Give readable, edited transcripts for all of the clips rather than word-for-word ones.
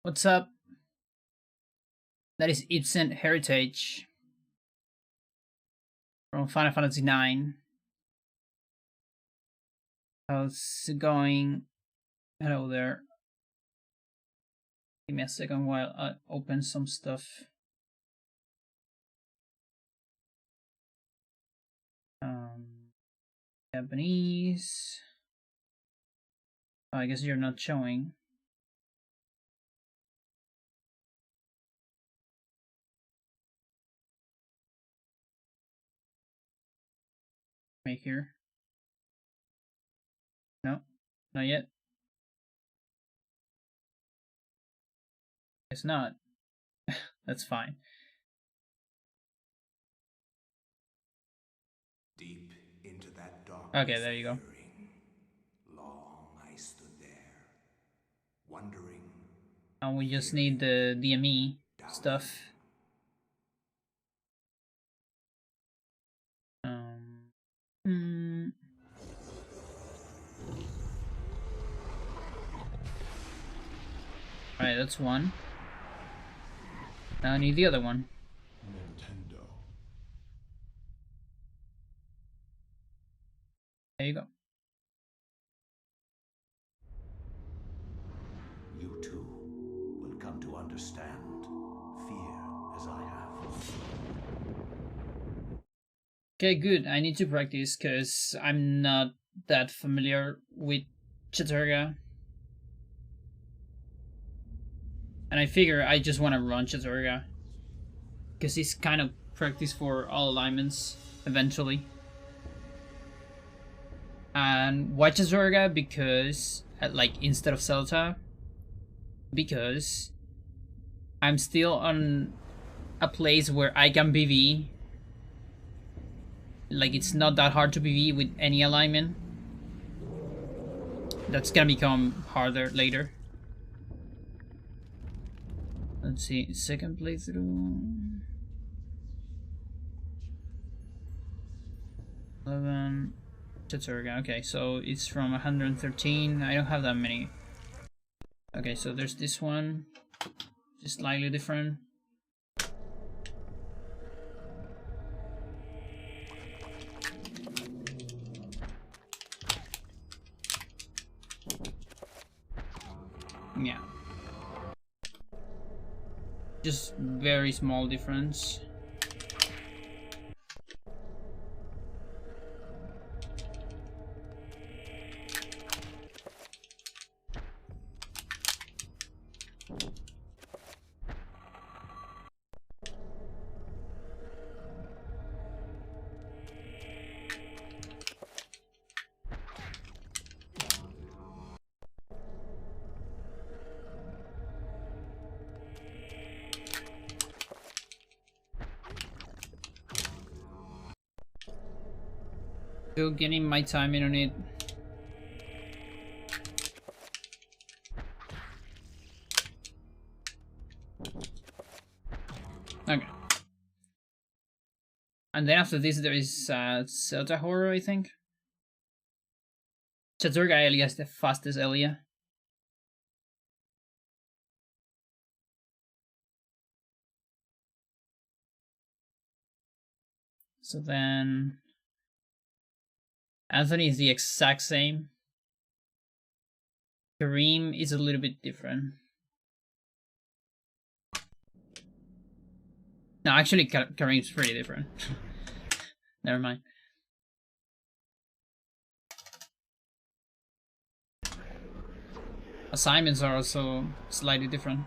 What's up? That is Ibsen Heritage from Final Fantasy IX. How's it going? Hello there. Give me a second while I open some stuff. Japanese. Oh, I guess you're not showing. Right here. No, not yet. It's not. That's fine. Deep into that dark. Okay, there you go. Long I stood there, wondering. Now we just need the DME stuff. Alright, that's one. Now I need the other one. Nintendo. There you go. You too will come to understand fear as I have. Okay, good. I need to practice because I'm not that familiar with Chattur'gha. And I figure I just want to run Chattur'gha because it's kind of practice for all alignments eventually. And why Chattur'gha? Because, like, instead of Celta, because I'm still on a place where I can PV. Like, it's not that hard to PV with any alignment. That's gonna become harder later. Let's see, second playthrough. 11. Chattur'gha. Okay, so it's from 113. I don't have that many. Okay, so there's this one. Just slightly different. Yeah. Just very small difference. Still getting my time in on it. Okay. And then after this there is Celta Horror, I think. Chattur'gha Elia is the fastest Elia. So then Anthony is the exact same. Kareem is a little bit different. No, actually, Kareem's pretty different. Never mind. Assignments are also slightly different.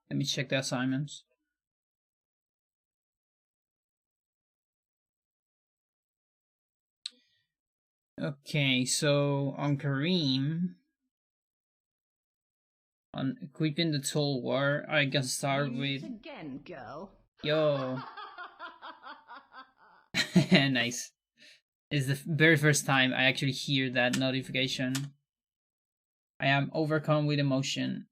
Let me check the assignments. Okay, so on Kareem, on equipping the tool war, I can start with again, girl. Yo. Nice. It's the very first time I actually hear that notification. I am overcome with emotion.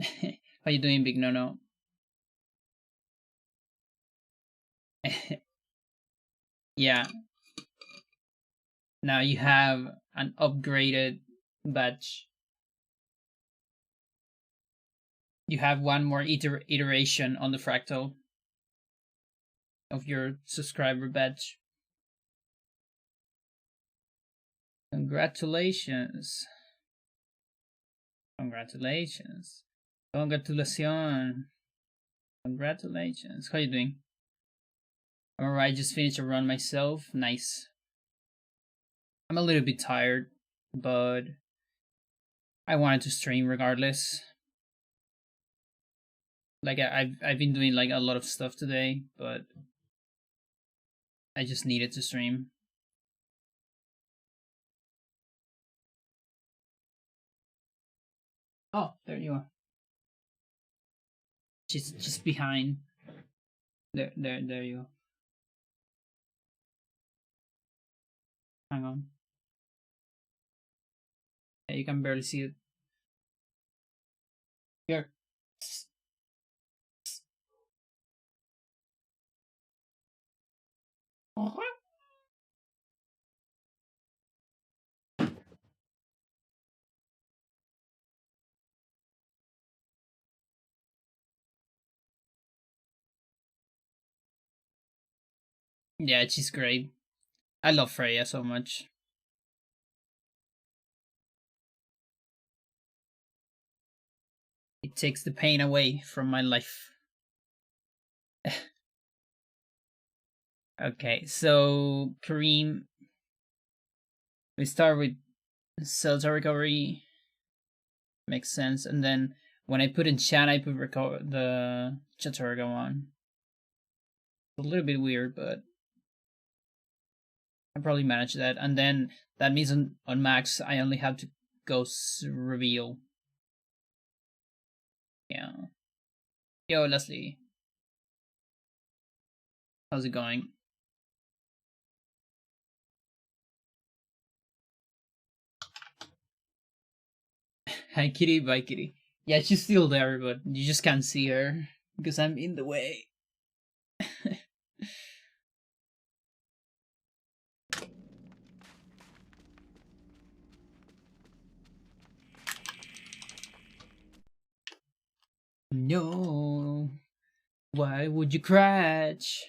How you doing, Big Nono? Yeah. Now you have an upgraded badge. You have one more iteration on the fractal of your subscriber badge. Congratulations. Congratulations. Congratulations. Congratulations. How you doing? Alright, just finished a run myself. Nice. I'm a little bit tired, but I wanted to stream regardless. Like I've been doing like a lot of stuff today, but I just needed to stream. Oh, there you are. Just behind. There you are. Hang on. Yeah, you can barely see it. Here. Yeah, she's great. I love Freya so much. It takes the pain away from my life. Okay, so Kareem, we start with Celta recovery. Makes sense, and then when I put in chat, I put the Chattur'gha one. It's a little bit weird, but I probably manage that. And then that means on max, I only have to go reveal. Yeah. Yo, Leslie. How's it going? Hi, Kitty. Bye, Kitty. Yeah, she's still there, but you just can't see her because I'm in the way. No. Why would you crash?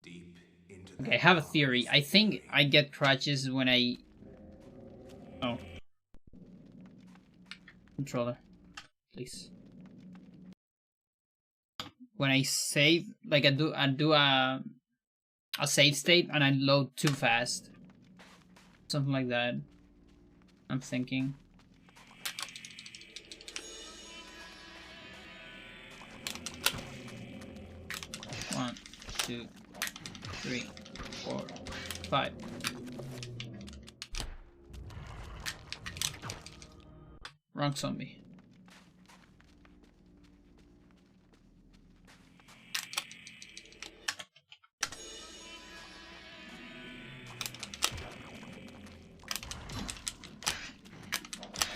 Deep into Okay, I have a theory. I think I get crashes when I... Oh. Controller. Please. When I save, like I do a save state and I load too fast. Something like that. I'm thinking. One, 2, 3, 4, 5. Wrong zombie.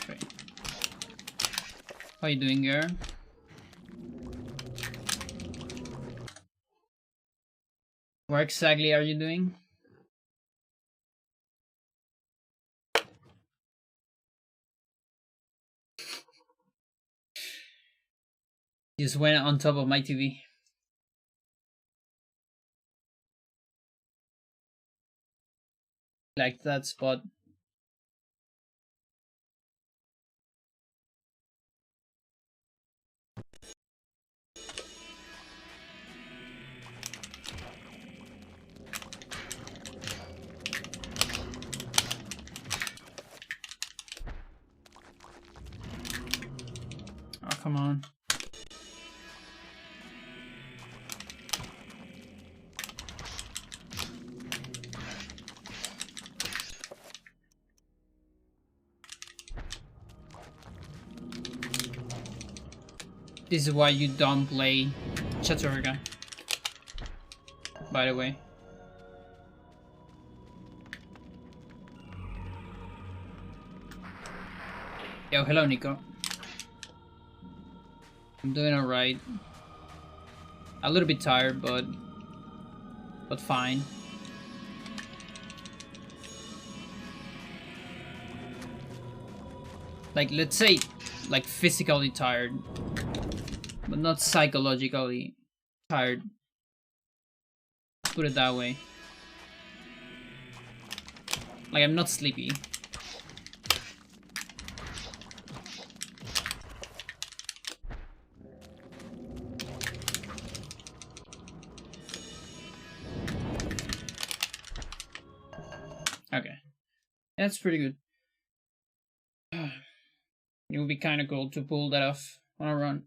Okay. How you doing, girl? What exactly are you doing? Just went on top of my TV. Like that spot. Oh, come on. This is why you don't play Chattur'gha. by the way. Yo, hello, Nico. I'm doing alright. A little bit tired, but fine. Like, let's say, like, physically tired, but not psychologically tired. Put it that way. Like, I'm not sleepy. Okay. That's pretty good. It would be kind of cool to pull that off on a run.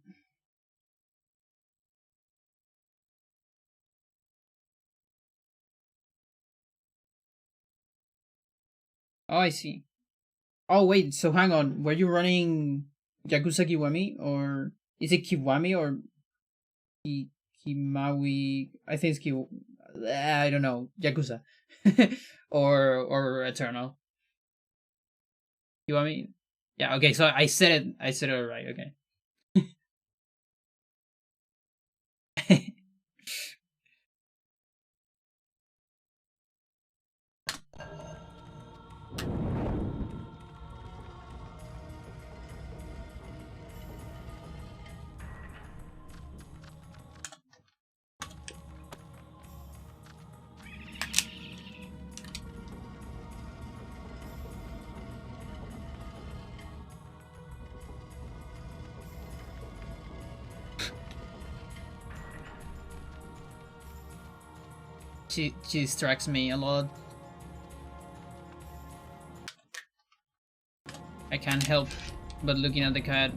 Oh, I see. Oh, wait, so hang on. Were you running Yakuza Kiwami? Or is it Kiwami or Kimawi? I think it's I don't know. Yakuza. or Eternal. Kiwami? Yeah, okay, so I said it right, okay. She distracts me a lot. I can't help but looking at the cat.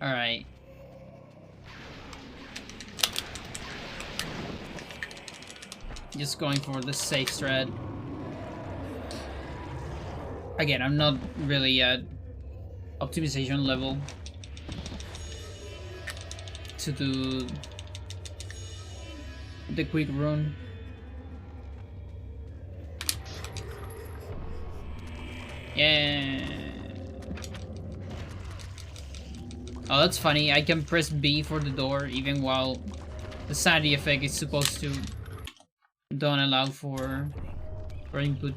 Alright. Just going for the safe strat. Again, I'm not really at optimization level to do the quick run. Yeah. Oh, that's funny. I can press B for the door even while the sanity effect is supposed to don't allow for input.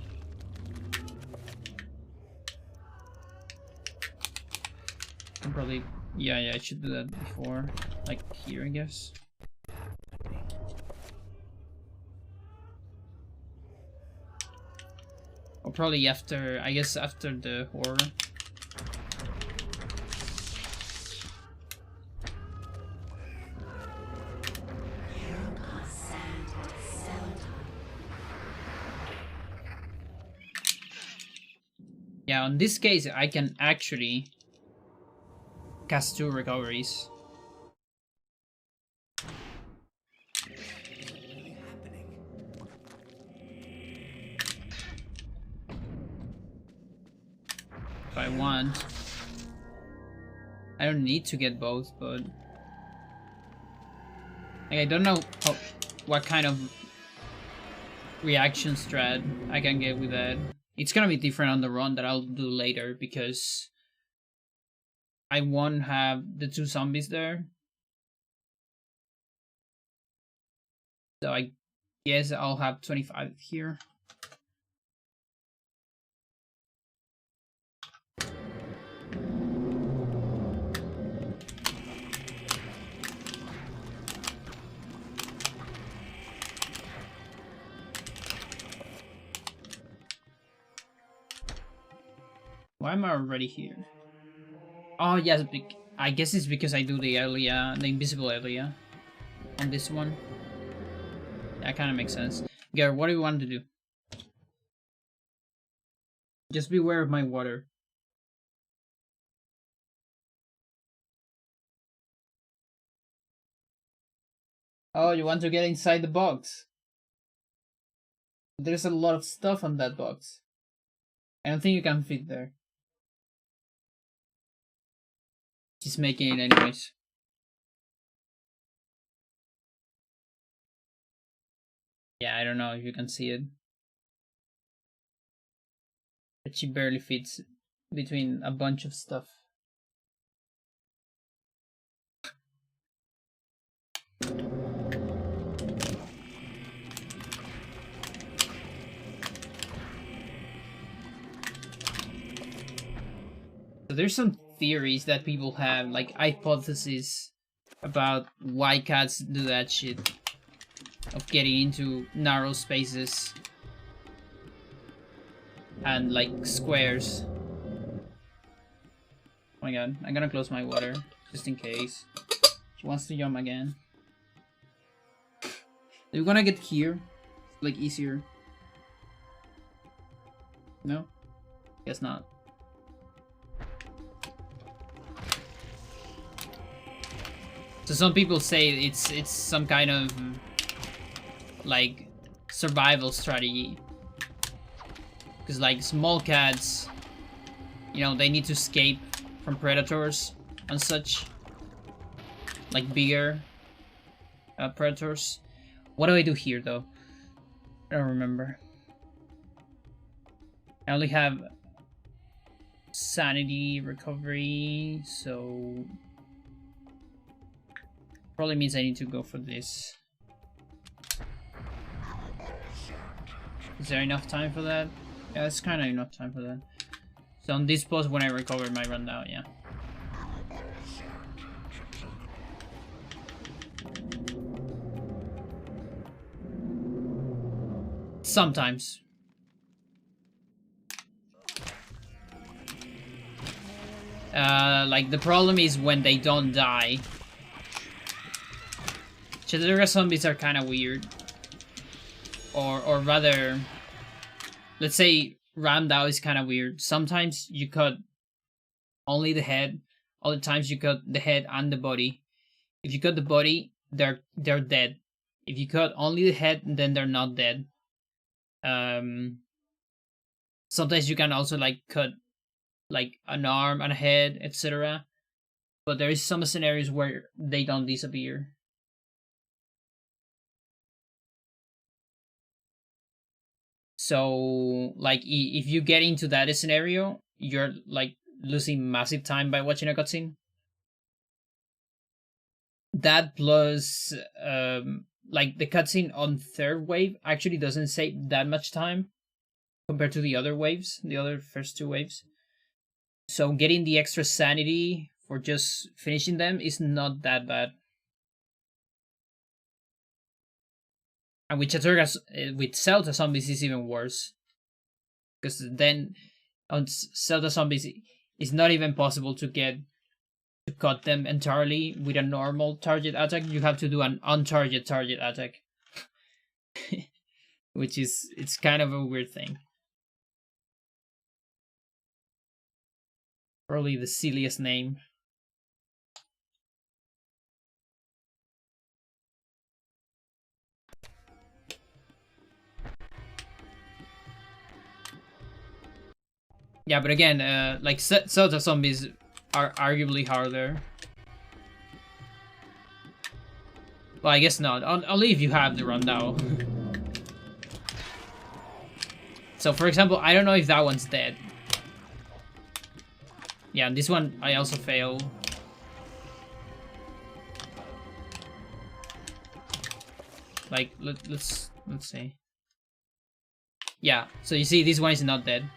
I'm probably, yeah, I should do that before, like here, I guess. Or probably after, I guess after the horror. Yeah, in this case, I can actually cast 2 recoveries. If I want. I don't need to get both, but like, I don't know what kind of reaction strat I can get with that. It's gonna be different on the run that I'll do later because I won't have the 2 zombies there. So I guess I'll have 25 here. Why am I already here? Oh yes, I guess it's because I do the area, the invisible area on this one. That kind of makes sense. Garrett, what do you want to do? Just beware of my water. Oh, you want to get inside the box? There's a lot of stuff on that box. I don't think you can fit there. Just making it anyways. Yeah, I don't know if you can see it. But she barely fits between a bunch of stuff. So there's some theories that people have, like hypotheses about why cats do that shit of getting into narrow spaces and like squares. Oh my god, I'm gonna close my water just in case she wants to jump again. We're gonna get here, like easier. No? Guess not. So some people say it's some kind of like survival strategy, because like small cats, you know, they need to escape from predators and such, like bigger predators. What do I do here though? I don't remember. I only have sanity recovery, so probably means I need to go for this. Is there enough time for that? Yeah, it's kind of enough time for that. So on this post, when I recover my rundown, yeah. Sometimes. Like the problem is when they don't die. Chattur'gha zombies are kind of weird. Or rather, let's say Ramdao is kind of weird. Sometimes you cut only the head. Other times you cut the head and the body. If you cut the body, they're dead. If you cut only the head, then they're not dead. Sometimes you can also like cut like an arm and a head, etc. But there is some scenarios where they don't disappear. So like if you get into that scenario, you're like losing massive time by watching a cutscene. That plus like the cutscene on third wave actually doesn't save that much time compared to the other waves, the other first two waves. So getting the extra sanity for just finishing them is not that bad. And with Chattur'gha, with Zelda zombies is even worse, because then on Zelda zombies it's not even possible to cut them entirely with a normal target attack. You have to do an on-target target attack, which is it's kind of a weird thing. Probably the silliest name. Yeah, but again, like Zelda zombies are arguably harder. Well, I guess not. Only if you have the rundown. So, for example, I don't know if that one's dead. Yeah, and this one I also fail. Like, let's see. Yeah, so you see, this one is not dead.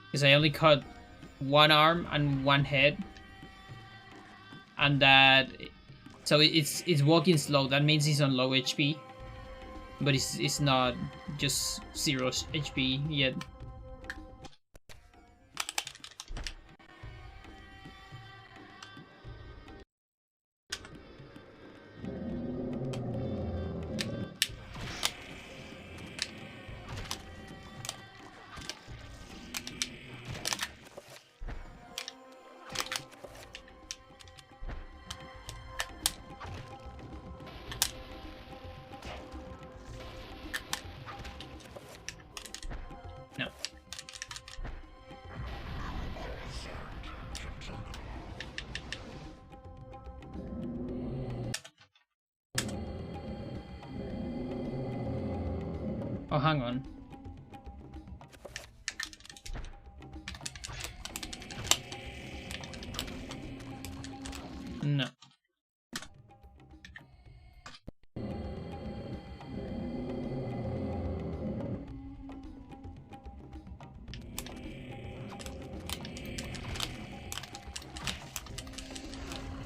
Because I only cut one arm and one head. And that... So it's walking slow. That means he's on low HP. But it's not just 0 HP yet. Oh, hang on. No.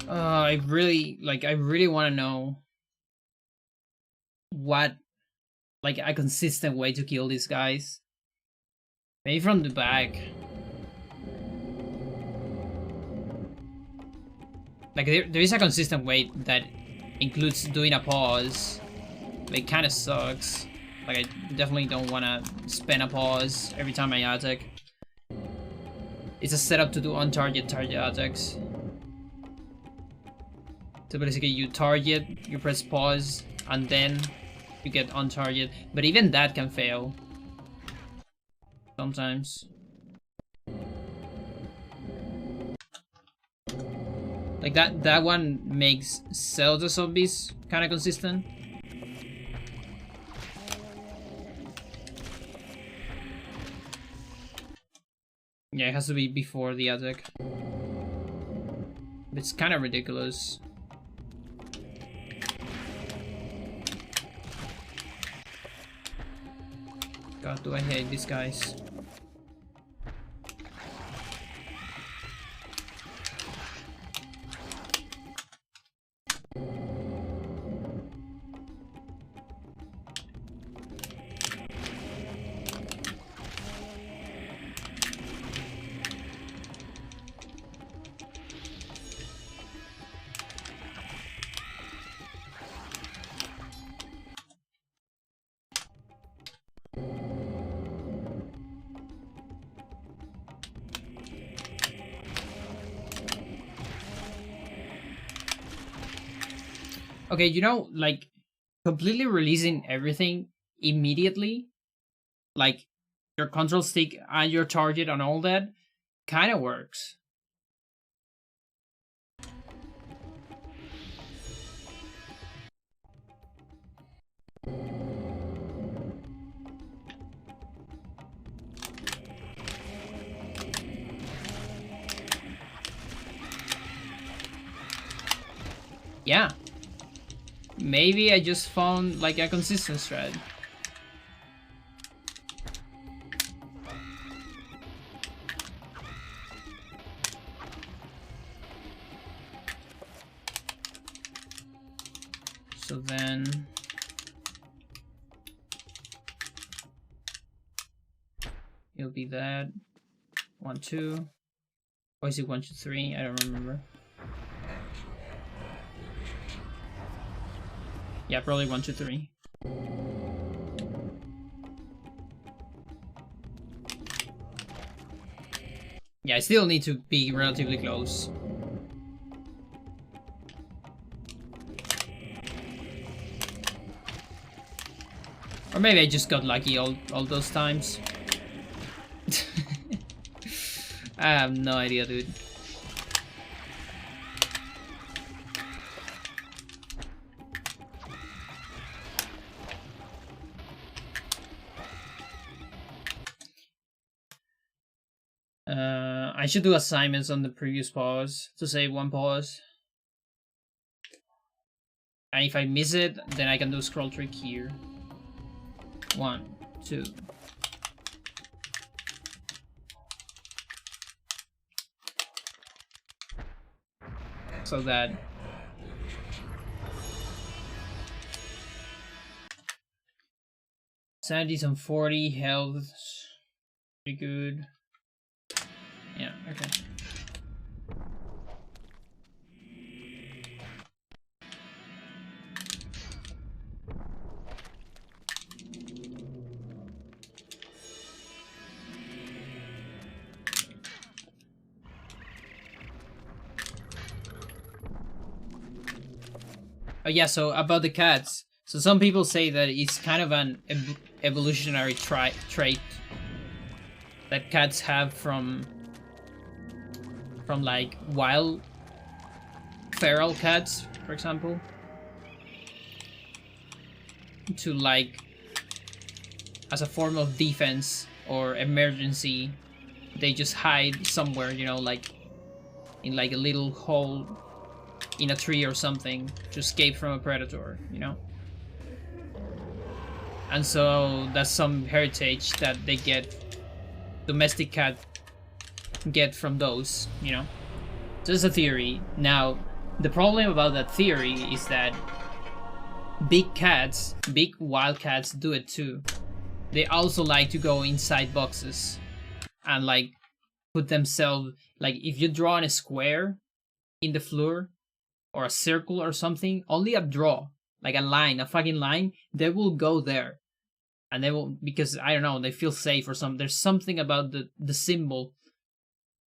I really want to know what, like, a consistent way to kill these guys. Maybe from the back. Like, there is a consistent way that includes doing a pause. But it kind of sucks. Like, I definitely don't want to spend a pause every time I attack. It's a setup to do on-target target attacks. So basically you target, you press pause, and then you get on target. But even that can fail. Sometimes. Like that one makes Zelda zombies kind of consistent. Yeah, it has to be before the attack. It's kind of ridiculous. God, do I hate these guys. Okay, you know, like, completely releasing everything immediately, like your control stick and your target and all that, kind of works. Yeah. Maybe I just found like a consistent strat. So then it'll be that 1, 2. Or is it 1, 2, 3? I don't remember. Yeah, probably 1, 2, 3. Yeah, I still need to be relatively close. Or maybe I just got lucky all those times. I have no idea, dude. I should do assignments on the previous pause to save one pause. And if I miss it, then I can do a scroll trick here. 1, 2. So that sanity's on 40, health pretty good. Yeah, okay. Oh yeah, so about the cats. So some people say that it's kind of an evolutionary trait that cats have from like wild feral cats, for example, to like as a form of defense or emergency, they just hide somewhere, you know, like in like a little hole in a tree or something to escape from a predator, you know. And so that's some heritage that they get, domestic cat get from those, you know. So it's a theory. Now, the problem about that theory is that big cats, big wild cats do it too. They also like to go inside boxes and like put themselves, like if you draw in a square in the floor or a circle or something, only a draw, like a line, a fucking line, they will go there. And they will, because I don't know, they feel safe or something. There's something about the symbol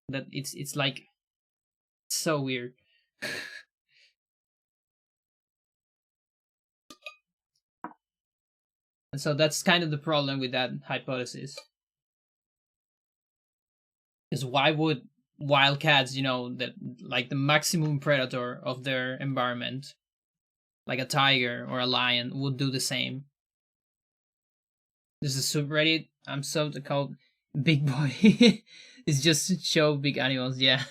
that it's like so weird. And so that's kind of the problem with that hypothesis. Because why would wildcats, you know, that like the maximum predator of their environment, like a tiger or a lion, would do the same? There's a subreddit I'm so called Big Boy. It's just show big animals, yeah.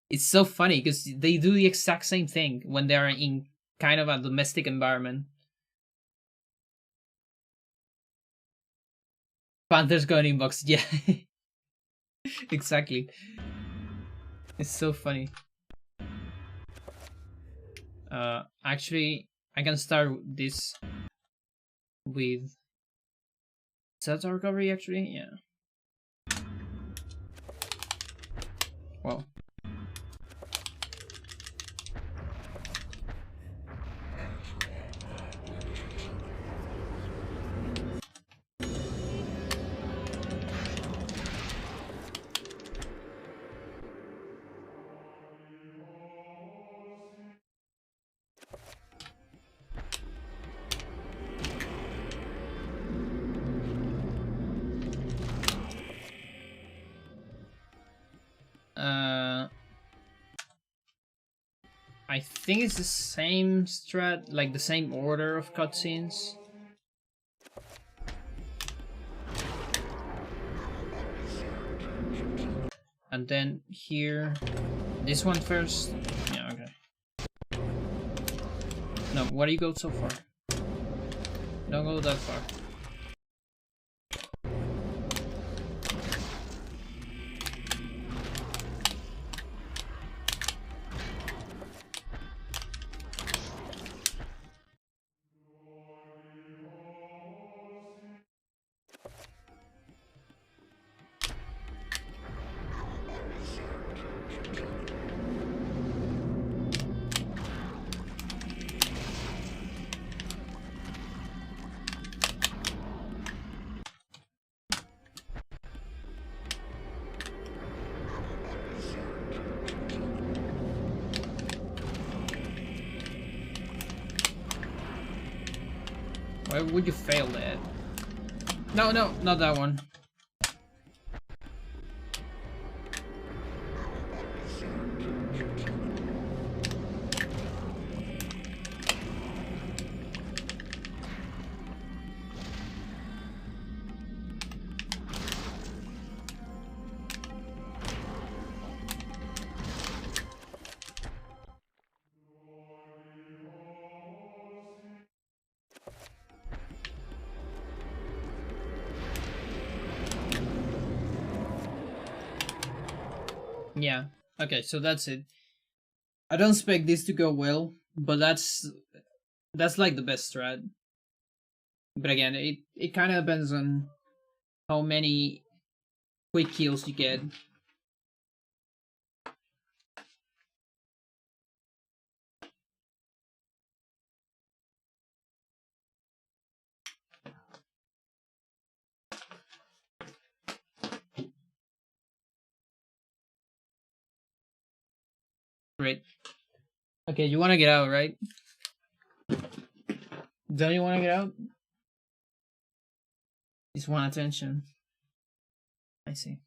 It's so funny because they do the exact same thing when they are in kind of a domestic environment. Panthers going inbox, yeah. Exactly. It's so funny. Actually, I can start this with Chattur'gha actually, yeah. Well. I think it's the same strat, like the same order of cutscenes. And then here, this one first. Yeah, okay. No, where do you go so far? Don't go that far. Why would you fail that? No, no, not that one. Yeah. Okay, so that's it. I don't expect this to go well, but that's like the best strat. But again, it kind of depends on how many quick kills you get. Great. Okay, you want to get out, right? Don't you want to get out? Just want attention. I see.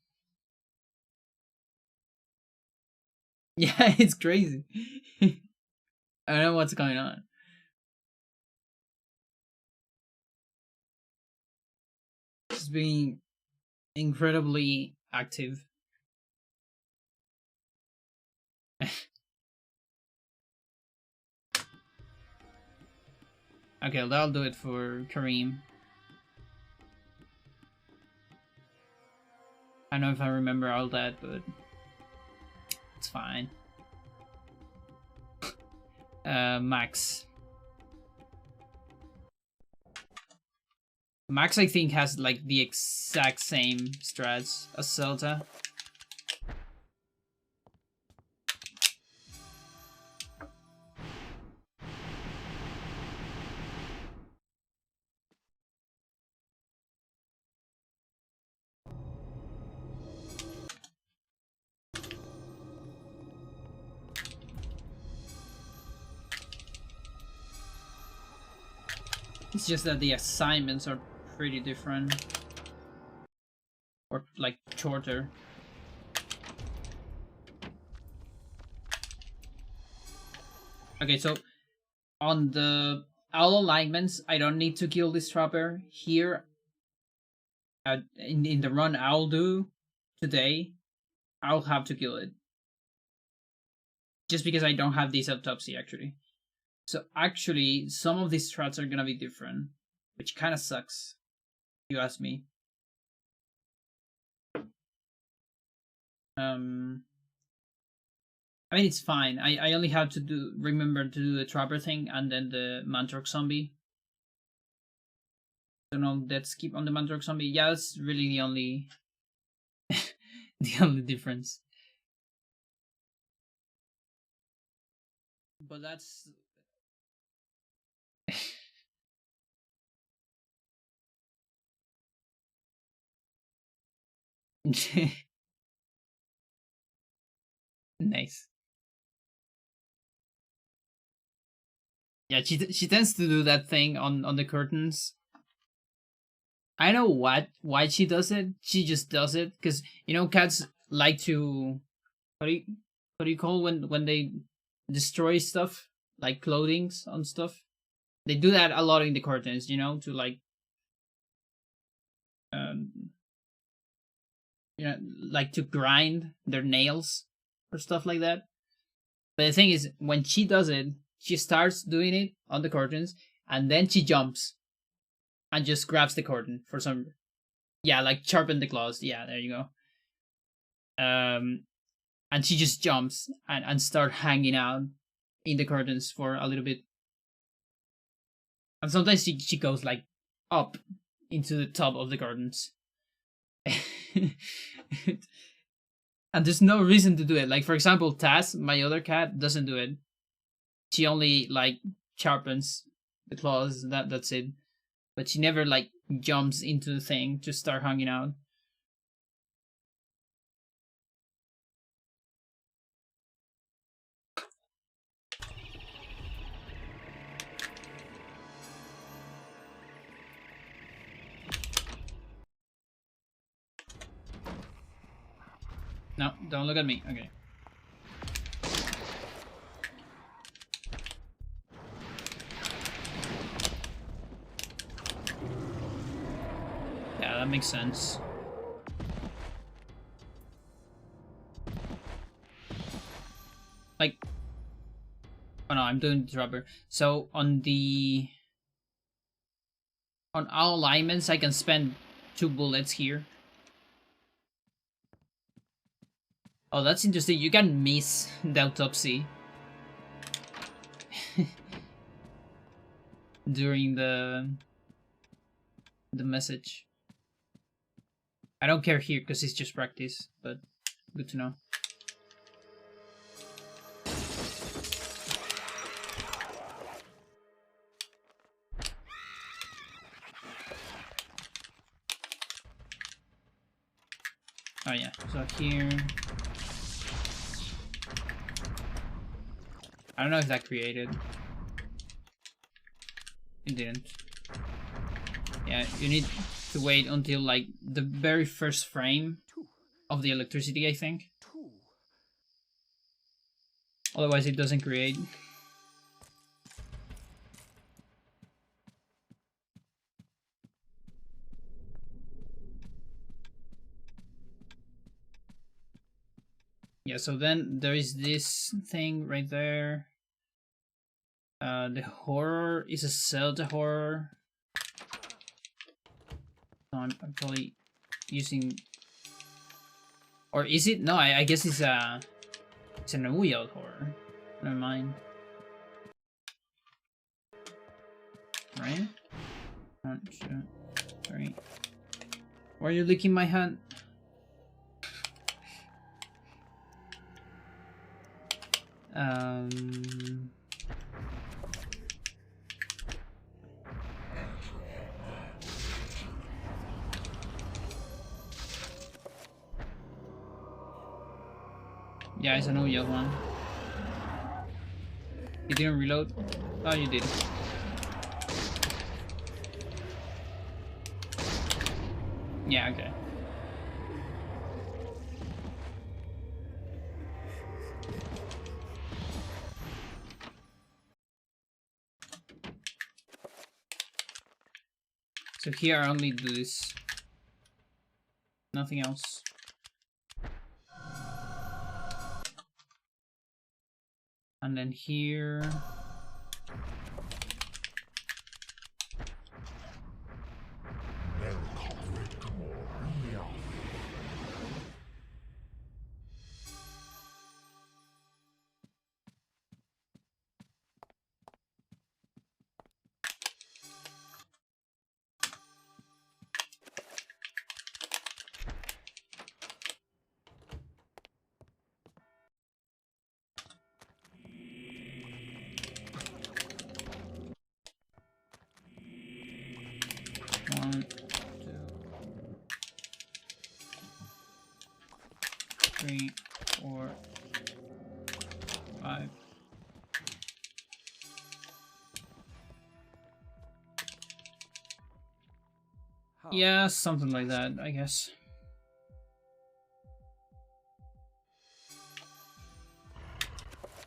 Yeah, it's crazy. I don't know what's going on. is being incredibly active. Okay, that'll do it for Kareem. I don't know if I remember all that, but it's fine. Max. Max, I think, has like the exact same strats as Zelda. It's just that the assignments are pretty different. Or like shorter. Okay, so on the all alignments, I don't need to kill this trapper. Here, in the run I'll do today, I'll have to kill it. Just because I don't have this autopsy, actually. So actually, some of these strats are gonna be different, which kind of sucks, if you ask me. I mean, it's fine. I only have to remember to do the trapper thing and then the Mantrock zombie. So no death skip on the Mantrock zombie. Yeah, that's really the only the only difference. But that's nice. Yeah, she tends to do that thing on the curtains. I know why she does it. She just does it because cats like to what do you call when they destroy stuff like clothings on stuff. They do that a lot in the curtains, to like um like to grind their nails or stuff like that. But the thing is, when she does it, she starts doing it on the curtains, and then she jumps and just grabs the curtain for some. Yeah, like sharpen the claws. Yeah, there you go. And she just jumps and start hanging out in the curtains for a little bit. And sometimes she goes like up into the top of the curtains. And there's no reason to do it. Like, for example, Taz, my other cat, doesn't do it. She only like sharpens the claws. That's it. But she never like jumps into the thing to start hanging out. No, don't look at me. Okay. Yeah, that makes sense. Like, oh no, I'm doing the rubber. So on all alignments, I can spend 2 bullets here. Oh, that's interesting. You can miss the autopsy during the message. I don't care here because it's just practice, but good to know. Oh yeah, so here. I don't know if that created. It didn't. Yeah, you need to wait until like the very first frame of the electricity, I think. Otherwise it doesn't create. so then there is this thing right there. The horror is a Zelda horror. So I'm probably using, or is it? No, I guess it's an Uyal horror. Never mind. Right? 1, 2, 3. Why are you licking my hand? Yeah, it's an Uyal one. You didn't reload? Oh, you did. Yeah, okay. So here I only do this. Nothing else. And then here. One, 2, 3, 4, 5. Yeah, something like that, I guess.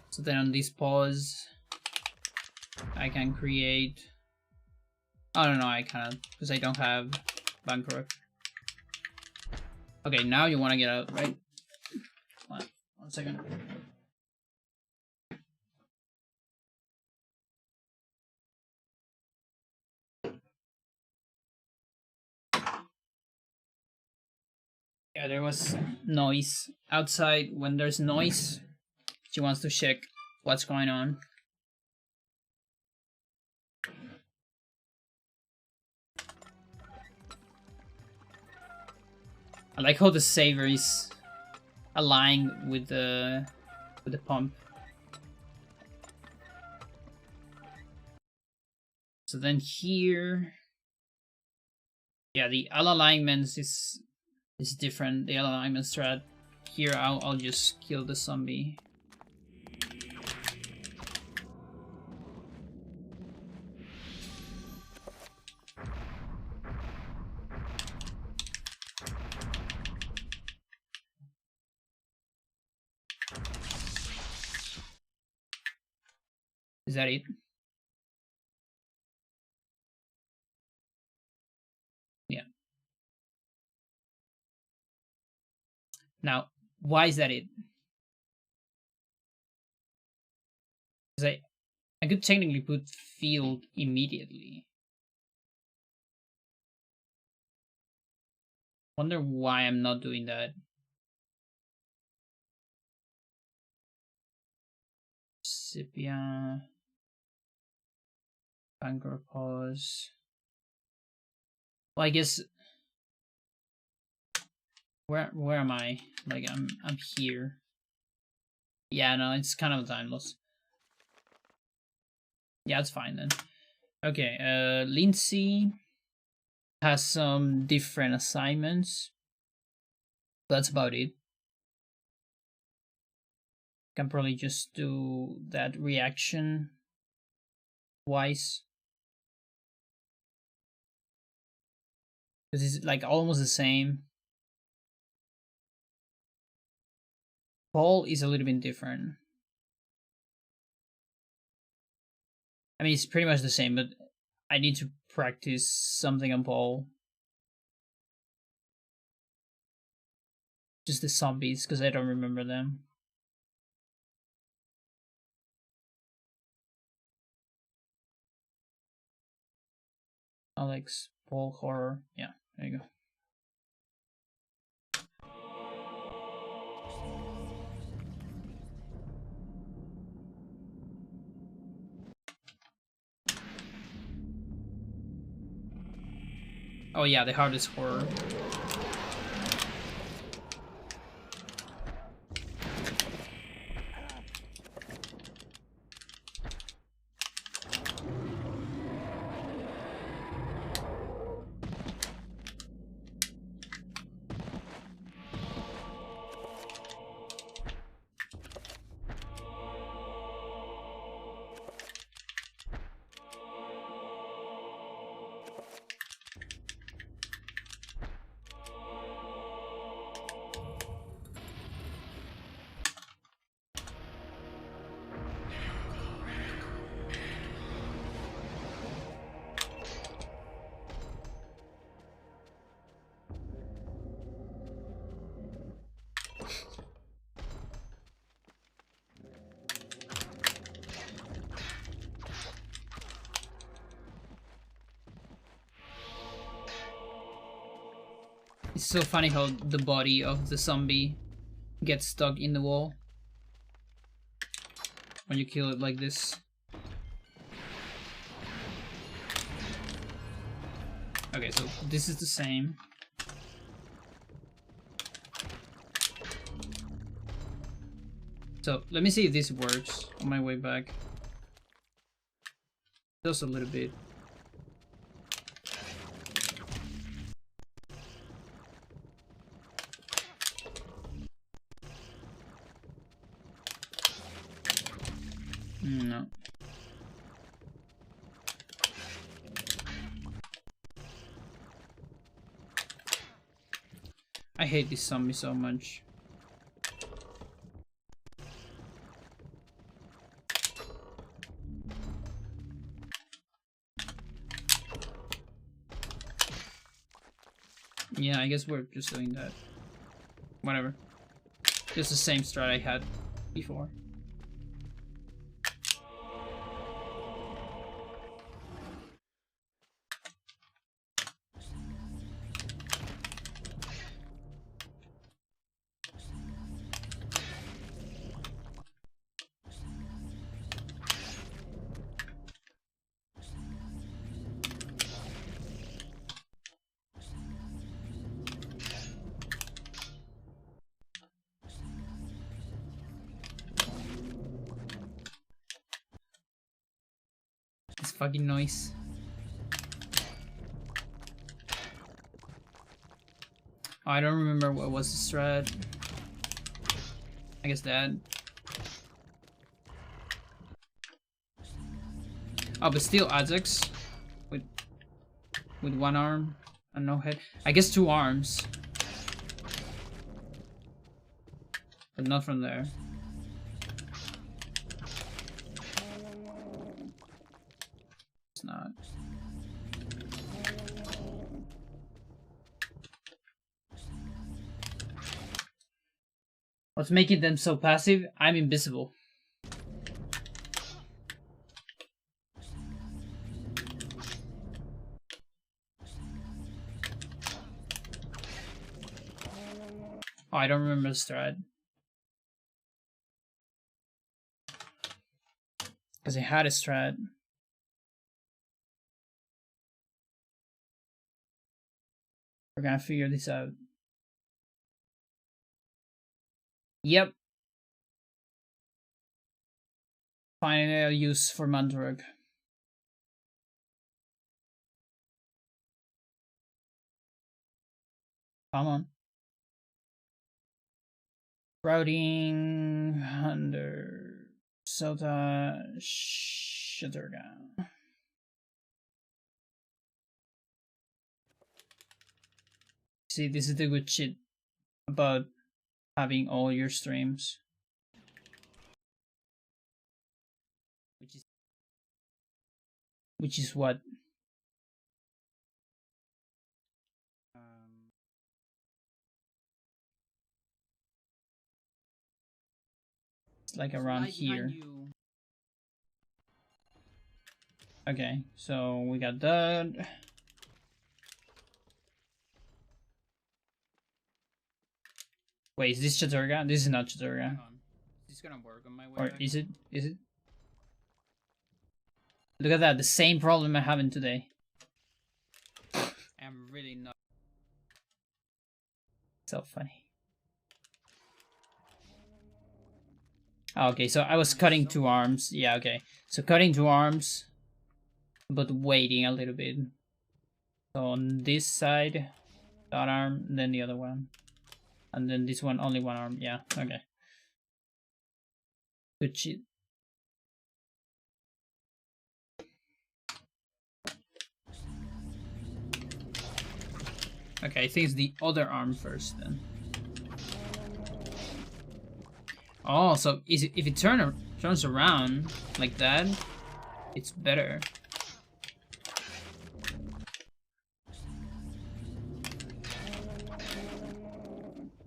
So then on this pause, I can create. I don't know, I can't, because I don't have bankrupt. Okay, now you want to get out, right? One second. Yeah, there was noise outside. When there's noise, she wants to check what's going on. I like how the saver is aligned with the pump. So then here, yeah, the L alignments is different. The L alignment strat. Here, I'll just kill the zombie. Is that it? Yeah. Now, why is that it? Because I could technically put field immediately. Wonder why I'm not doing that. Scipia. Bangor pause. Well, I guess where am I? Like I'm here. Yeah, no, it's kind of a time loss. Yeah, it's fine then. Okay, Lindsay has some different assignments. That's about it. Can probably just do that reaction twice. Because it's like almost the same. Paul is a little bit different. I mean, it's pretty much the same, but I need to practice something on Paul. Just the zombies, because I don't remember them. Alex, Paul, horror. Yeah, there you go. Oh yeah, the hardest horror. It's so funny how the body of the zombie gets stuck in the wall when you kill it like this. Okay, so this is the same. So let me see if this works on my way back. Just a little bit. No. I hate this zombie so much. Yeah, I guess we're just doing that. Whatever. Just the same strat I had before. This fucking noise. Oh, I don't remember what was the strat. I guess that. Oh, but still Ajax with one arm and no head. I guess 2 arms, but not from there. It's not. What's making them so passive? I'm invisible. Oh, I don't remember the strat. Because I had a strat. We're gonna figure this out. Yep. Finding a use for Pandora. Come on. Routing under Sota Chattur'gha. See, this is the good shit about having all your streams. Which is what? It's like around here. Okay, so we got that. Wait, is this Chattur'gha? This is not Chattur'gha. Hang on. Is this gonna work on my way Or back? is it? Is it? Look at that, the same problem I'm having today. I'm really not. So funny. Okay, so I was cutting two arms. Yeah, okay. So cutting two arms, but waiting a little bit. So on this side, that arm, then the other one. And then this one, only one arm. Yeah, okay. Good shit. Okay, I think it's the other arm first then. Oh, so is it, if it turns around like that, it's better.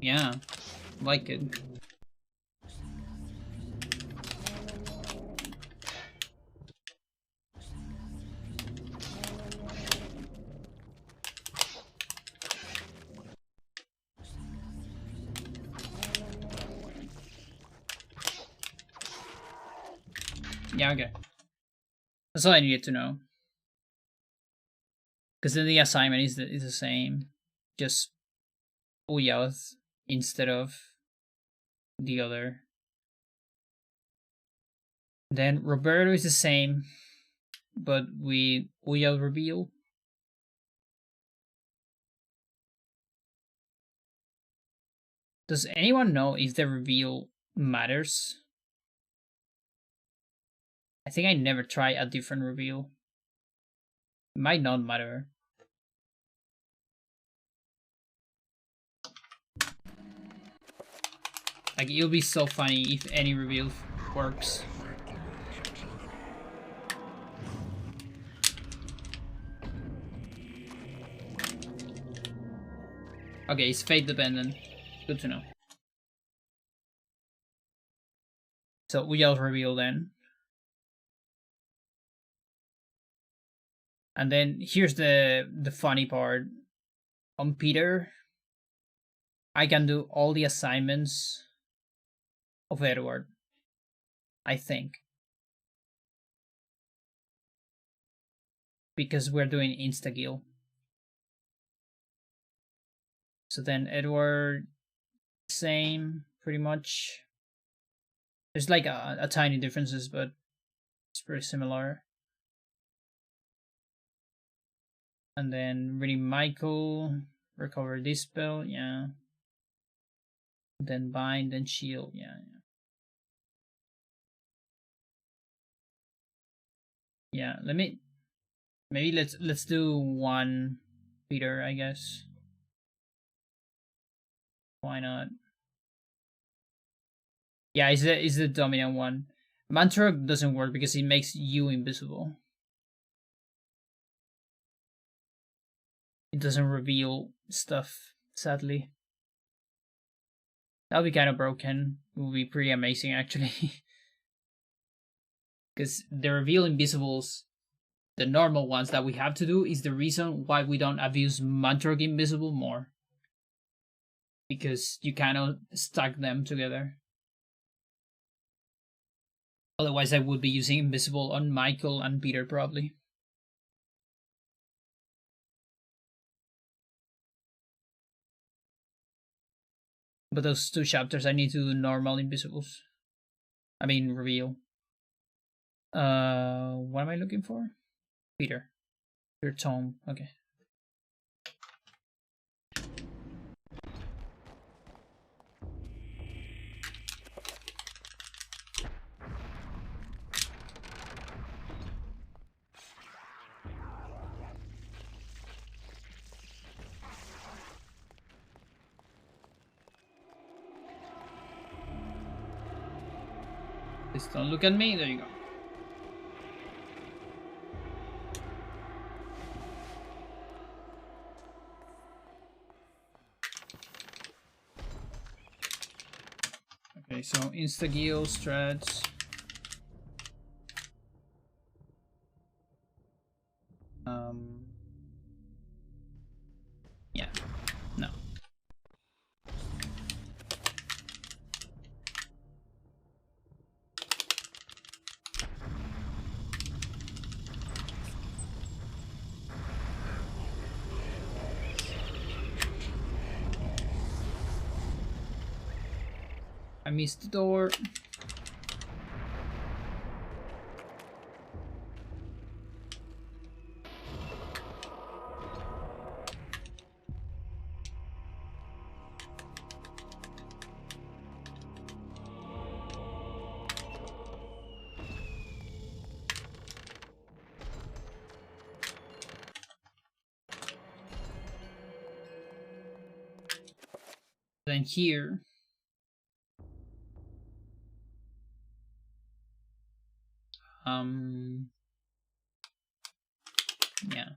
Yeah, like it. Yeah, okay. That's all I needed to know. Because then the assignment is the same. Just Uyauth instead of the other. Then Roberto is the same, but with Uyauth reveal. Does anyone know if the reveal matters? I think I never try a different reveal. It might not matter. Like, it'll be so funny if any reveal works. Okay, it's fate dependent. Good to know. So we all reveal then. And then here's the funny part. On Peter, I can do all the assignments of Edward, I think. Because we're doing insta-kill. So then Edward, same, pretty much. There's like a tiny differences, but it's pretty similar. And then really Michael, recover this spell, yeah. Then bind, then shield, yeah. Yeah, maybe let's do one Peter, I guess. Why not? Yeah, is the dominant one. Mantra doesn't work because it makes you invisible. It doesn't reveal stuff, sadly. That would be kind of broken. It would be pretty amazing, actually. Because the reveal invisibles, the normal ones that we have to do, is the reason why we don't abuse Mantrog Invisible more. Because you kind of stack them together. Otherwise, I would be using Invisible on Michael and Peter, probably. But those two chapters, I need to do normal Invisibles. I mean, reveal. What am I looking for? Peter. Your tome. Okay. Please don't look at me. There you go. Okay, so insta-kill strats. Yeah, no. I missed the door. Then here. Yeah.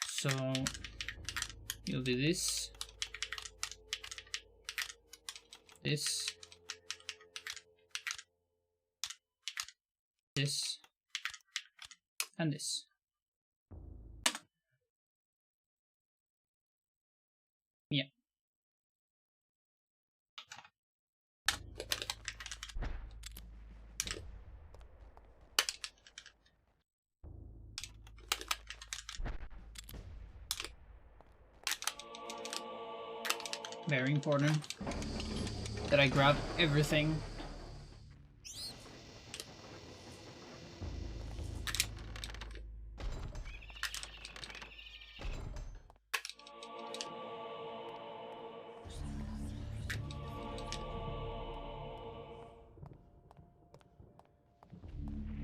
So you'll do this, this, this, and this. Yeah. Very important that I grab everything.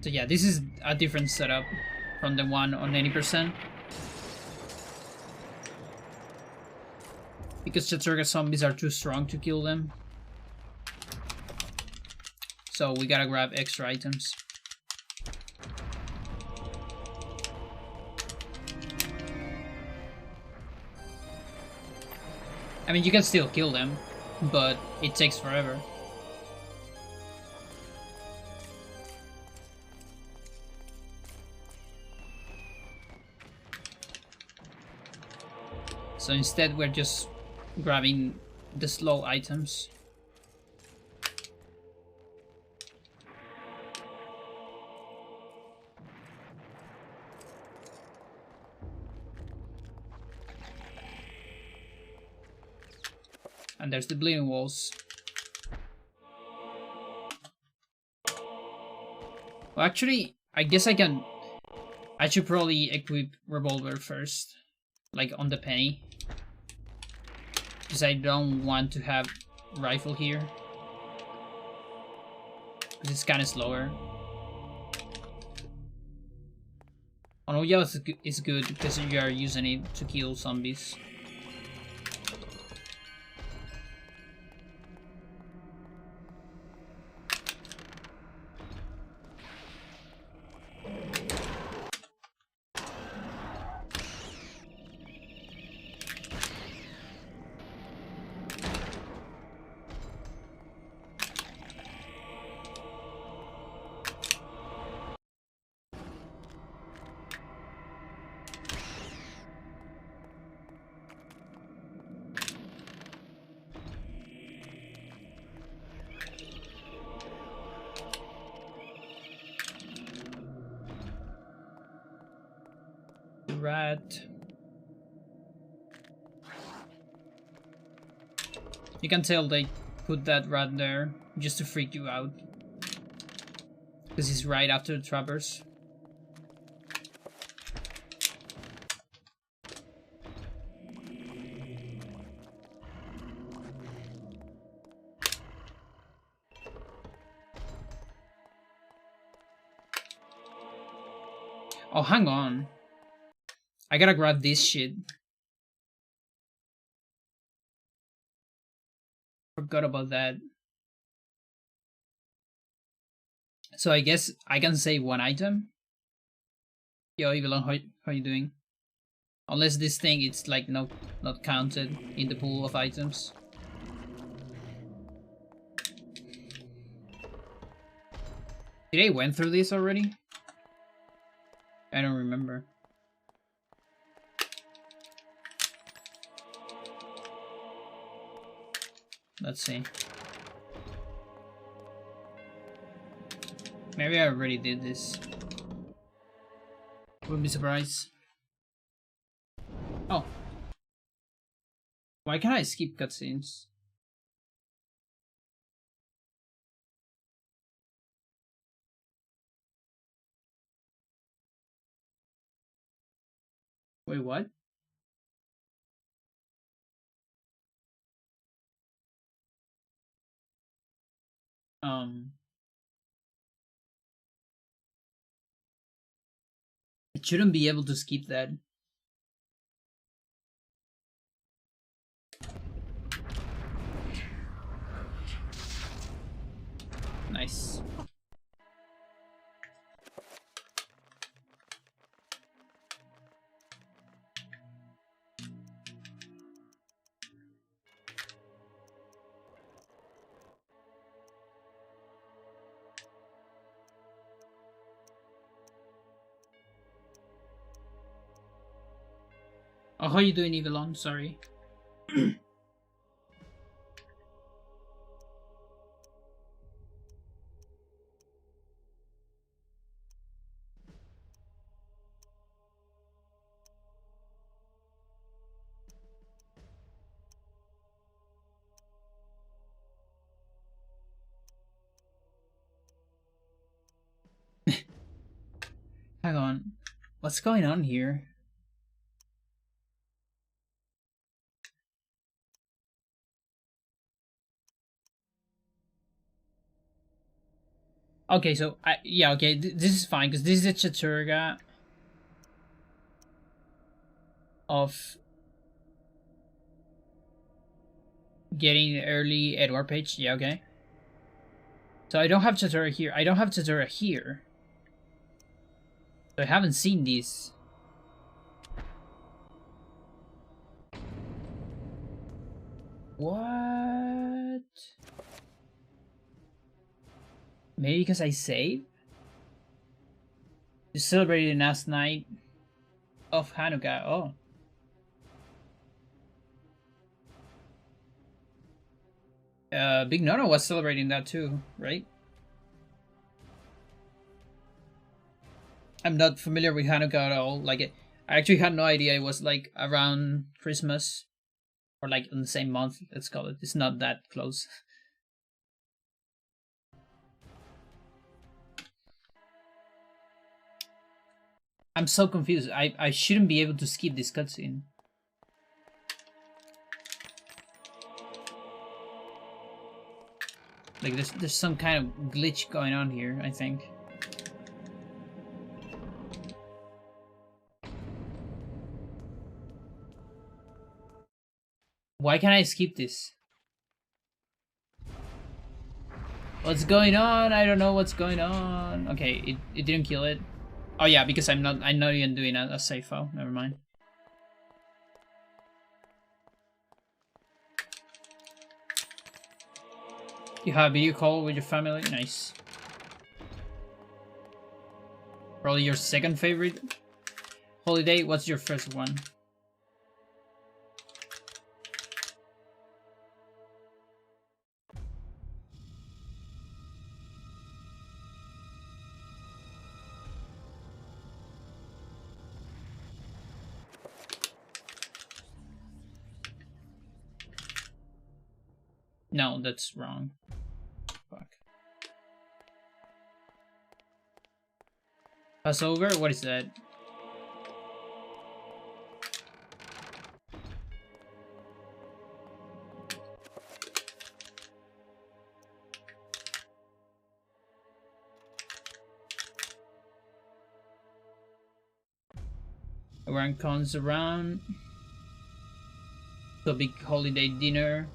So yeah, this is a different setup from the one on 80%. Because Chattur'gha zombies are too strong to kill them. So we gotta grab extra items. I mean, you can still kill them, but it takes forever. So instead we're just grabbing the slow items. And there's the bleeding walls. Well, actually, I guess I should probably equip revolver first, like on the penny, because I don't want to have rifle here, because it's kind of slower. Oh no, yeah, it's good because you are using it to kill zombies. Rat. You can tell they put that rat there just to freak you out, because he's right after the trappers. Oh, hang on. I gotta grab this shit. Forgot about that. So I guess I can save one item. Yo, Evelyn, how you doing? Unless this thing it's like not counted in the pool of items. Did I went through this already? I don't remember. Let's see. Maybe I already did this. Wouldn't be surprised. Oh. Why can't I skip cutscenes? Wait, what? It shouldn't be able to skip that. Nice. Oh, how you doing, Evelyn? Sorry. Hang on. What's going on here? Okay, so yeah, okay, this is fine because this is a Chattur'gha of getting the early Edward page. Yeah, okay. So I don't have Chattur'gha here. I don't have Chattur'gha here. So I haven't seen these. What? Maybe because I saved? You celebrated the last night of Hanukkah. Oh. Big Nono was celebrating that too, right? I'm not familiar with Hanukkah at all. Like, I actually had no idea it was like around Christmas or like in the same month. Let's call it. It's not that close. I'm so confused. I shouldn't be able to skip this cutscene. Like there's some kind of glitch going on here, I think. Why can't I skip this? What's going on? I don't know what's going on. Okay, it didn't kill it. Oh yeah, because I'm not even doing a save file. Never mind. You have a video call with your family? Nice. Probably your second favorite holiday? What's your first one? No, that's wrong. Fuck. Passover? What is that? Everyone comes around. The big holiday dinner.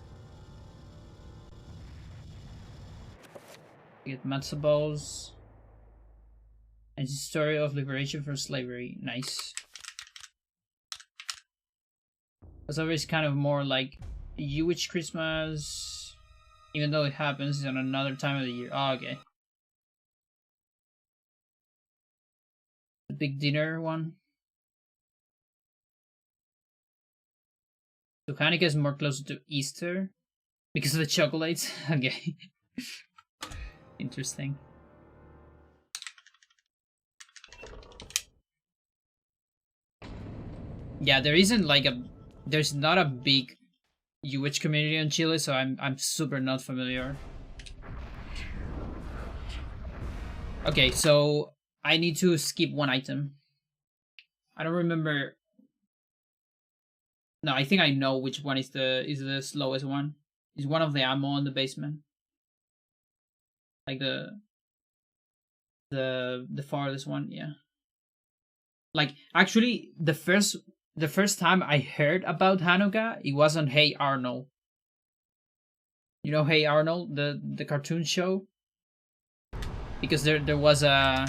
You get matzo balls. It's a story of liberation from slavery. Nice. It's always kind of more like Jewish Christmas, even though it happens on another time of the year. Oh, okay. The big dinner one. So Hanukkah is more closer to Easter because of the chocolates. Okay. Interesting. Yeah, there's not a big Jewish community in Chile, so I'm super not familiar. Okay, so I need to skip one item. I don't remember. No, I think I know which one is the slowest one. It's one of the ammo in the basement. Like the farthest one, yeah. Like actually the first time I heard about Hanukkah, it was on Hey Arnold. You know Hey Arnold, the cartoon show? Because there was a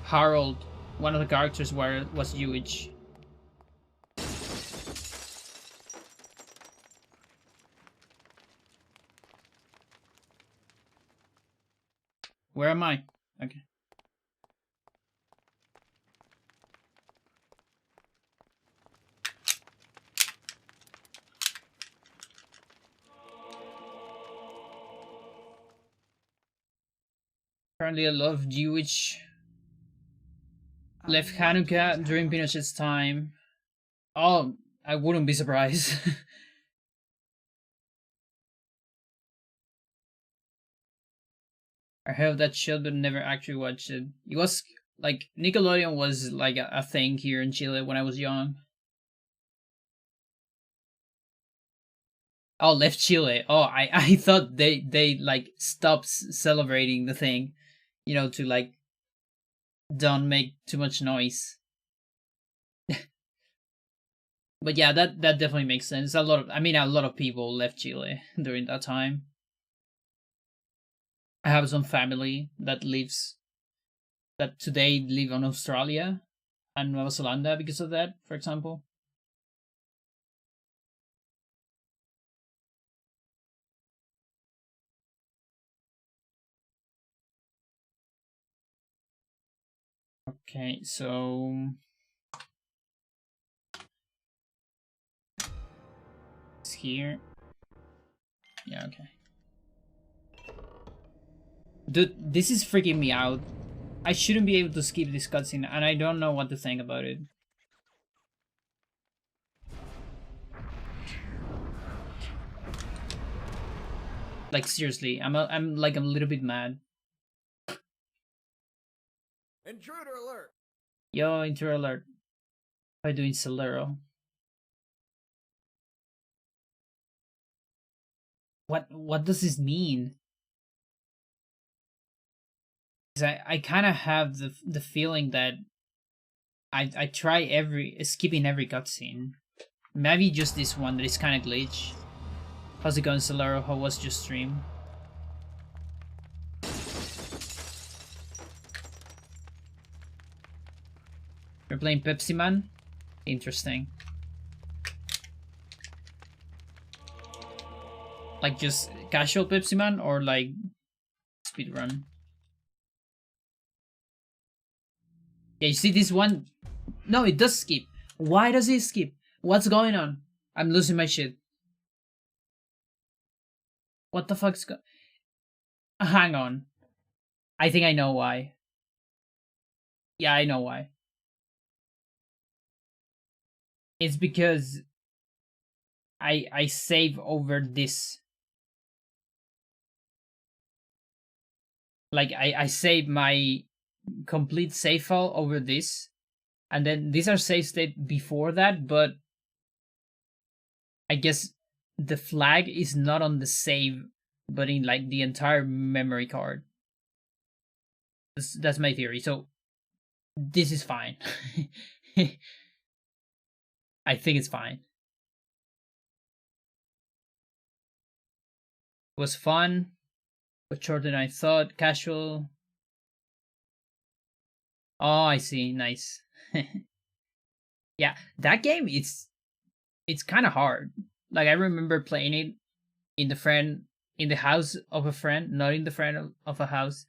Harold, one of the characters was Jewish. Where am I? Okay. Apparently a lot of Jewish left Hanukkah during Pinochet's time. Oh, I wouldn't be surprised. I heard that show but never actually watched it. It was like Nickelodeon was like a thing here in Chile when I was young. Oh, left Chile. Oh, I thought they like stopped celebrating the thing, to like don't make too much noise. But yeah, that definitely makes sense. A lot of people left Chile during that time. I have some family that today live in Australia and Nueva Zelanda because of that, for example. Okay, so it's here. Yeah, okay. Dude, this is freaking me out. I shouldn't be able to skip this cutscene, and I don't know what to think about it. Like seriously, I'm like a little bit mad. Intruder alert! Yo, intruder alert. By doing Celero. What does this mean? Because I kind of have the feeling that I try skipping every cutscene. Maybe just this one that is kind of glitch. How's it going, Celero? How was your stream? You're playing Pepsi Man? Interesting. Like just casual Pepsi Man or like speedrun? Yeah, you see this one? No, it does skip. Why does it skip? What's going on? I'm losing my shit. What the fuck's Hang on. I think I know why. Yeah, I know why. It's because I save over this. Like I save my complete save file over this, and then these are save state before that, but I guess the flag is not on the save, but in like the entire memory card. That's my theory. So this is fine. I think it's fine. It was fun, but shorter than I thought. Casual. Oh, I see. Nice. Yeah, that game it's kind of hard. Like I remember playing it in the house of a friend, not in the friend of a house.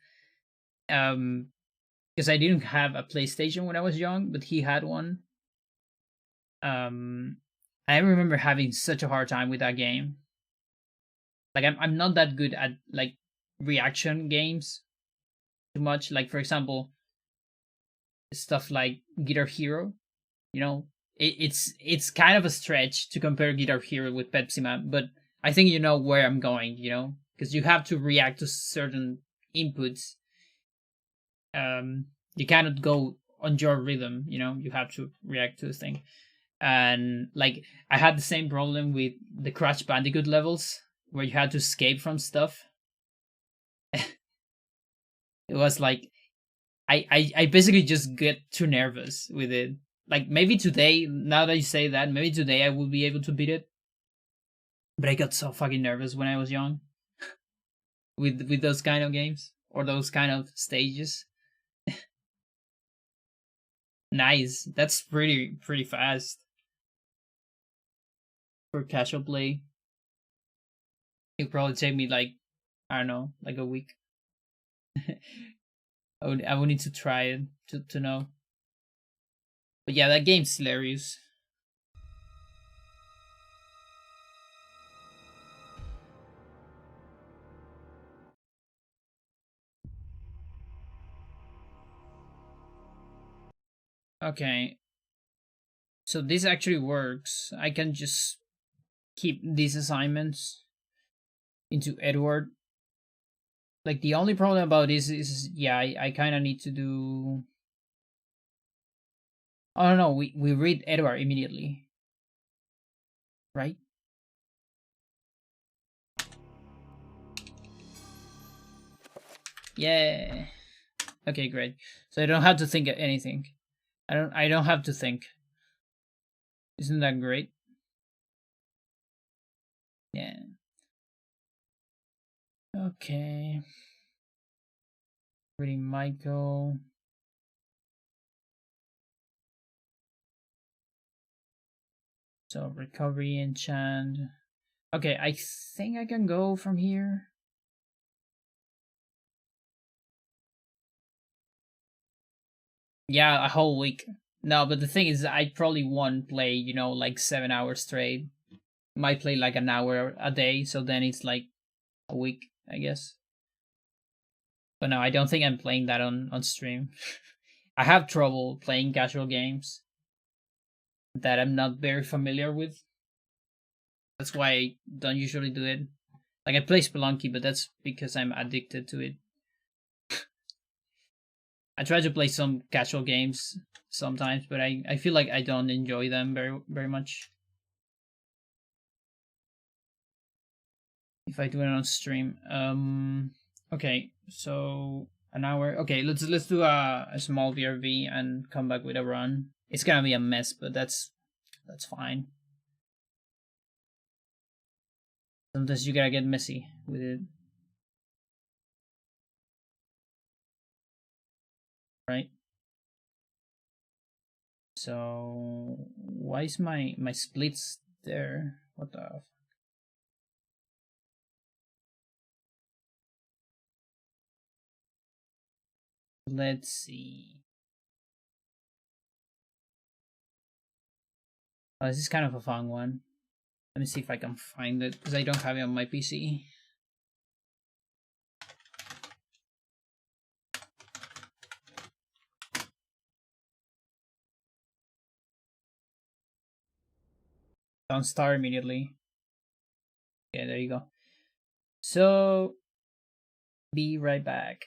Because I didn't have a PlayStation when I was young, but he had one. Um, I remember having such a hard time with that game. Like I'm not that good at like reaction games too much. Like for example, stuff like Guitar Hero. You know, it's kind of a stretch to compare Guitar Hero with Pepsi Man, but I think you know where I'm going. You know, because you have to react to certain inputs. You cannot go on your rhythm. You know, you have to react to the thing. And like I had the same problem with the Crash Bandicoot levels where you had to escape from stuff. It was like I basically just get too nervous with it. Like maybe today, now that you say that, maybe today I will be able to beat it. But I got so fucking nervous when I was young with those kind of games or those kind of stages. Nice, that's pretty fast for casual play. It'd probably take me like I don't know, like a week. I would need to try it to know. But yeah, that game's hilarious. Okay, so this actually works. I can just keep these assignments into Edward. Like the only problem about this is yeah, I kind of need to do. I don't know. We read Edward immediately, right? Yeah. Okay, great. So I don't have to think of anything. I don't have to think. Isn't that great? Yeah. Okay. Reading Michael. So recovery enchant. Okay, I think I can go from here. Yeah, a whole week. No, but the thing is, I probably won't play, like 7 hours straight. Might play like an hour a day, so then it's like a week, I guess. But no, I don't think I'm playing that on stream. I have trouble playing casual games that I'm not very familiar with. That's why I don't usually do it. Like I play Spelunky, but that's because I'm addicted to it. I try to play some casual games sometimes, but I feel like I don't enjoy them very much. If I do it on stream. Okay, so an hour. Okay, let's do a small VRV and come back with a run. It's gonna be a mess, but that's fine. Sometimes you gotta get messy with it. Right? So why is my splits there? What the let's see. Oh, this is kind of a fun one. Let me see if I can find it because I don't have it on my PC. Don't start immediately. Yeah, there you go. So be right back.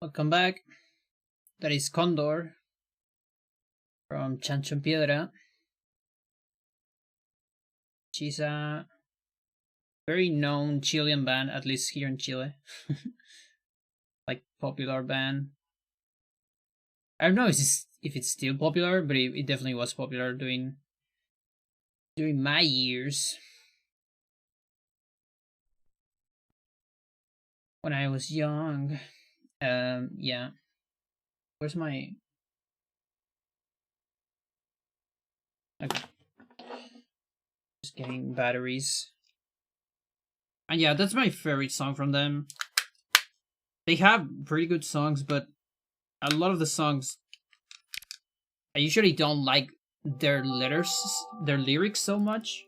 Welcome back. That is Condor from Chattur'gha. She's a very known Chilean band, at least here in Chile. Like popular band. I don't know if it's still popular, but it definitely was popular during my years. When I was young. Yeah. Where's my... Okay. Just getting batteries. And yeah, that's my favorite song from them. They have pretty good songs, but a lot of the songs, I usually don't like their lyrics so much.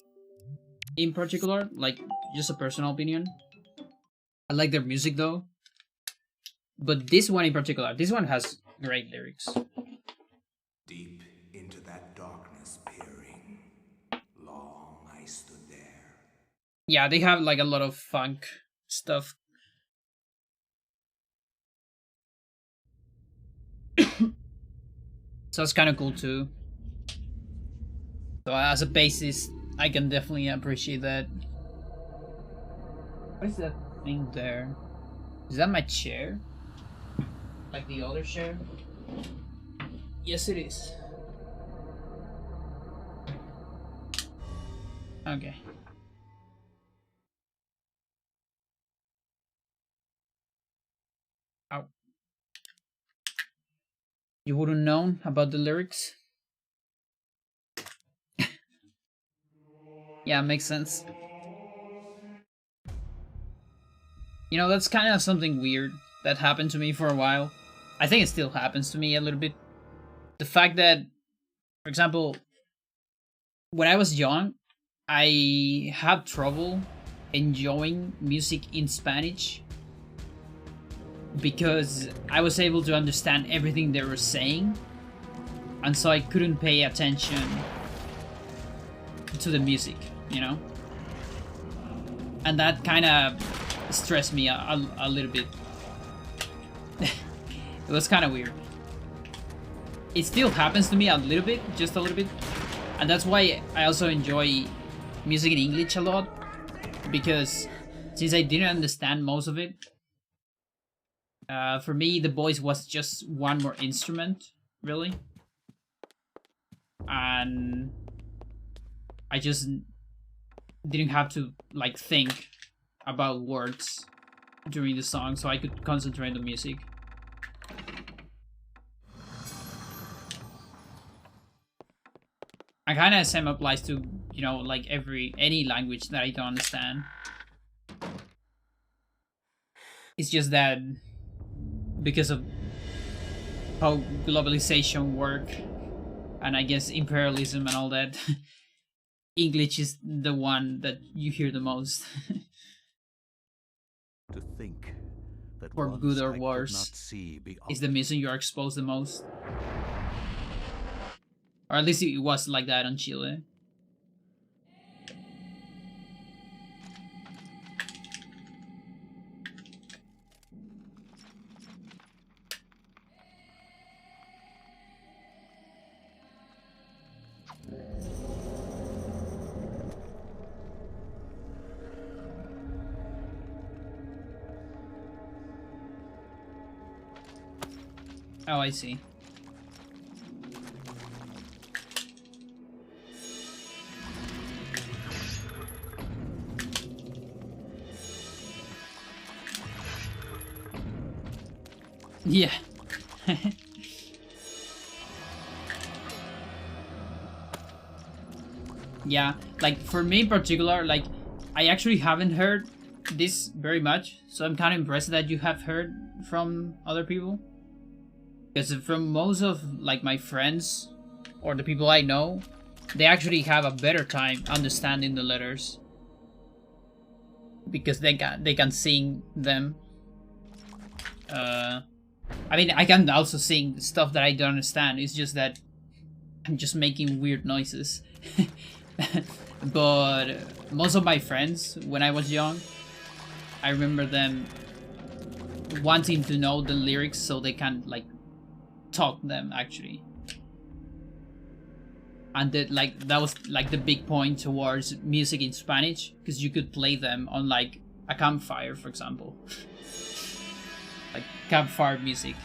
In particular, like, just a personal opinion. I like their music though. But this one in particular, this one has great lyrics. Deep into that darkness peering, long I stood there. Yeah, they have like a lot of funk stuff. So it's kind of cool too. So as a bassist, I can definitely appreciate that. What is that thing there? Is that my chair? Like the other chair? Yes, it is. Okay. Ow. You wouldn't know about the lyrics? Yeah, makes sense. You know, that's kind of something weird that happened to me for a while. I think it still happens to me a little bit. The fact that, for example, when I was young, I had trouble enjoying music in Spanish because I was able to understand everything they were saying, and so I couldn't pay attention to the music, you know? And that kind of stressed me a little bit. It was kind of weird. It still happens to me a little bit, just a little bit. And that's why I also enjoy music in English a lot. Because since I didn't understand most of it, for me the voice was just one more instrument, really. And I just didn't have to like think about words during the song, so I could concentrate on the music. And kind of same applies to, you know, like any language that I don't understand. It's just that because of how globalization work, and I guess imperialism and all that, English is the one that you hear the most. To think that For once good or I could worse, not see beyond is the music you are exposed the most. Or at least it was like that on Chile. Oh, I see. Yeah. Yeah, like for me in particular, like I actually haven't heard this very much, so I'm kind of impressed that you have heard from other people. Because from most of like my friends or the people I know, they actually have a better time understanding the letters because they can sing them. I mean, I can also sing stuff that I don't understand. It's just that I'm just making weird noises. But most of my friends, when I was young, I remember them wanting to know the lyrics so they can like talk them actually. And that was like the big point towards music in Spanish, because you could play them on like a campfire, for example. Like campfire music.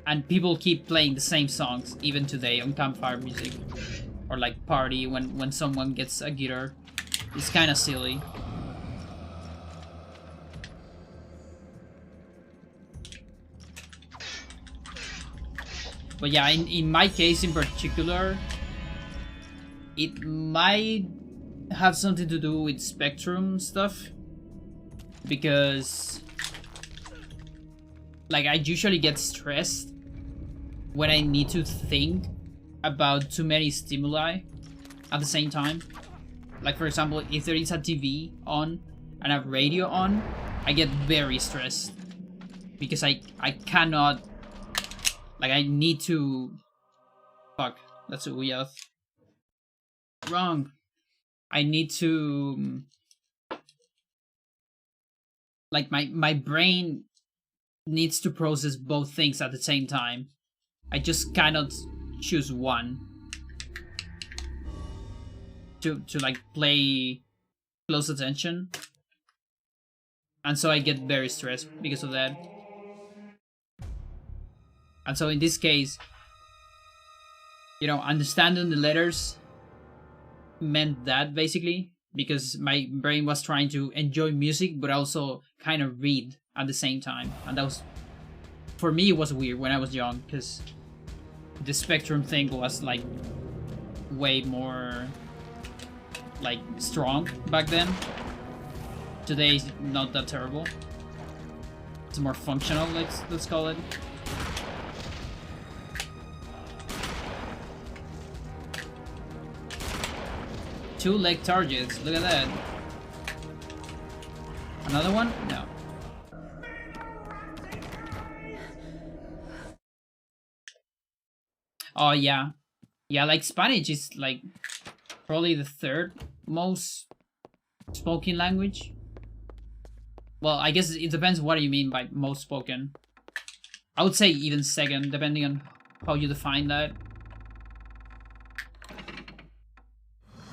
And people keep playing the same songs even today on campfire music. Or like party when someone gets a guitar. It's kind of silly. But yeah, in my case in particular, it might have something to do with spectrum stuff. Because like I usually get stressed when I need to think about too many stimuli at the same time. Like for example, if there is a TV on and a radio on, I get very stressed. Because I cannot... Like I need to... Fuck, that's a weird... Wrong. I need to... Like my brain needs to process both things at the same time. I just cannot choose one. To like play close attention. And so I get very stressed because of that. And so in this case, you know, understanding the letters meant that basically, because my brain was trying to enjoy music but also kind of read at the same time. And that was, for me, it was weird when I was young, because the spectrum thing was like way more like strong back then. Today is not that terrible. It's more functional, let's call it. Two leg targets, look at that. Another one? No. Oh yeah. Yeah, like Spanish is like probably the third most spoken language. Well, I guess it depends what you mean by most spoken. I would say even second, depending on how you define that.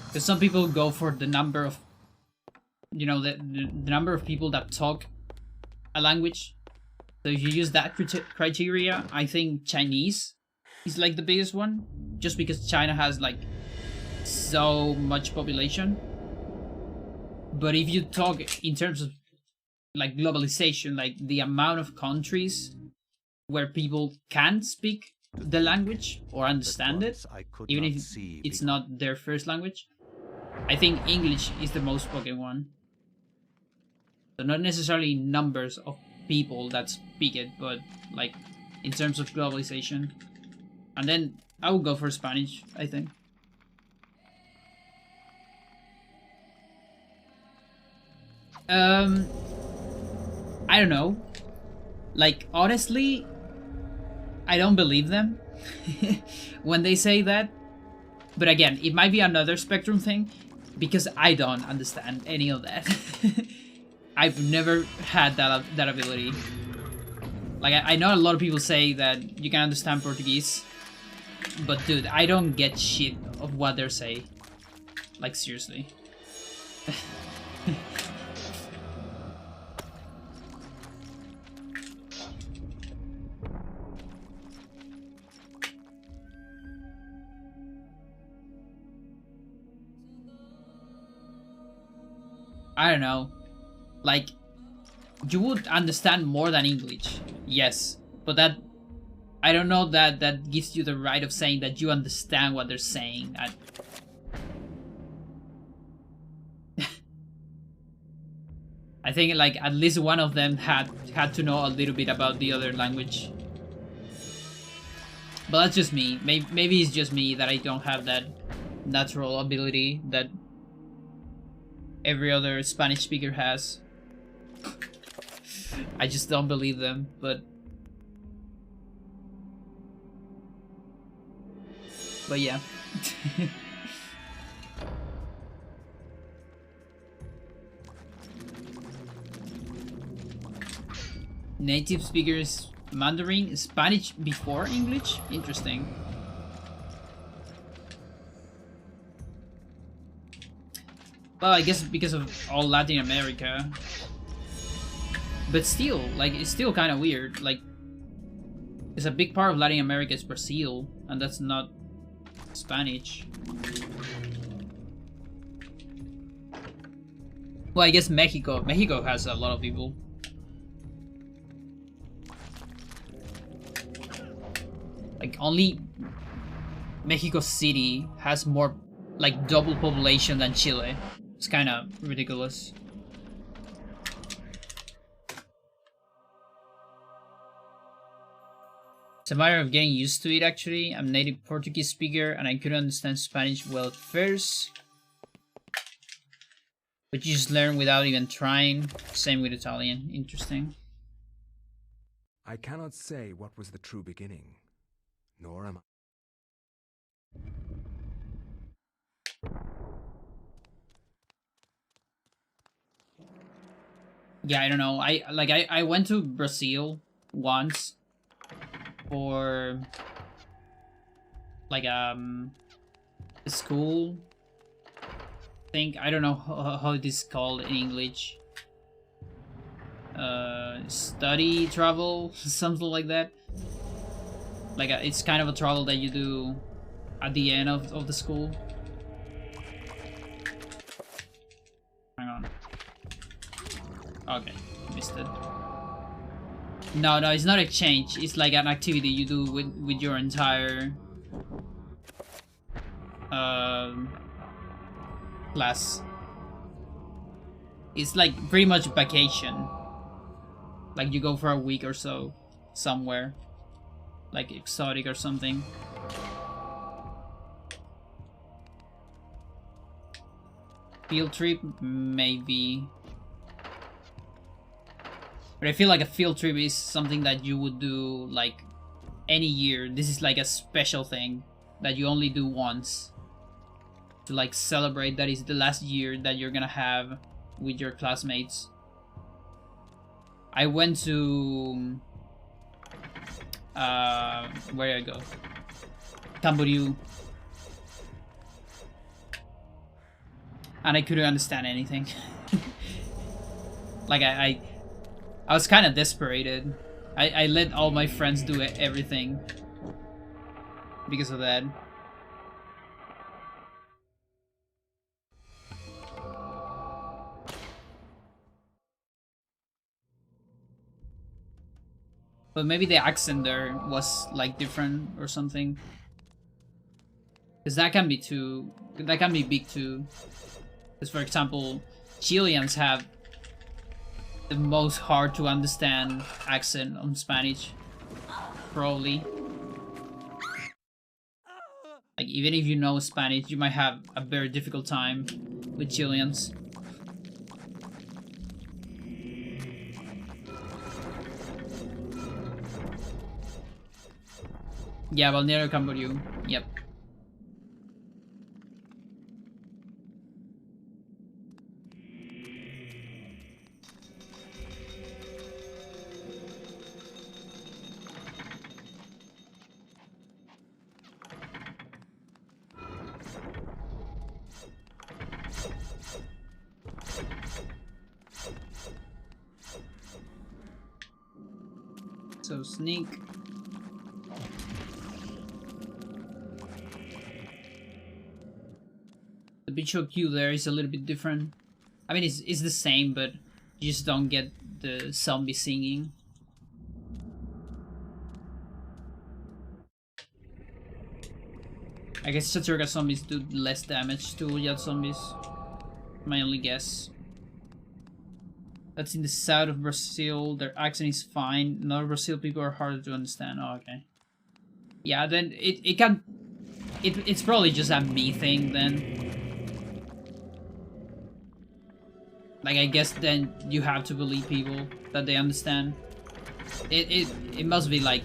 Because some people go for the number of, you know, the number of people that talk a language. So if you use that criteria, I think Chinese is like the biggest one. Just because China has like so much population. But if you talk in terms of like globalization, like the amount of countries where people can speak the language or understand it, even if it's not their first language, I think English is the most spoken one. So not necessarily numbers of people that speak it, but like in terms of globalization. And then I would go for Spanish, I think. I don't know. Like, honestly, I don't believe them when they say that. But again, it might be another spectrum thing, because I don't understand any of that. I've never had that ability. Like, I know a lot of people say that you can understand Portuguese, but dude, I don't get shit of what they're saying. Like, seriously. I don't know. Like, you would understand more than English, yes, but that, I don't know that gives you the right of saying that you understand what they're saying. I think like at least one of them had to know a little bit about the other language. But that's just me. Maybe it's just me that I don't have that natural ability that every other Spanish speaker has. I just don't believe them, but yeah. native speakers Mandarin, Spanish before English? Interesting. Well, I guess because of all Latin America. But still, like, it's still kind of weird. Like, it's a big part of Latin America is Brazil, and that's not Spanish. Well, I guess Mexico. Mexico has a lot of people. Like, only Mexico City has more, like, double population than Chile. It's kind of ridiculous. It's a matter of getting used to it, actually. I'm a native Portuguese speaker, and I couldn't understand Spanish well at first. But you just learn without even trying. Same with Italian. Interesting. I cannot say what was the true beginning, nor am I. Yeah, I don't know. I went to Brazil once for like school thing. I don't know how it is called in English. Study travel, something like that. Like it's kind of a travel that you do at the end of the school. Hang on. Okay, missed it. No, it's not exchange. It's like an activity you do with your entire class. It's like pretty much vacation. Like you go for a week or so somewhere, like exotic or something. Field trip, maybe. But I feel like a field trip is something that you would do like any year. This is like a special thing that you only do once to like celebrate that is the last year that you're gonna have with your classmates. I went to where did I go? Camboriú. And I couldn't understand anything. Like I was kind of desperate. I let all my friends do everything because of that. But maybe the accent there was like different or something. Because that can be big too. Because for example, Chileans have the most hard to understand accent on Spanish, probably. Like even if you know Spanish, you might have a very difficult time with Chileans. Yeah, Balneario Camboriú. Yep. So sneak. The visual cue there is a little bit different. I mean, it's the same, but you just don't get the zombie singing. I guess Chattur'gha zombies do less damage to Yat zombies. My only guess. That's in the south of Brazil. Their accent is fine. North Brazil people are harder to understand. Oh, okay. Yeah, then it's probably just a me thing then. Like I guess then you have to believe people that they understand. It must be like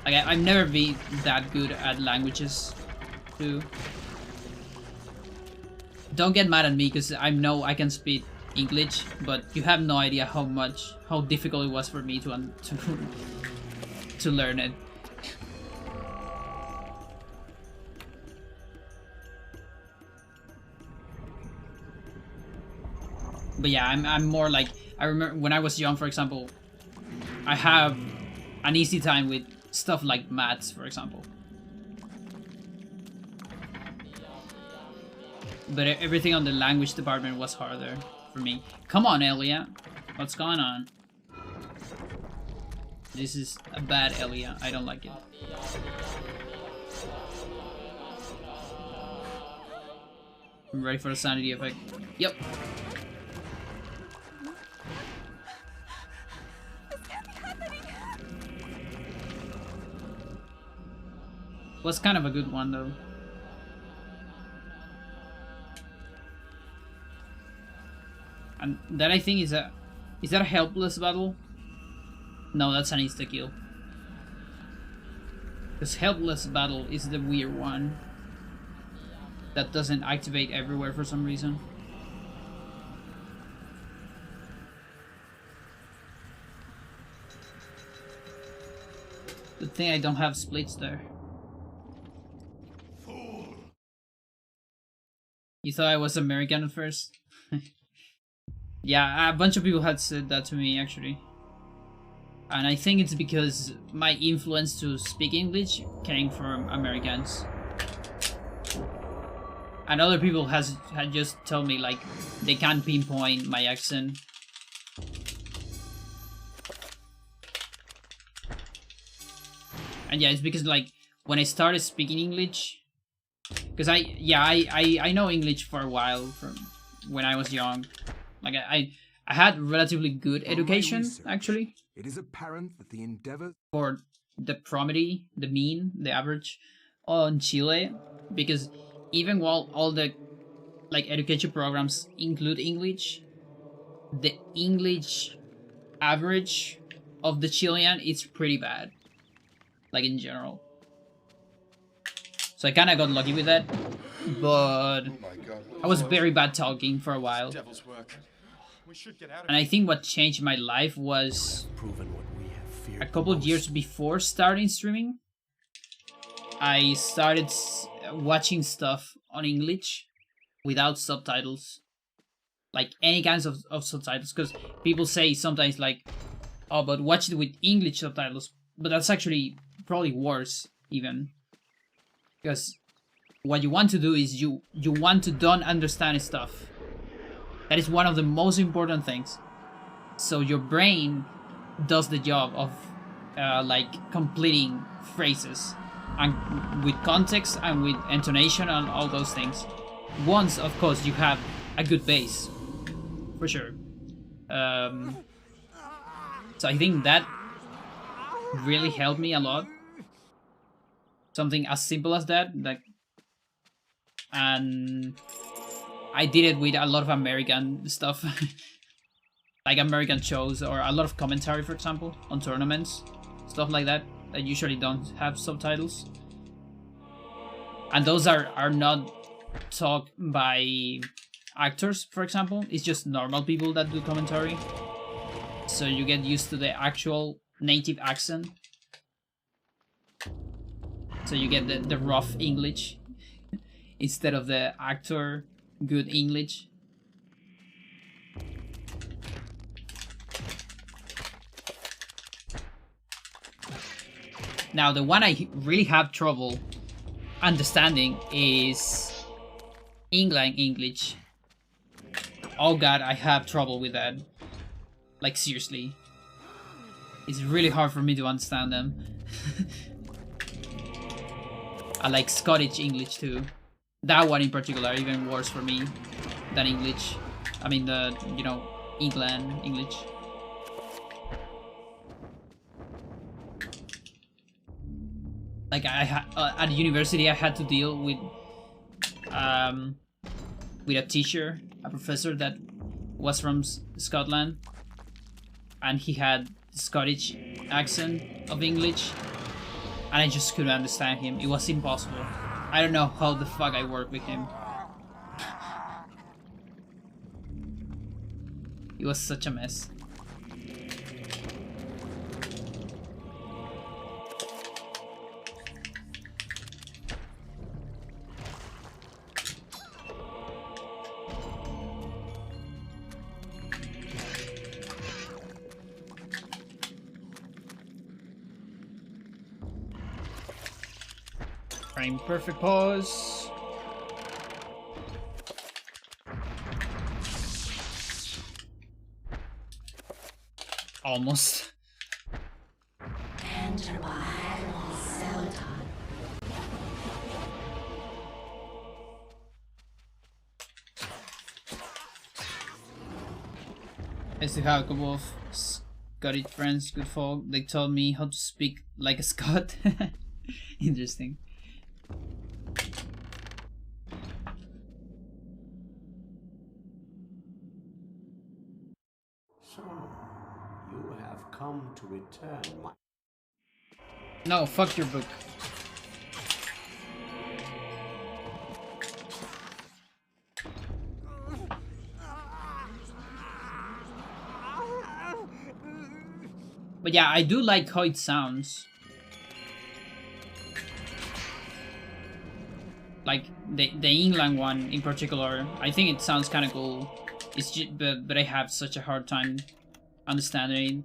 I've never been that good at languages too. Don't get mad at me because I know I can speak English, but you have no idea how difficult it was for me to to learn it. But yeah, I'm more like, I remember when I was young, for example, I have an easy time with stuff like maths, for example. But everything on the language department was harder for me. Come on, Elia. What's going on? This is a bad Elia. I don't like it. I'm ready for the sanity effect. Yep. Was kind of a good one though. And that I think is that a helpless battle? No, that's an insta kill. Because helpless battle is the weird one that doesn't activate everywhere for some reason. Good thing I don't have splits there. You thought I was American at first? Yeah, a bunch of people had said that to me actually. And I think it's because my influence to speak English came from Americans. And other people had just told me like they can't pinpoint my accent. And yeah, it's because like when I started speaking English, because I know English for a while from when I was young. Like I had relatively good education actually. It is apparent that the endeavor For the promedio, the mean, the average on Chile, because even while all the like education programs include English, the English average of the Chilean is pretty bad, like in general. So I kind of got lucky with that, but I was very bad talking for a while. Devil's work. We should get out of And I think what changed my life was Proven what we have feared a couple the most. years before starting streaming. I started watching stuff on English without subtitles, like any kinds of subtitles, because people say sometimes like, oh, but watch it with English subtitles, but that's actually probably worse even, because what you want to do is you want to don't understand stuff. That is one of the most important things. So your brain does the job of like completing phrases and with context and with intonation and all those things. Once, of course, you have a good base, for sure. So I think that really helped me a lot. Something as simple as that, like, and I did it with a lot of American stuff, like American shows or a lot of commentary, for example, on tournaments, stuff like that usually don't have subtitles, and those are not talked by actors, for example. It's just normal people that do commentary, so you get used to the actual native accent, so you get the rough English instead of the actor good English. Now the one I really have trouble understanding is England English. Oh god, I have trouble with that. Like seriously. It's really hard for me to understand them. I like Scottish English too. That one in particular, even worse for me than English. I mean the, you know, England English. Like at university, I had to deal with a teacher, a professor that was from Scotland, and he had Scottish accent of English, and I just couldn't understand him. It was impossible. I don't know how the fuck I work with him. It was such a mess. Frame perfect pause. Almost. I still have a couple of Scottish friends, good folk. They told me how to speak like a Scot. Interesting. So, you have come to return my... No, fuck your book. But yeah, I do like how it sounds. Like the England one in particular, I think it sounds kind of cool. It's just, but I have such a hard time understanding it.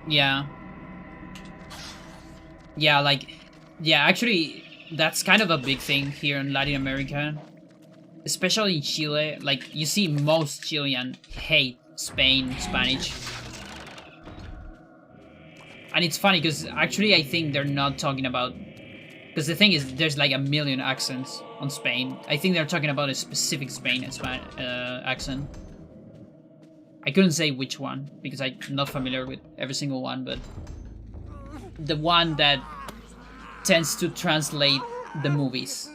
Yeah. Yeah, like, yeah, actually, that's kind of a big thing here in Latin America. Especially in Chile, like, you see most Chilean hate Spanish. And it's funny, because actually I think they're not talking about... Because the thing is, there's like a million accents on Spain. I think they're talking about a specific Spain accent. I couldn't say which one, because I'm not familiar with every single one, but... the one that tends to translate the movies,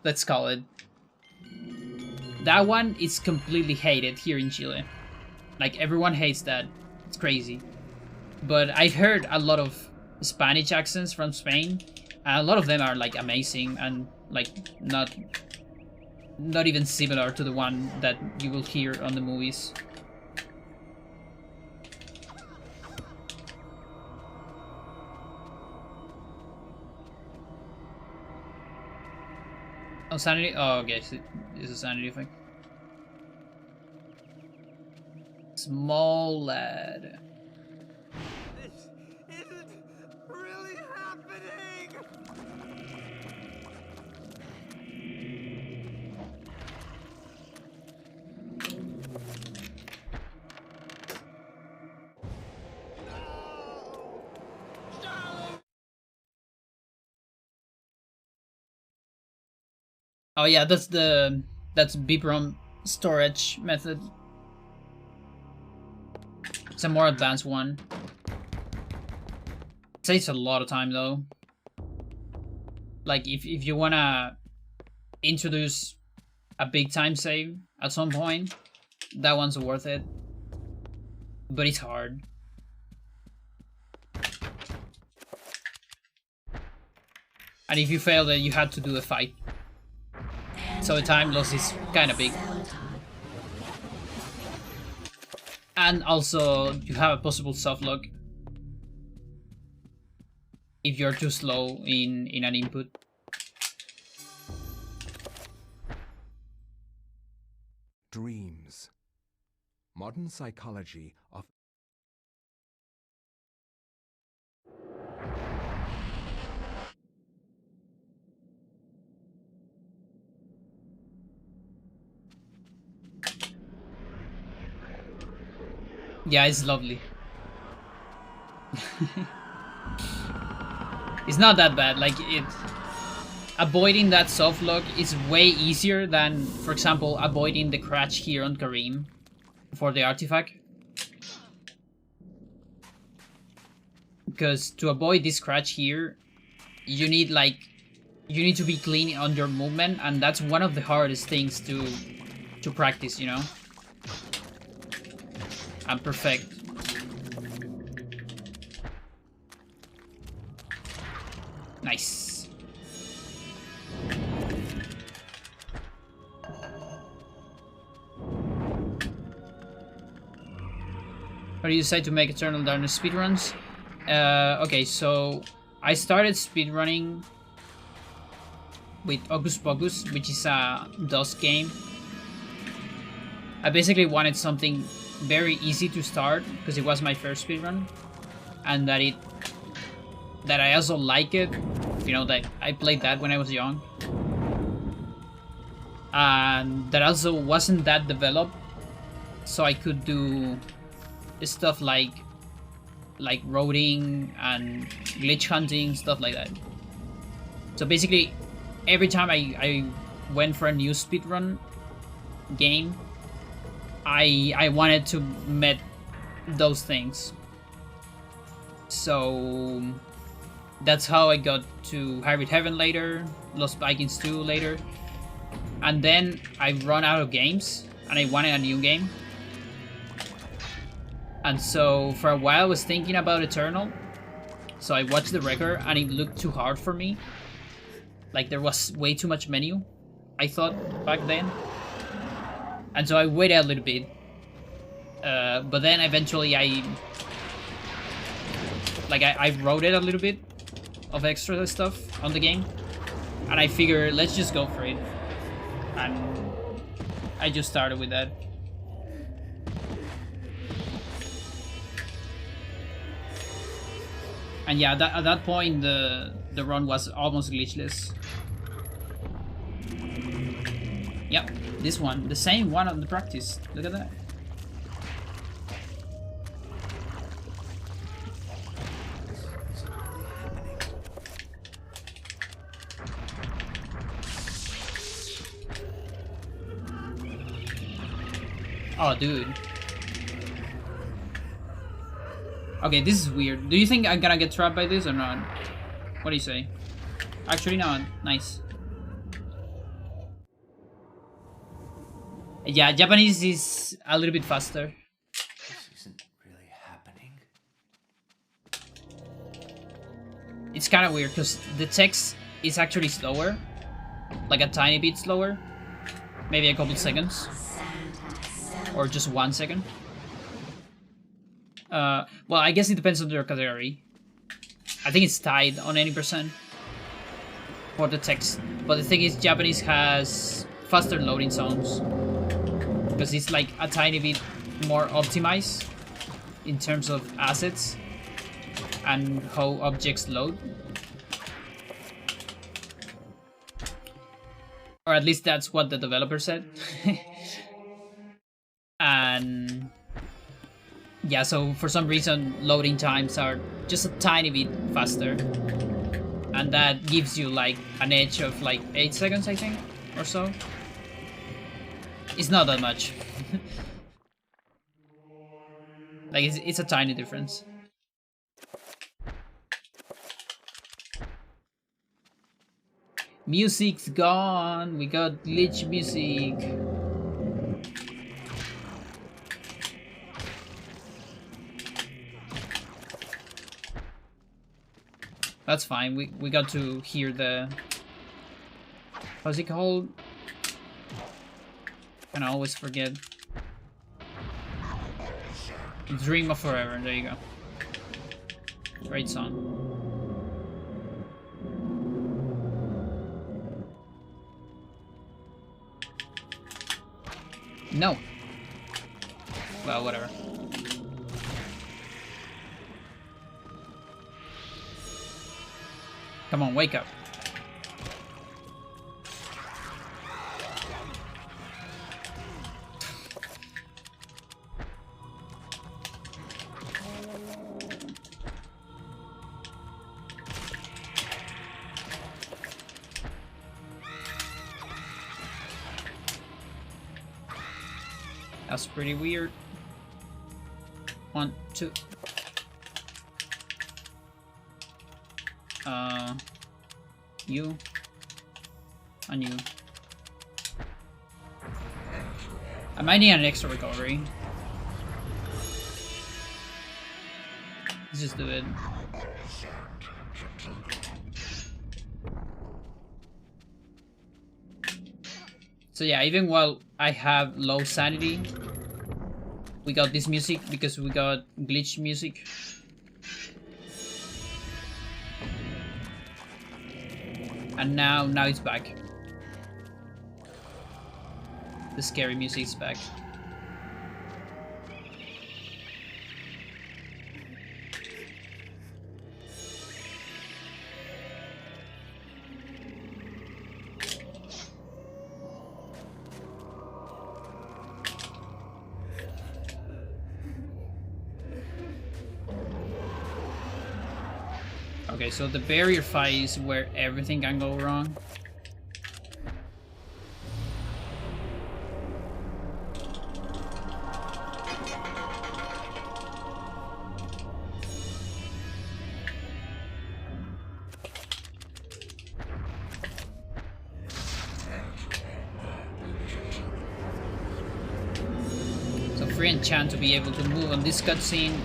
let's call it. That one is completely hated here in Chile. Like, everyone hates that. It's crazy. But I've heard a lot of Spanish accents from Spain, and a lot of them are like amazing and like not even similar to the one that you will hear on the movies. Oh, sanity? Oh, okay, it's a sanity effect. Small lad. This isn't really happening! Oh yeah, that's BPROM storage method. It's a more advanced one. It takes a lot of time though. Like if you wanna introduce a big time save at some point, that one's worth it. But it's hard. And if you fail it, you had to do a fight. So the time loss is kind of big. And also, you have a possible soft lock if you're too slow in an input. Dreams. Modern psychology of... Yeah, it's lovely. It's not that bad. Like, avoiding that soft lock is way easier than, for example, avoiding the crash here on Karim for the artifact. Because to avoid this crash here, you need to be clean on your movement, and that's one of the hardest things to practice, you know? And perfect. Nice. How do you decide to make Eternal Darkness speedruns? Okay, so I started speedrunning with Hocus Pocus, which is a DOS game. I basically wanted something very easy to start because it was my first speedrun, and that I also like it. You know, that I played that when I was young, and that also wasn't that developed, so I could do stuff like roading and glitch hunting, stuff like that. So basically, every time I went for a new speedrun game, I wanted to met those things. So that's how I got to Hybrid Heaven later, Lost Vikings 2 later, and then I run out of games and I wanted a new game. And so for a while I was thinking about Eternal, so I watched the record and it looked too hard for me. Like there was way too much menu, I thought back then. And so I waited a little bit. But then eventually I wrote it a little bit of extra stuff on the game. And I figured, let's just go for it. And I just started with that. And yeah, at that point, the run was almost glitchless. Yep, this one, the same one on the practice. Look at that. Oh, dude. Okay, this is weird. Do you think I'm gonna get trapped by this or not? What do you say? Actually, no. Nice. Yeah, Japanese is a little bit faster. This isn't really happening. It's kind of weird because the text is actually slower. Like a tiny bit slower. Maybe a couple seconds. Or just 1 second. Well, I guess it depends on your category. I think it's tied on any percent for the text. But the thing is, Japanese has faster loading zones because it's like a tiny bit more optimized in terms of assets and how objects load. Or at least that's what the developer said. And yeah, so for some reason loading times are just a tiny bit faster, and that gives you like an edge of like 8 seconds, I think, or so. It's not that much. Like it's a tiny difference. Music's gone. We got glitch music. That's fine. We got to hear the... What's it called? And I always forget. Dream of Forever. There you go. Great song. No. Well, whatever. Come on, wake up. That's pretty weird. 1, 2. You and you. I might need an extra recovery. Let's just do it. So yeah, even while I have low sanity, we got this music because we got glitch music. And now it's back. The scary music is back. Okay, so the barrier fight is where everything can go wrong. So Freya and Chan to be able to move on this cutscene,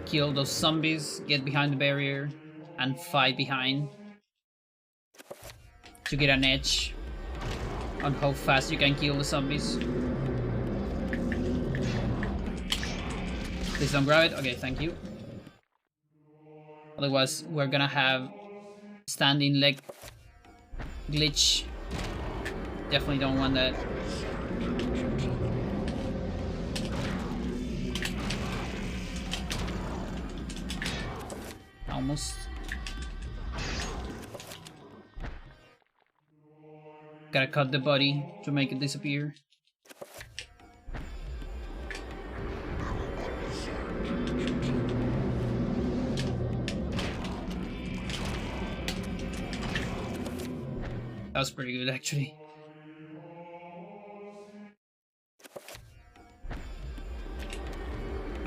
kill those zombies, get behind the barrier, and fight behind to get an edge on how fast you can kill the zombies. Please don't grab it. Okay, thank you. Otherwise, we're gonna have standing leg glitch. Definitely don't want that. Almost. Gotta cut the body to make it disappear. That was pretty good, actually.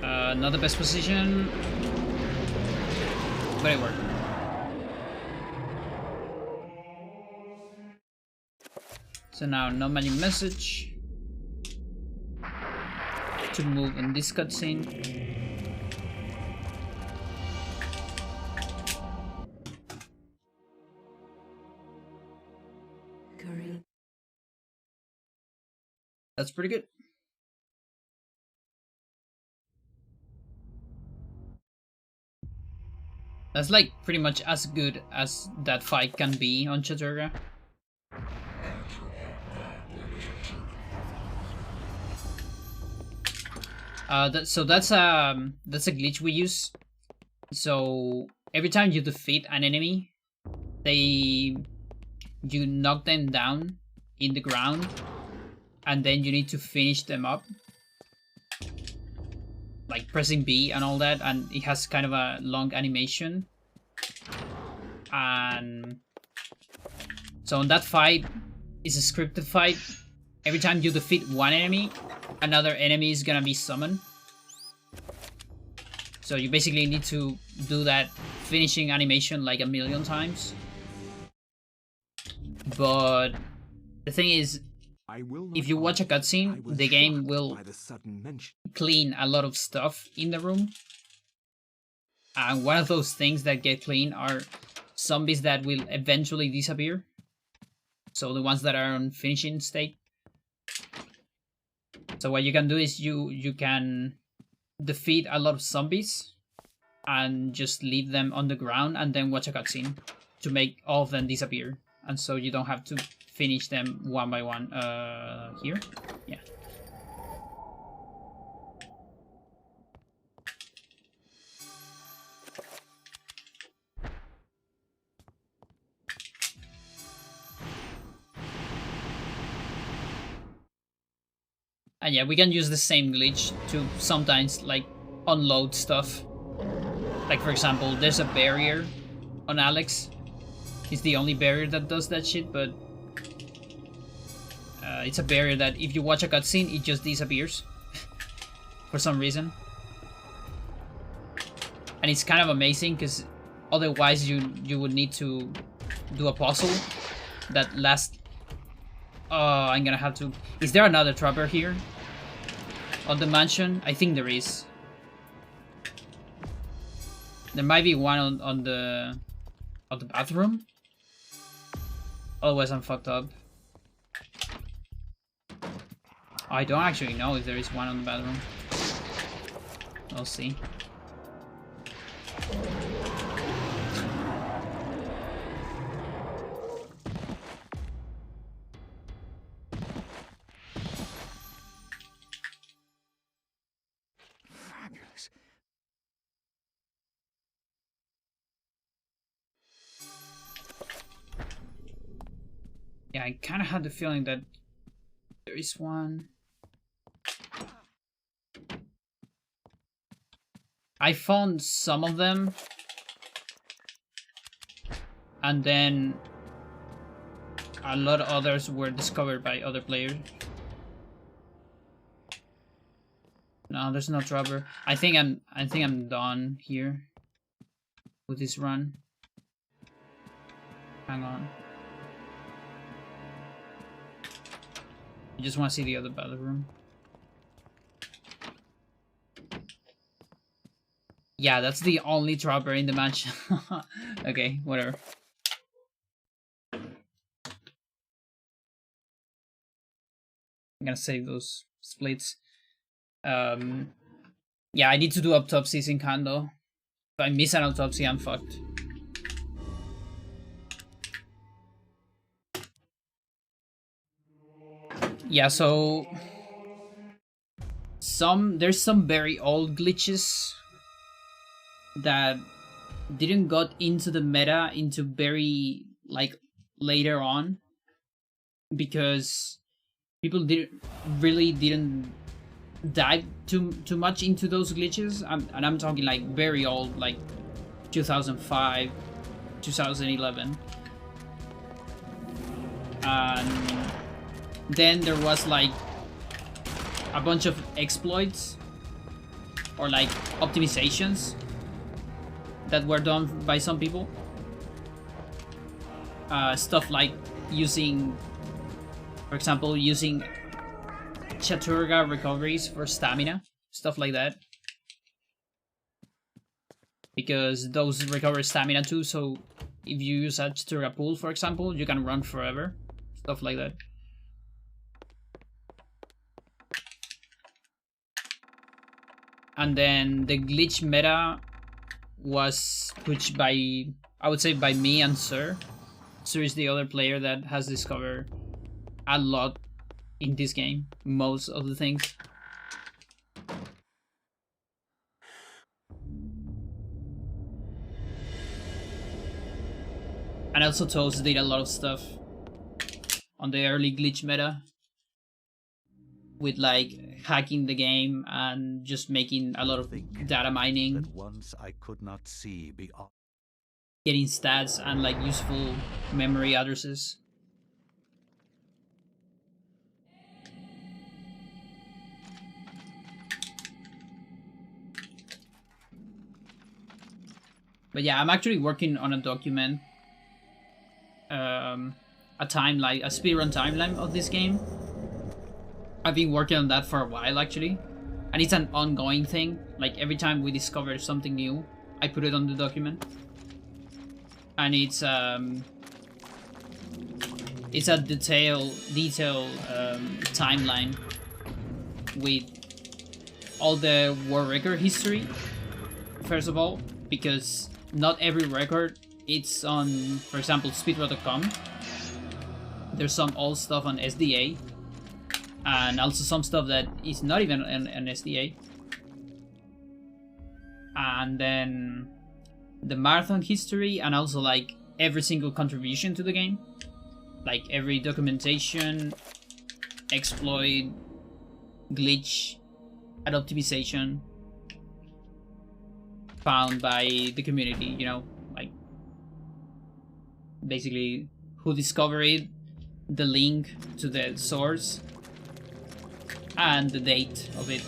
Not the best position, but it worked. So now, no magic message to move in this cutscene. That's pretty good. That's like pretty much as good as that fight can be on Chattur'gha. So that's a glitch we use. So every time you defeat an enemy, you knock them down in the ground, and then you need to finish them up, like pressing B and all that, and it has kind of a long animation. And so on that fight, it's a scripted fight. Every time you defeat one enemy, another enemy is gonna be summoned. So you basically need to do that finishing animation like a million times. But the thing is, if you watch a cutscene, the game will clean a lot of stuff in the room. And one of those things that get clean are zombies that will eventually disappear. So the ones that are on finishing state. So what you can do is you can defeat a lot of zombies and just leave them on the ground and then watch a cutscene to make all of them disappear. And so you don't have to finish them one by one. Here? Yeah. And yeah, we can use the same glitch to sometimes like unload stuff. Like for example, there's a barrier on Alex. It's the only barrier that does that shit, but it's a barrier that if you watch a cutscene, it just disappears for some reason. And it's kind of amazing because otherwise you would need to do a puzzle that lasts. Oh, I'm gonna have to. Is there another trapper here on the mansion? I think there is. There might be one on the bathroom. Otherwise, I'm fucked up. I don't actually know if there is one on the bathroom. We'll see. Fabulous. Yeah, I kind of had the feeling that there is one. I found some of them, and then a lot of others were discovered by other players. No, there's no dropper. I think I'm done here with this run. Hang on. I just want to see the other bathroom. Yeah, that's the only dropper in the match. Okay, whatever. I'm gonna save those splits. Yeah, I need to do autopsies in Hundo. If I miss an autopsy, I'm fucked. Yeah, so there's some very old glitches that didn't got into the meta into very like later on, because people didn't dive too much into those glitches, and I'm talking like very old, like 2005, 2011, and then there was like a bunch of exploits or like optimizations that were done by some people. Stuff like using, for example, using Chattur'gha recoveries for stamina, stuff like that. Because those recover stamina too, so if you use a Chattur'gha pool, for example, you can run forever. Stuff like that. And then the glitch meta was pushed by, I would say, by me and Sir. Sir is the other player that has discovered a lot in this game, most of the things. And also Toast did a lot of stuff on the early glitch meta, with like hacking the game and just making a lot of data mining, That once I could not see beyond. getting stats and like useful memory addresses. But yeah, I'm actually working on a document, a timeline, a speedrun timeline of this game. I've been working on that for a while actually, and it's an ongoing thing. Like every time we discover something new, I put it on the document, and it's a detail timeline with all the world record history. First of all, because not every record it's on, for example, speedrun.com. There's some old stuff on SDA, and also some stuff that is not even an SDA. And then the marathon history, and also like every single contribution to the game, like every documentation, exploit, glitch, and optimization found by the community, you know, like basically who discovered it, the link to the source, and the date of it.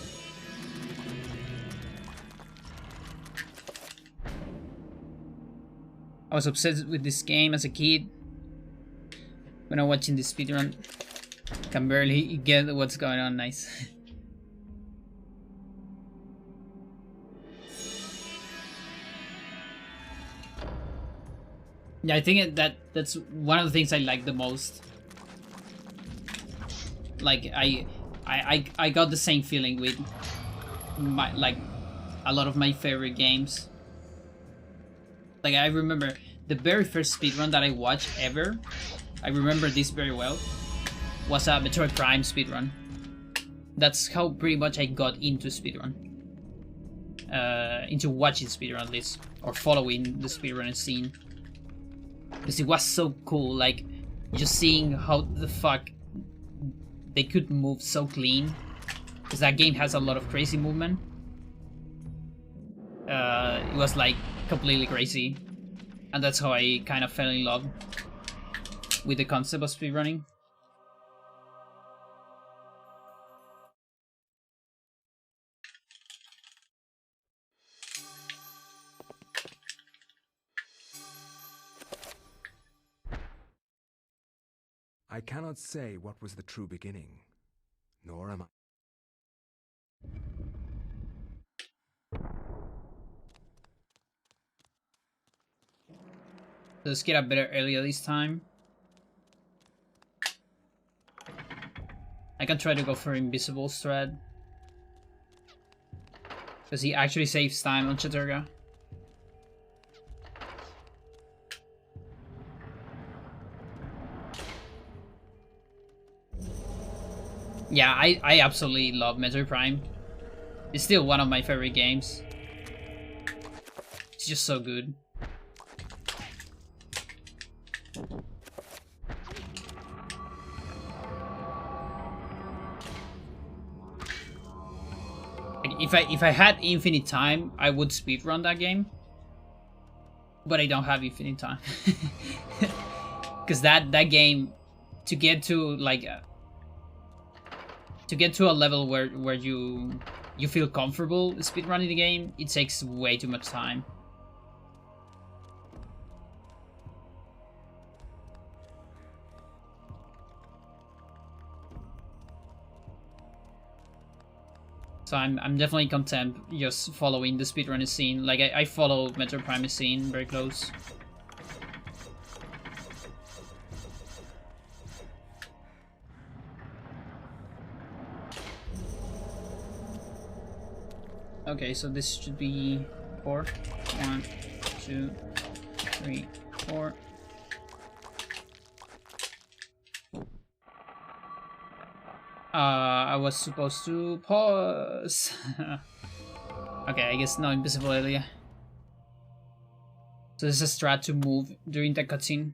I was obsessed with this game as a kid. When I'm watching this speedrun, can barely get what's going on. Nice. Yeah, I think that's one of the things I like the most. Like I I got the same feeling with my a lot of my favorite games. Like I remember the very first speedrun that I watched ever, I remember this very well, was a Metroid Prime speedrun. That's how pretty much I got into speedrun. Into watching speedrun at least, or following the speedrunning scene. Because it was so cool, like, just seeing how the fuck they could move so clean. Because that game has a lot of crazy movement. It was like completely crazy. And that's how I kind of fell in love with the concept of speedrunning. I cannot say what was the true beginning, nor am I. Let's get up better earlier this time. I can try to go for invisible thread. Because he actually saves time on Chattur'gha. Yeah, I absolutely love Metroid Prime. It's still one of my favorite games. It's just so good. Like, if I had infinite time, I would speedrun that game. But I don't have infinite time. Because that game, to get to like to get to a level where you feel comfortable speedrunning the game, it takes way too much time. So I'm definitely content just following the speedrunning scene. Like I follow Metroid Prime scene very close. Okay, so this should be 4. 1, 2, 3, 4. I was supposed to pause. Okay, I guess no invisible area. So this is a strat to move during the cutscene.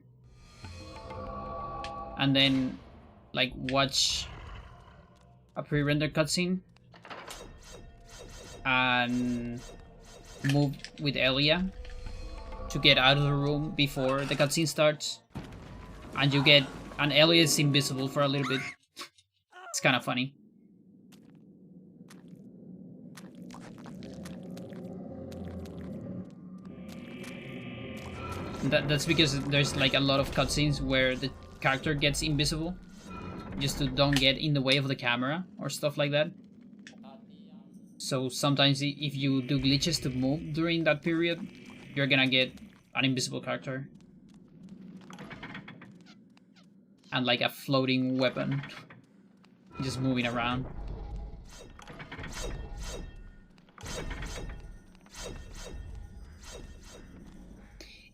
And then, like, watch a pre-rendered cutscene. And move with Elia to get out of the room before the cutscene starts. And you get... and Elia is invisible for a little bit. It's kind of funny. That's because there's like a lot of cutscenes where the character gets invisible, just to don't get in the way of the camera or stuff like that. So sometimes if you do glitches to move during that period, you're gonna get an invisible character. And like a floating weapon. Just moving around.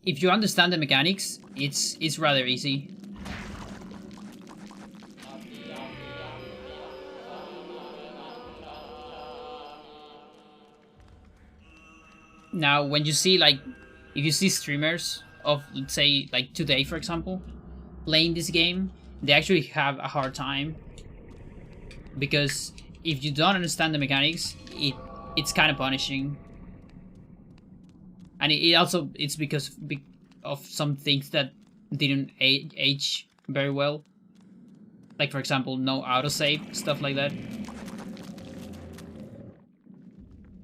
If you understand the mechanics, it's rather easy. Now, when you see like, if you see streamers of, let's say, like today, for example, playing this game, they actually have a hard time. Because if you don't understand the mechanics, it's kind of punishing. And it's because of some things that didn't age very well. Like, for example, no autosave, stuff like that.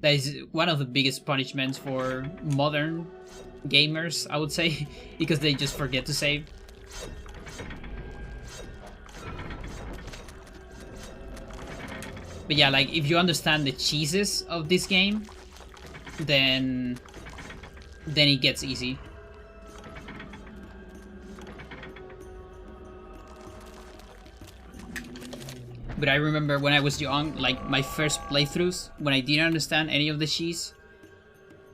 That is one of the biggest punishments for modern gamers, I would say, because they just forget to save. But yeah, like, if you understand the cheeses of this game, then it gets easy. But I remember when I was young, like my first playthroughs, when I didn't understand any of the Shis,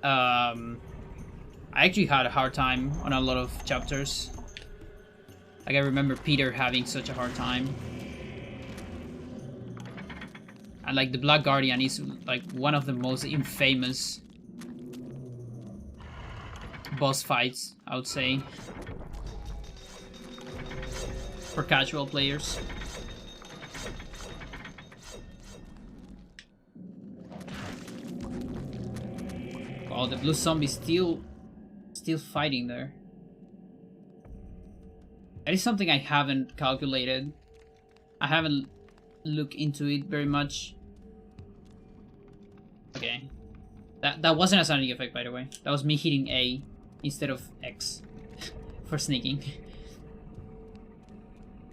I actually had a hard time on a lot of chapters. Like I remember Peter having such a hard time. And like the Black Guardian is like one of the most infamous boss fights, I would say, for casual players. Oh, the blue zombie still fighting there. That is something I haven't calculated. I haven't looked into it very much. Okay. That wasn't a sanity effect, by the way. That was me hitting A instead of X for sneaking.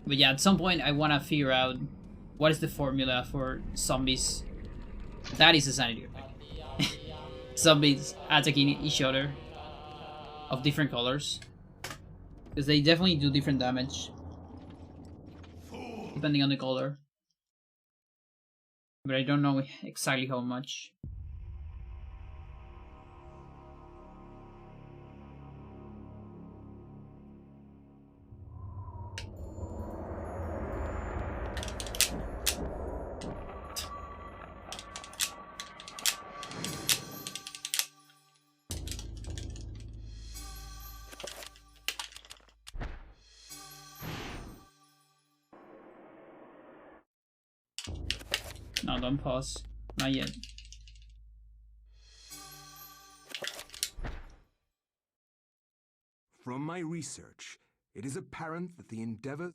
But yeah, at some point I want to figure out what is the formula for zombies. That is a sanity effect. Zombies attacking each other of different colors. Because they definitely do different damage depending on the color. But I don't know exactly how much. No, don't pause. Not yet. From my research, it is apparent that the endeavor...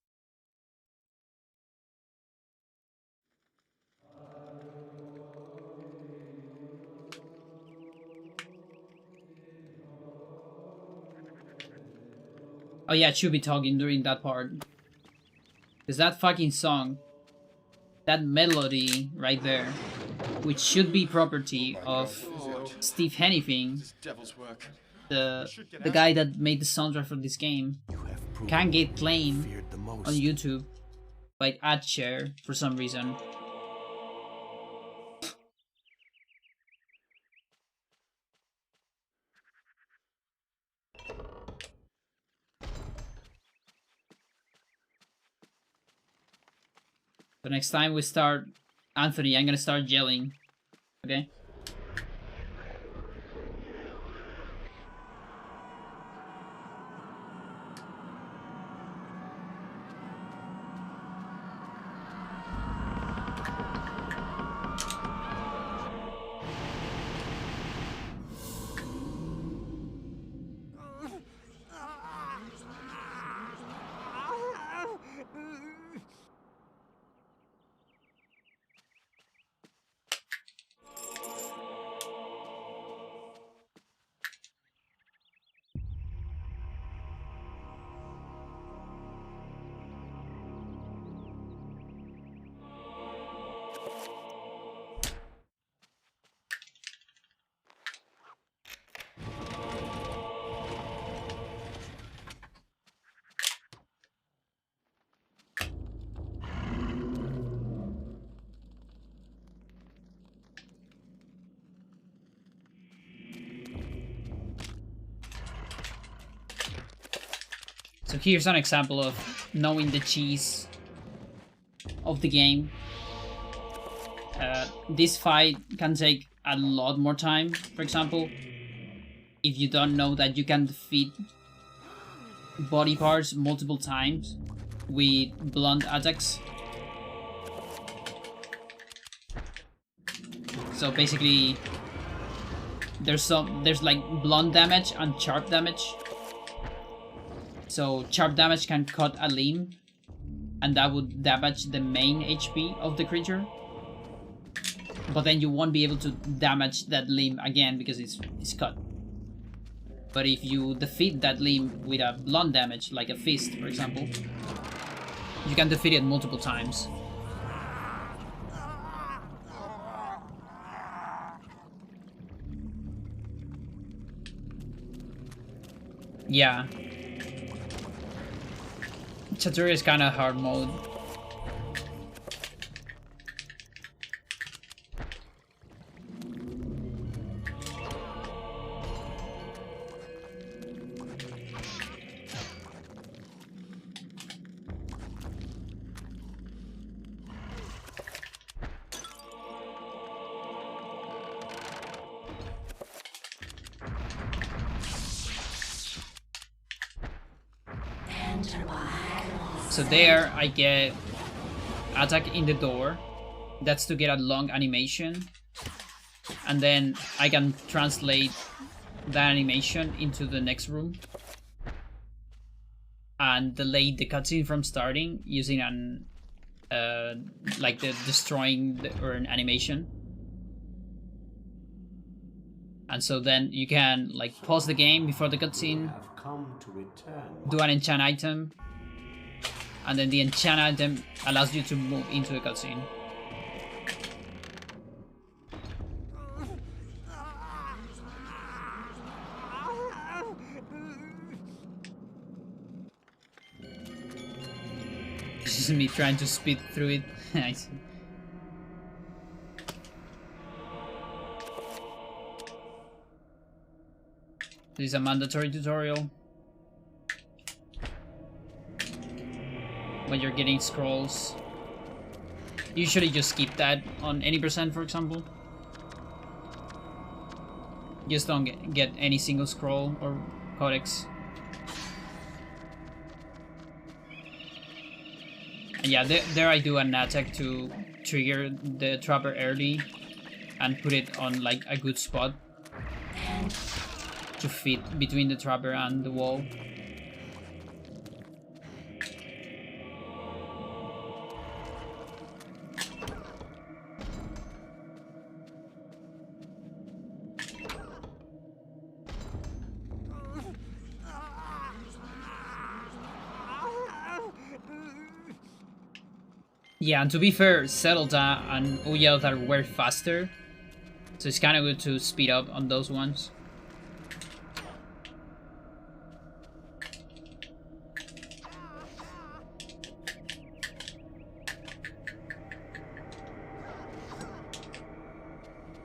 Oh yeah, it should be talking during that part. Because that fucking song, that melody right there, which should be property of Steve Hennifing, the guy that made the soundtrack for this game, can get claimed on YouTube by AdShare for some reason. So next time we start Anthony, I'm gonna start yelling. Okay? So here's an example of knowing the cheese of the game. This fight can take a lot more time, for example, if you don't know that you can defeat body parts multiple times with blunt attacks. So basically, there's like blunt damage and sharp damage. So sharp damage can cut a limb, and that would damage the main HP of the creature. But then you won't be able to damage that limb again because it's cut. But if you defeat that limb with a blunt damage, like a fist, for example, you can defeat it multiple times. Yeah. Chattur'gha is kinda hard mode. So there I get attack in the door. That's to get a long animation. And then I can translate that animation into the next room. And delay the cutscene from starting using an like the destroying the urn animation. And so then you can like pause the game before the cutscene, do an enchant item, and then the enchant item allows you to move into the cutscene. This is me trying to speed through it. I see. This is a mandatory tutorial. When you're getting scrolls. Usually just skip that on any percent, for example. Just don't get any single scroll or codex. And yeah, there I do an attack to trigger the trapper early and put it on like a good spot to fit between the trapper and the wall. Yeah, and to be fair, Chattur'gha and Hundo were faster, so it's kind of good to speed up on those ones.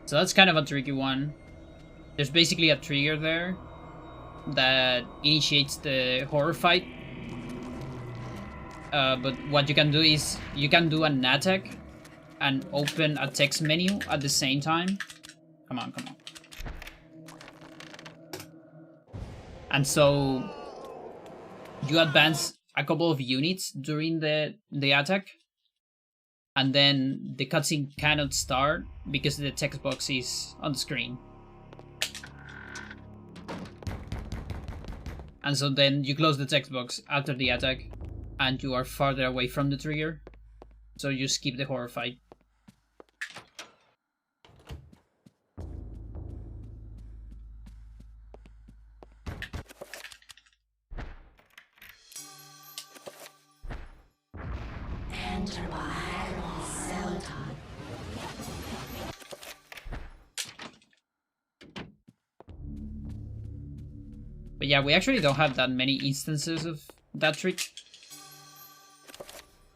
So that's kind of a tricky one. There's basically a trigger there that initiates the horror fight. But what you can do is you can do an attack and open a text menu at the same time. Come on, come on. And so you advance a couple of units during the attack, and then the cutscene cannot start because the text box is on the screen. And so then you close the text box after the attack, and you are farther away from the trigger, so you skip the horror fight. But yeah, we actually don't have that many instances of that trick.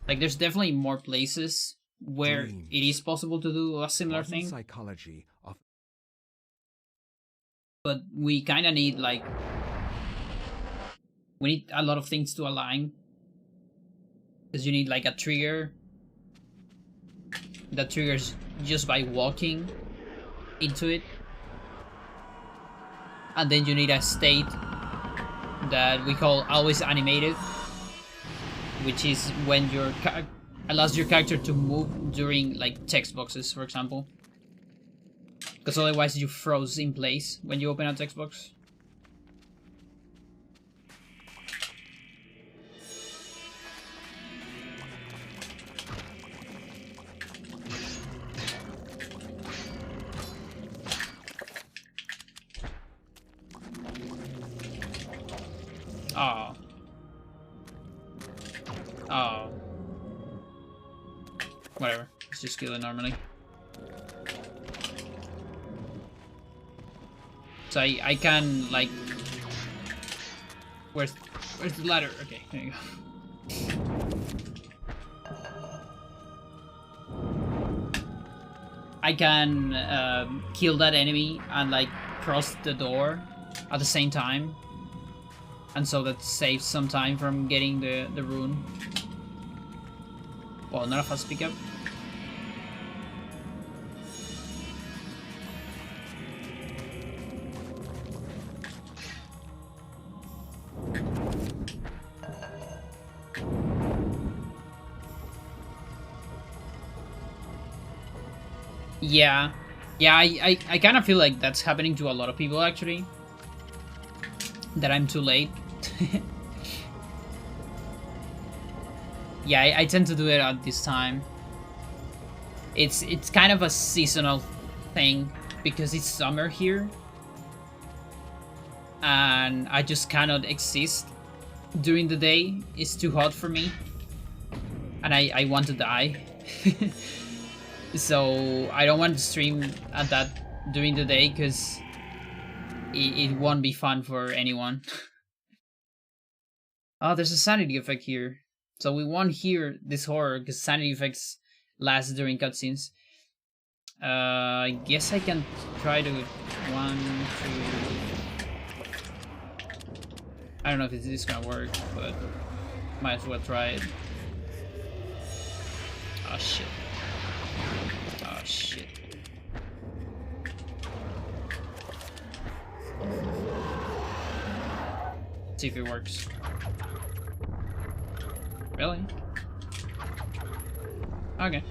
Like, there's definitely more places where Dreams. it is possible to do a similar Modern thing. psychology of But we kind of need, like... we need a lot of things to align. Because you need, like, a trigger that triggers just by walking into it. And then you need a state that we call always animated, which is when your allows your character to move during like text boxes, for example. Because otherwise you froze in place when you open a text box. Oh. Oh. Whatever. Let's just kill it normally. So I can like... Where's the ladder? Okay, there you go. I can kill that enemy and like cross the door at the same time. And so that saves some time from getting the rune. Well, not a fast pickup. Yeah. Yeah, I kind of feel like that's happening to a lot of people, actually. That I'm too late. Yeah, I tend to do it at this time. It's kind of a seasonal thing because it's summer here. And I just cannot exist during the day. It's too hot for me. And I want to die. So I don't want to stream at that during the day because it won't be fun for anyone. Oh, there's a sanity effect here. So we won't hear this horror because sanity effects last during cutscenes. I guess I can try to 1, 2. I don't know if this is gonna work, but might as well try it. Oh shit. Oh shit. See if it works. Really? Okay.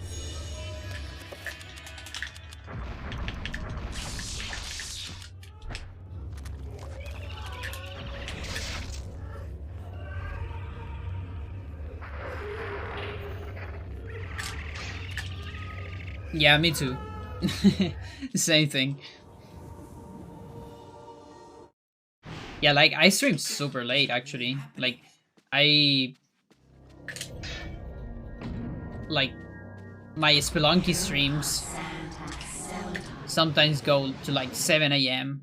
Yeah, me too. Same thing. Yeah, like I stream super late actually. Like my Spelunky streams sometimes go to like 7 AM.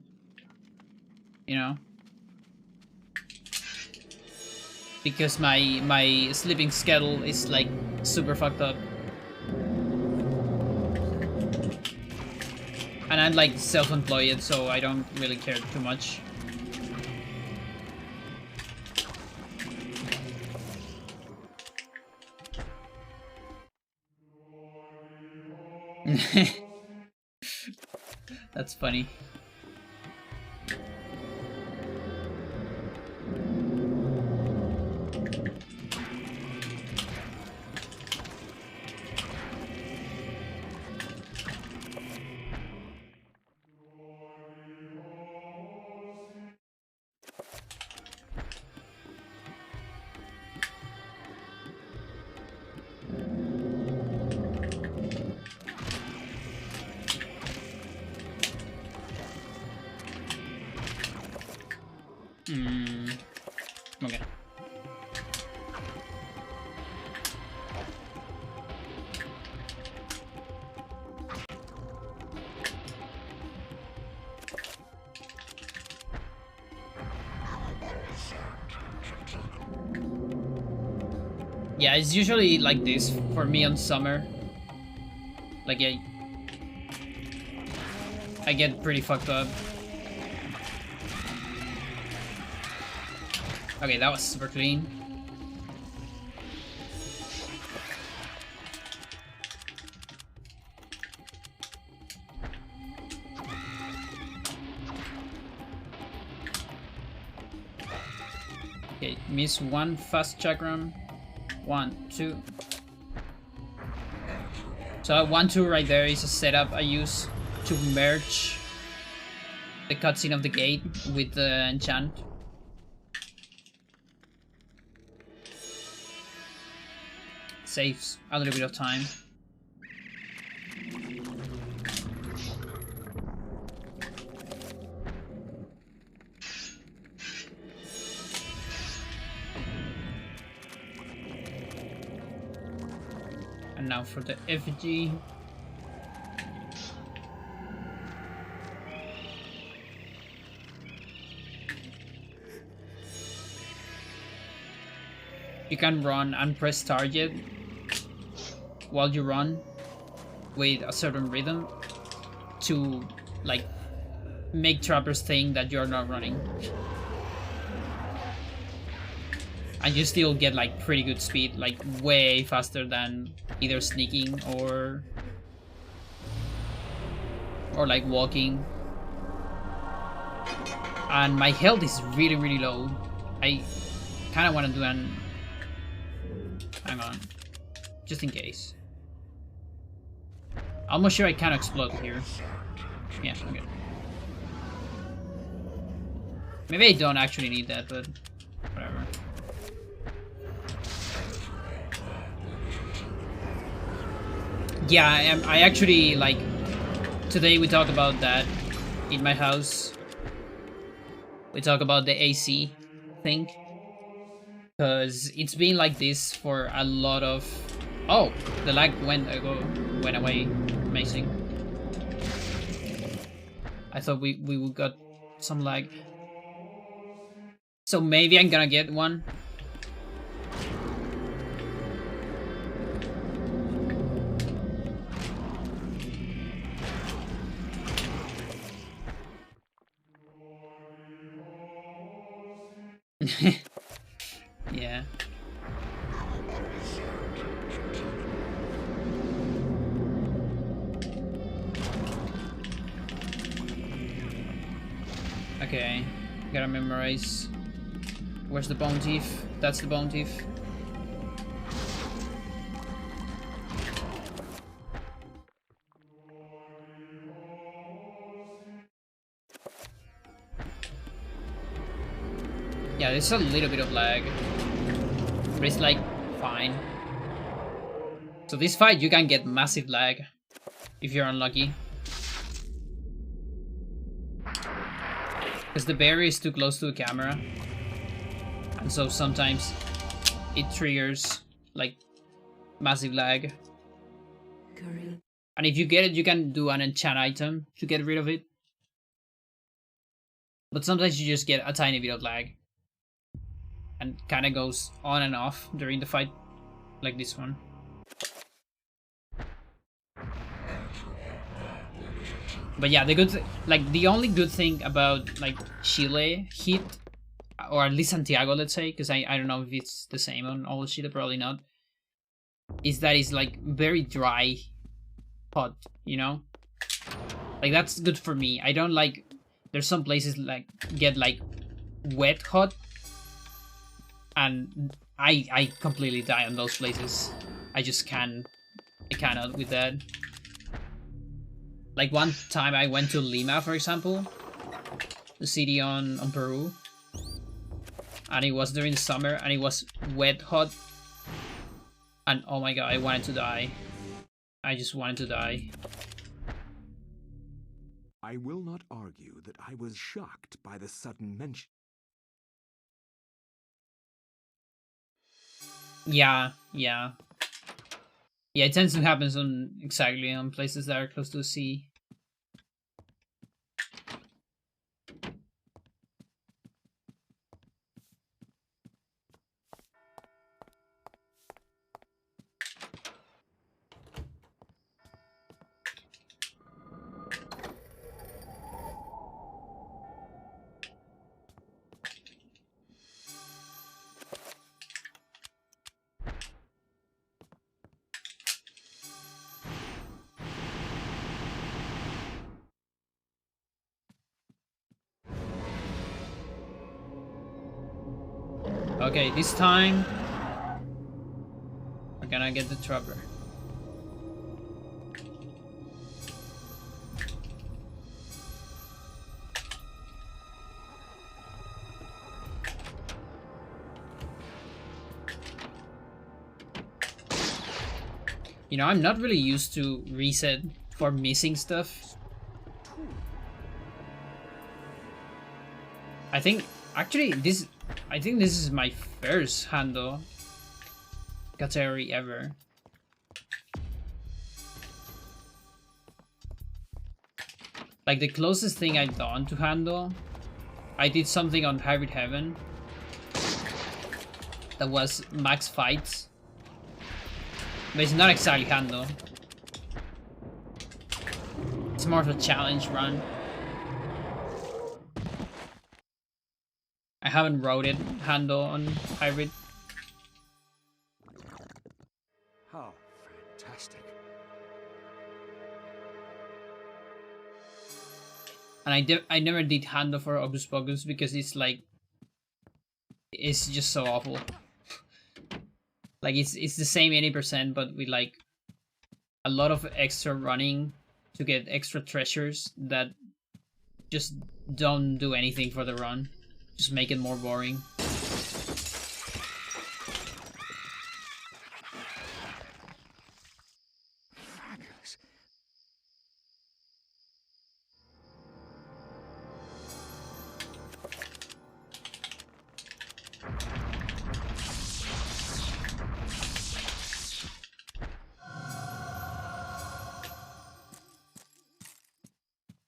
You know? Because my sleeping schedule is like super fucked up. And I'm like self-employed, so I don't really care too much. That's funny. Okay. Yeah, it's usually like this for me on summer. Like I get pretty fucked up. Okay, that was super clean. Okay, miss one fast chakram. 1, 2. So 1, 2 right there is a setup I use to merge the cutscene of the gate with the enchant. Saves a little bit of time. And now for the effigy. You can run and press target while you run with a certain rhythm to like make trappers think that you're not running. And you still get like pretty good speed, like way faster than either sneaking or like walking. And my health is really, really low. I kind of want to do an... Hang on. Just in case. Almost sure I can't explode here. Yeah, okay. Maybe I don't actually need that, but whatever. Yeah, I actually, like, today we talk about that in my house. We talk about the AC thing. Because it's been like this for a lot of... Oh, the lag went away. Amazing. I thought we got some lag. So maybe I'm gonna get one. Yeah. Okay, gotta memorize. Where's the bone teeth? That's the bone teeth. Yeah, there's a little bit of lag, but it's like fine. So this fight you can get massive lag if you're unlucky. Because the barrier is too close to the camera. And so sometimes it triggers like massive lag. And if you get it, you can do an enchant item to get rid of it. But sometimes you just get a tiny bit of lag. And kind of goes on and off during the fight, like this one. But yeah, the only good thing about like Chile hit, or at least Santiago, let's say, because I don't know if it's the same on all Chile, probably not, is that it's like very dry hot, you know? Like that's good for me. I don't like, there's some places like get like wet hot, and I completely die on those places. I just I cannot with that. Like one time I went to Lima, for example, the city on Peru, and it was during the summer, and it was wet hot, and oh my god, I wanted to die. I just wanted to die. I will not argue that I was shocked by the sudden mention. Yeah. Yeah, it tends to happen on places that are close to the sea. Okay, this time we're gonna get the trapper. You know, I'm not really used to reset for missing stuff. I think this is my first Hundo category ever. Like the closest thing I've done to Hundo, I did something on Hybrid Heaven that was max fights, but it's not exactly Hundo. It's more of a challenge run. I haven't roaded Hundo on Hybrid. How fantastic. And I never did Hundo for Hocus Pocus because it's just so awful. Like it's the same 80%, but with like a lot of extra running to get extra treasures that just don't do anything for the run. Just make it more boring.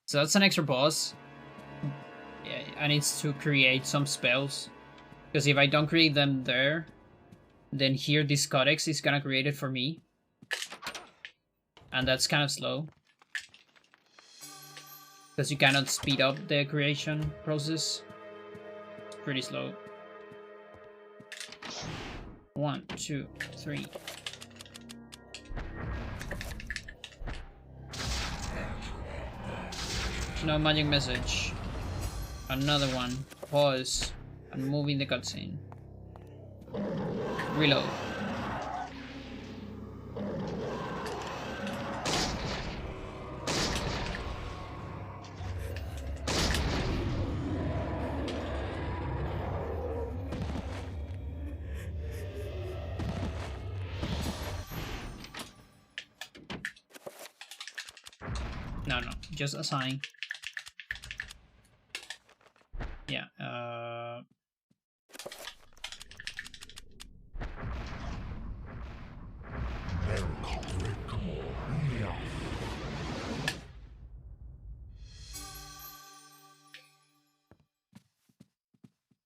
So that's an extra boss. Yeah, I need to create some spells. Because if I don't create them there, then here this codex is gonna create it for me. And that's kind of slow. Because you cannot speed up the creation process. It's pretty slow. 1, 2, 3. No magic message. Another one. Pause. And moving the cutscene. Reload. No, just assign. Yeah,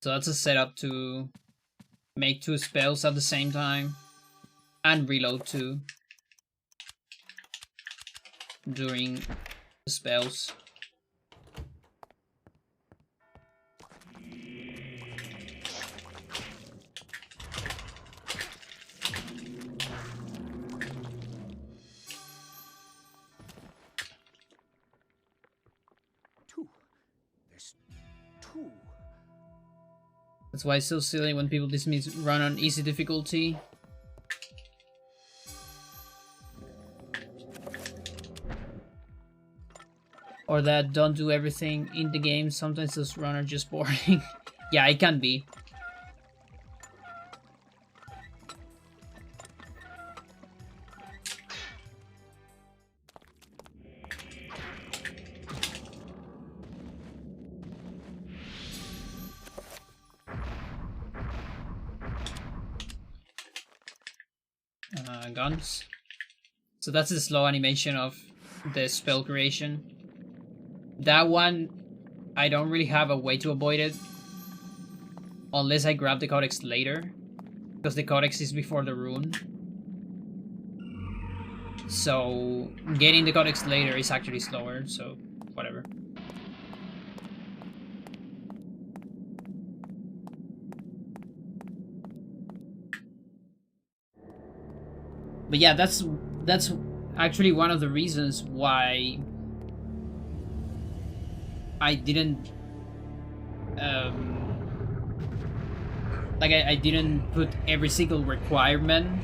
so that's a setup to make 2 spells at the same time and reload 2 during the spells. That's why it's so silly when people dismiss run on easy difficulty. Or that don't do everything in the game. Sometimes those runs are just boring. Yeah, it can be. Guns. So that's the slow animation of the spell creation. That one, I don't really have a way to avoid it. Unless I grab the codex later. Because the codex is before the rune. So getting the codex later is actually slower, so whatever. But yeah, that's actually one of the reasons why I didn't I didn't put every single requirement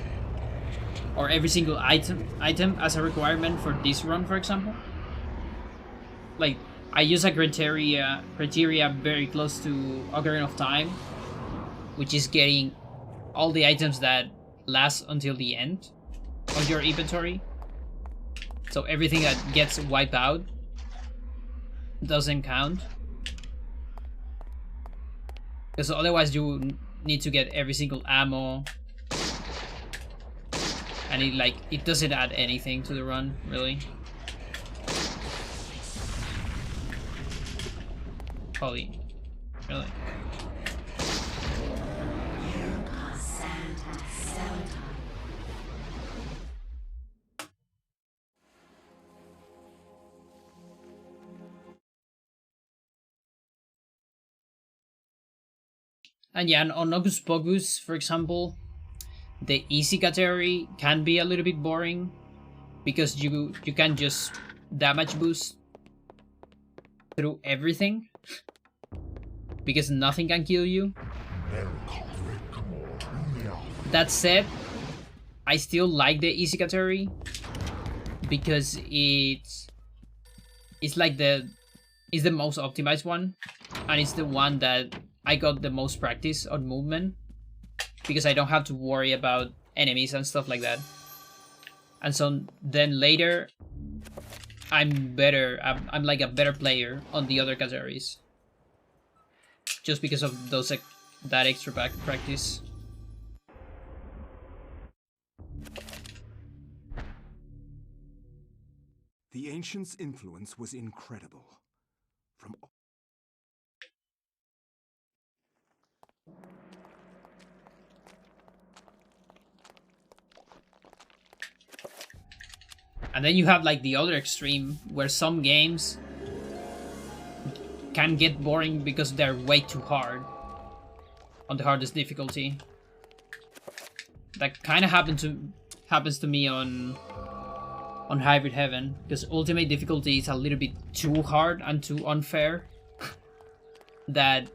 or every single item as a requirement for this run, for example. Like, I use a criteria very close to Ocarina of Time, which is getting all the items that last until the end of your inventory. So everything that gets wiped out doesn't count. Because otherwise you need to get every single ammo. And it doesn't add anything to the run, really. Holy. Really. And yeah, on Hocus Pocus, for example, the easy category can be a little bit boring because you can just damage boost through everything because nothing can kill you. That said, I still like the easy category because it's like it's the most optimized one, and it's the one that I got the most practice on movement, because I don't have to worry about enemies and stuff like that. And so then later, I'm better. I'm like a better player on the other categories, just because of that extra practice. The ancients' influence was incredible. From And then you have like the other extreme, where some games can get boring because they're way too hard on the hardest difficulty. That kind of happens to me on Hybrid Heaven, because ultimate difficulty is a little bit too hard and too unfair. That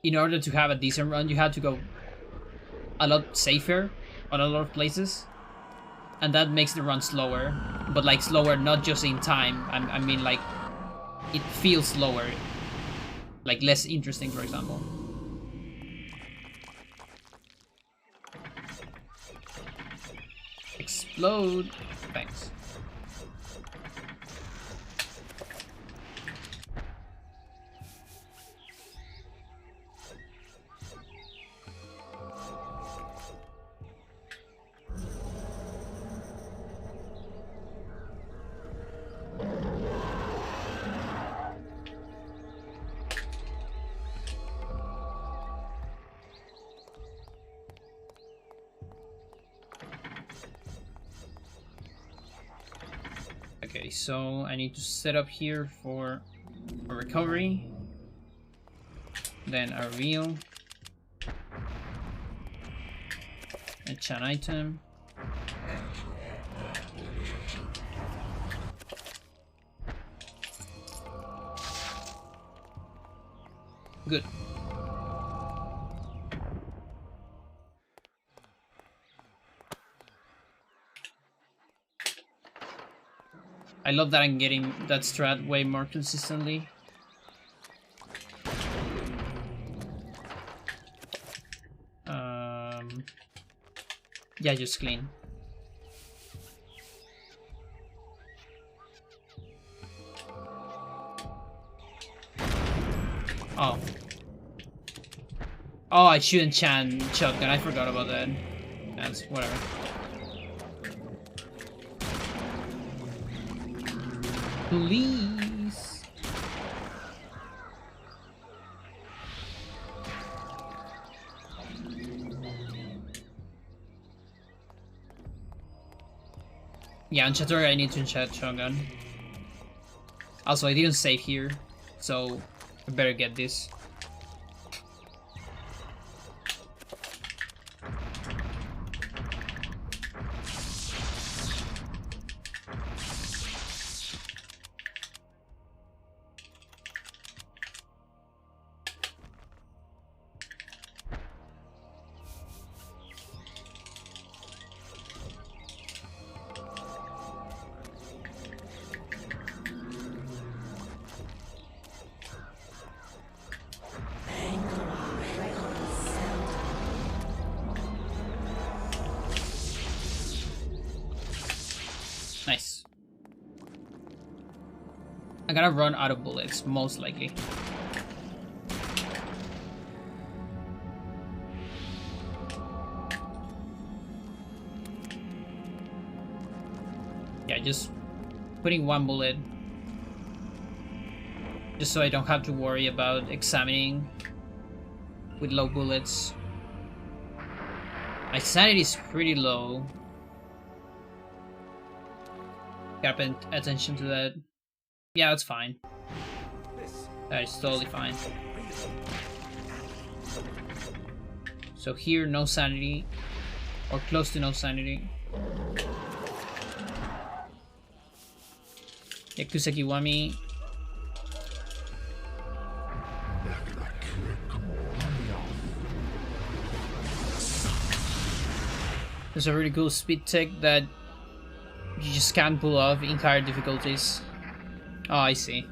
in order to have a decent run, you have to go a lot safer on a lot of places, and that makes the run slower. But like slower not just in time, I mean like it feels slower, like less interesting, for example. Explode. Thanks. Okay, so I need to set up here for a recovery, then a reveal, a chan item, good. I love that I'm getting that strat way more consistently. Yeah, just clean. Oh. Oh, I shouldn't chant shotgun. I forgot about that. That's whatever. Please. Yeah, on Chattur'gha I need to enchant shotgun. Also, I didn't save here, so I better get this. Nice. I'm gonna run out of bullets, most likely. Yeah, just putting one bullet. Just so I don't have to worry about examining with low bullets. My sanity is pretty low. Gotta pay attention to that. Yeah, that's fine. That is totally fine. So here, no sanity. Or close to no sanity. Yakuza Kiwami. There's a really cool speed tech that you just can't pull off in higher difficulties. Oh, I see.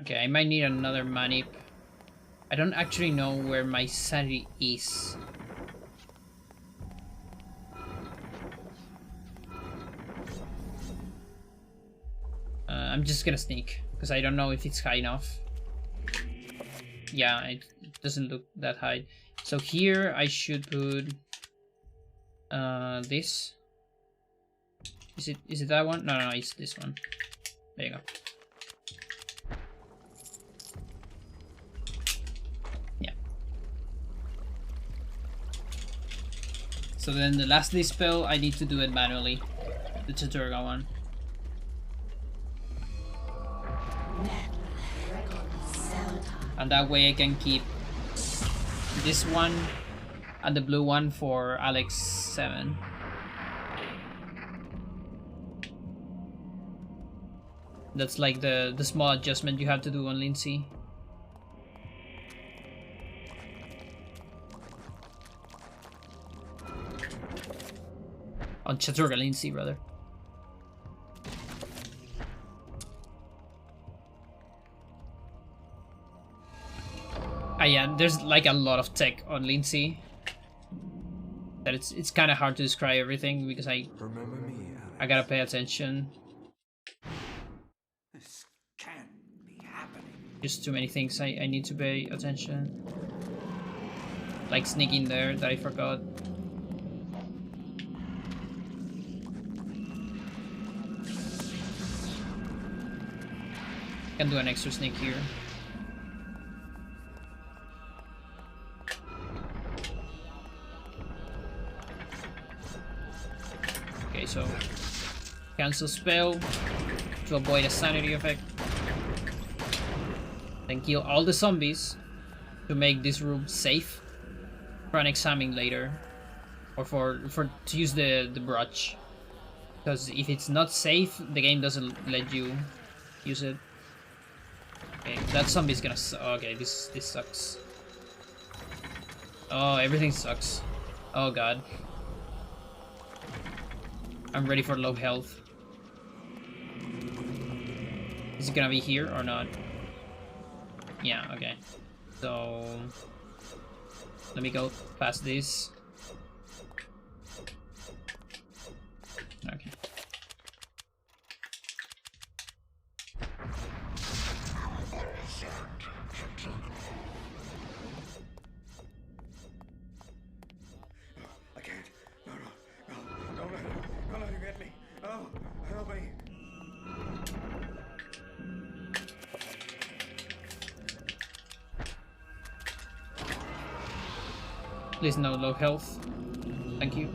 Okay, I might need another manip. I don't actually know where my sanity is. I'm just gonna sneak, because I don't know if it's high enough. Yeah, it doesn't look that high. So here I should put this. Is it that one? No, it's this one. There you go. Yeah. So then the last dispel, I need to do it manually. The Chattur'gha one. And that way I can keep this one and the blue one for Alex 7. That's like the small adjustment you have to do on Lindsay. On Chattur'gha Lindsay, rather. Yeah, there's like a lot of tech on Lindsay that it's kind of hard to describe everything because I gotta pay attention. This can't be happening. Just too many things I need to pay attention. Like sneaking there that I forgot. Can do an extra sneak here. Okay, so cancel spell to avoid a sanity effect. Then kill all the zombies to make this room safe for an examine later, or for to use the brooch. Because if it's not safe, the game doesn't let you use it. Okay, that zombie's gonna okay, this sucks. Oh, everything sucks. Oh god. I'm ready for low health. Is it gonna be here or not? Yeah, okay. So let me go past this. Okay. I can't. No. Don't let him get me. Oh, help me. Please no low health. Thank you.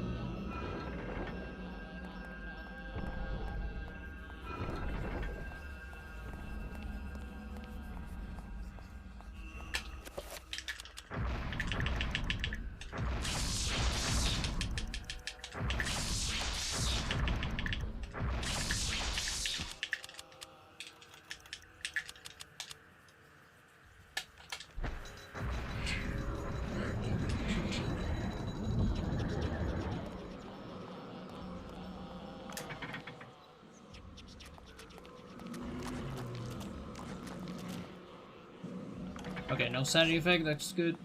Okay, no sanity effect, that's good.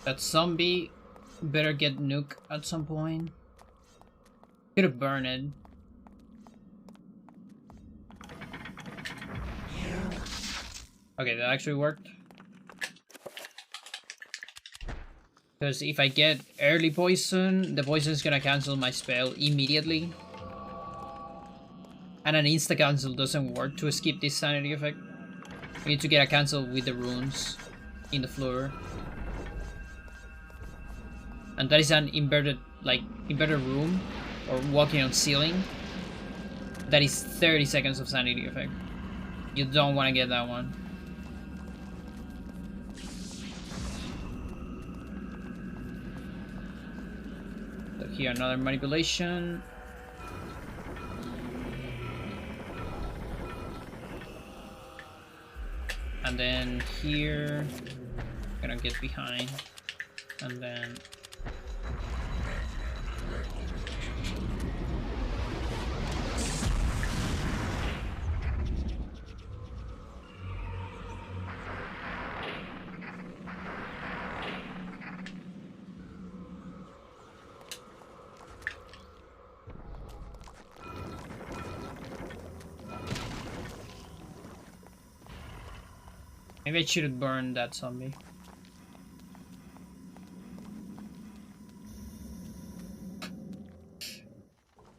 That zombie better get nuke at some point. Could have burned it. Okay, that actually worked. Because if I get early poison, the poison is gonna cancel my spell immediately. And an insta cancel doesn't work to skip this sanity effect. You need to get a cancel with the runes in the floor. And that is an inverted room or walking on ceiling. That is 30 seconds of sanity effect. You don't want to get that one. So here another manipulation. And then here, I'm gonna get behind, and then maybe I should have burned that zombie.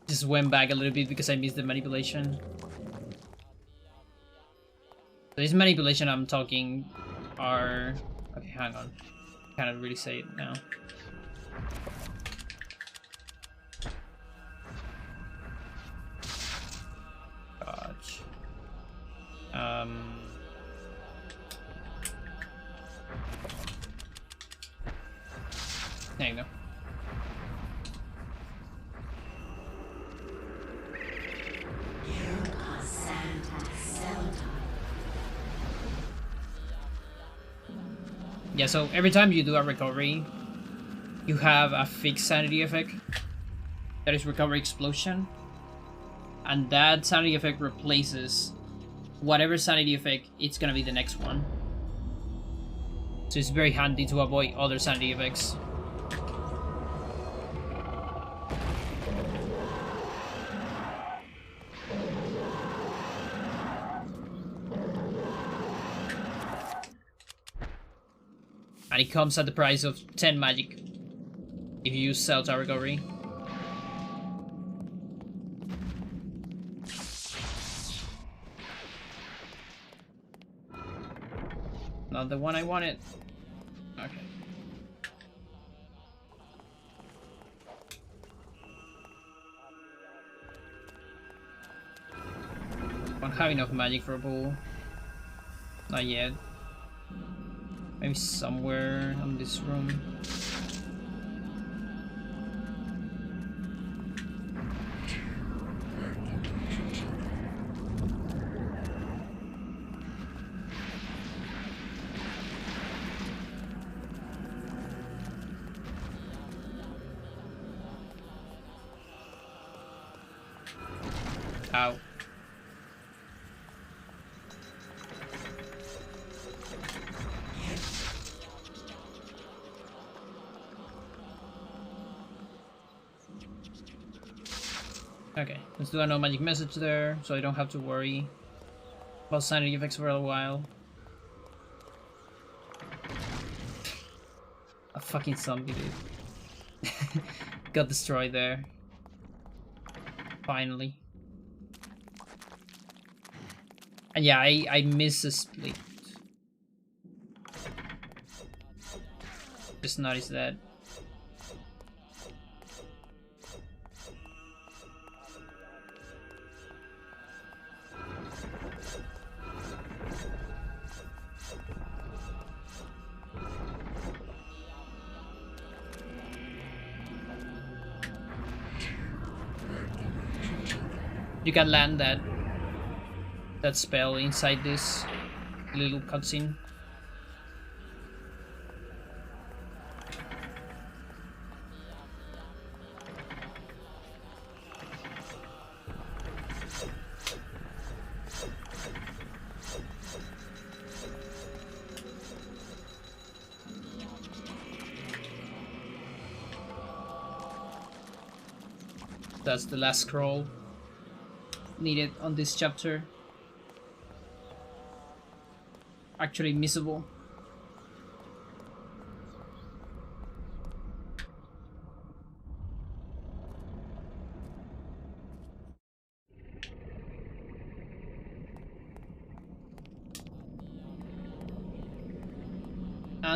Just went back a little bit because I missed the manipulation. So this manipulation I'm talking are... Okay, hang on. Cannot really say it now. Dodge. There you go. Yeah, so every time you do a recovery, you have a fixed sanity effect. That is recovery explosion. And that sanity effect replaces whatever sanity effect it's gonna be the next one. So it's very handy to avoid other sanity effects. And it comes at the price of 10 magic if you use Cell recovery. Not the one I wanted. Okay. Don't have enough magic for a pool. Not yet. Maybe somewhere in this room. Ow. Okay, let's do a no magic message there, so I don't have to worry about sanity effects for a while. A fucking zombie, dude. Got destroyed there. Finally. And yeah, I missed a split. Just noticed that. You can land that spell inside this little cutscene. That's the last scroll needed on this chapter. Actually missable.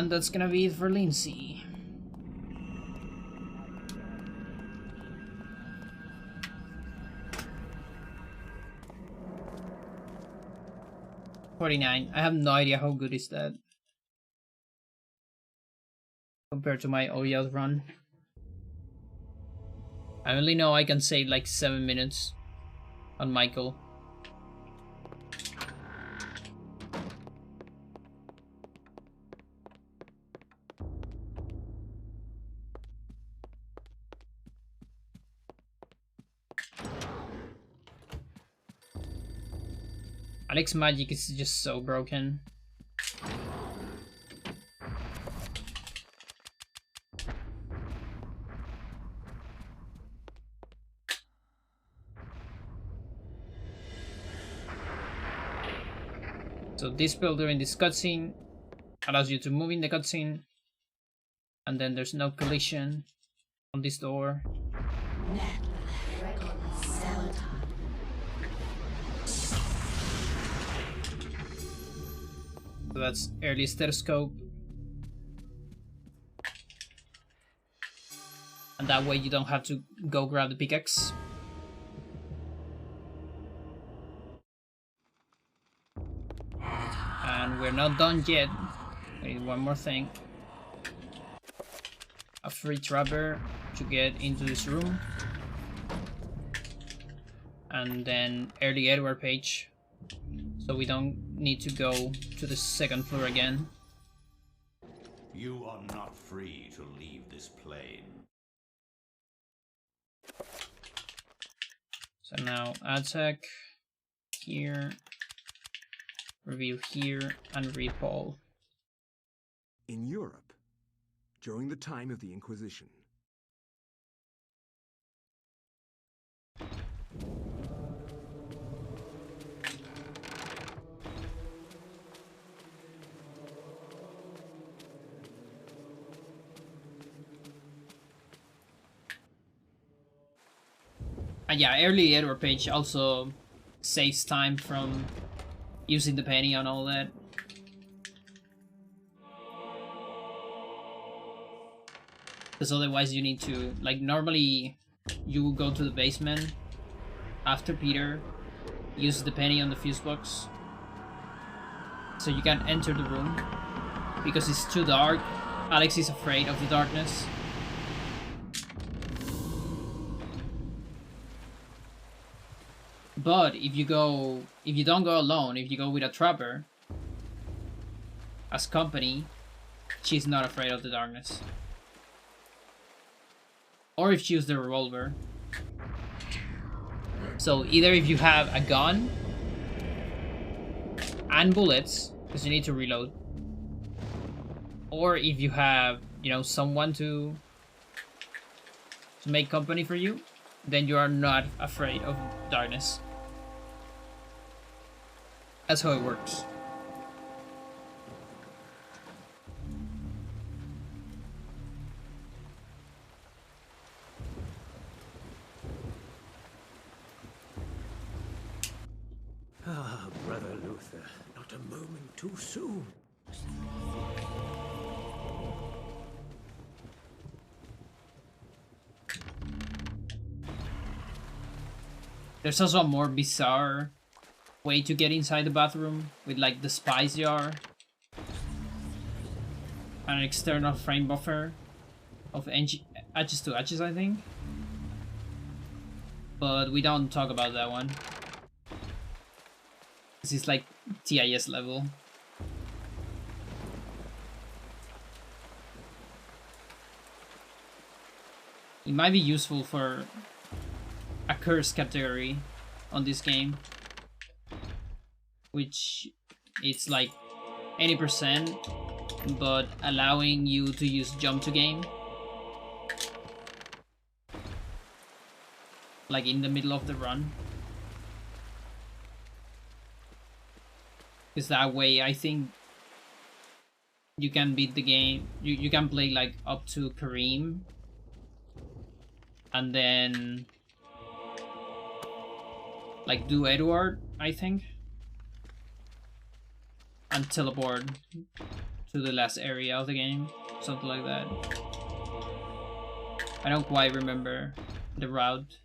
And that's gonna be it for Lindsay. $49. I have no idea how good is that compared to my Oyas run. I only know I can save like 7 minutes on Michael. Alex's magic is just so broken. So this spell during this cutscene allows you to move in the cutscene, and then there's no collision on this door. So that's early stethoscope. And that way you don't have to go grab the pickaxe. And we're not done yet. We need one more thing. A free trapper to get into this room. And then early Edward page. So we don't need to go to the second floor again. You are not free to leave this plane. So now attack here, reveal here, and read Paul. In Europe, during the time of the Inquisition, yeah, early Edward page also saves time from using the penny and all that. Because otherwise you need to, like, normally you go to the basement after Peter uses the penny on the fuse box. So you can enter the room because it's too dark. Alex is afraid of the darkness. But if you don't go alone, if you go with a trapper as company, she's not afraid of the darkness. Or if she uses the revolver. So either if you have a gun and bullets, because you need to reload, or if you have, you know, someone to make company for you, then you are not afraid of darkness. That's how it works. Ah, Brother Luther, not a moment too soon. There's also a more bizarre way to get inside the bathroom with like the spice jar and an external frame buffer of edges to edges, I think. But we don't talk about that one. This is like TIS level. It might be useful for a curse category on this game, which it's like 80%, but allowing you to use jump to game, like in the middle of the run. Because that way I think you can beat the game, you can play like up to Kareem and then like do Edward, I think, and teleport to the last area of the game, something like that. I don't quite remember the route.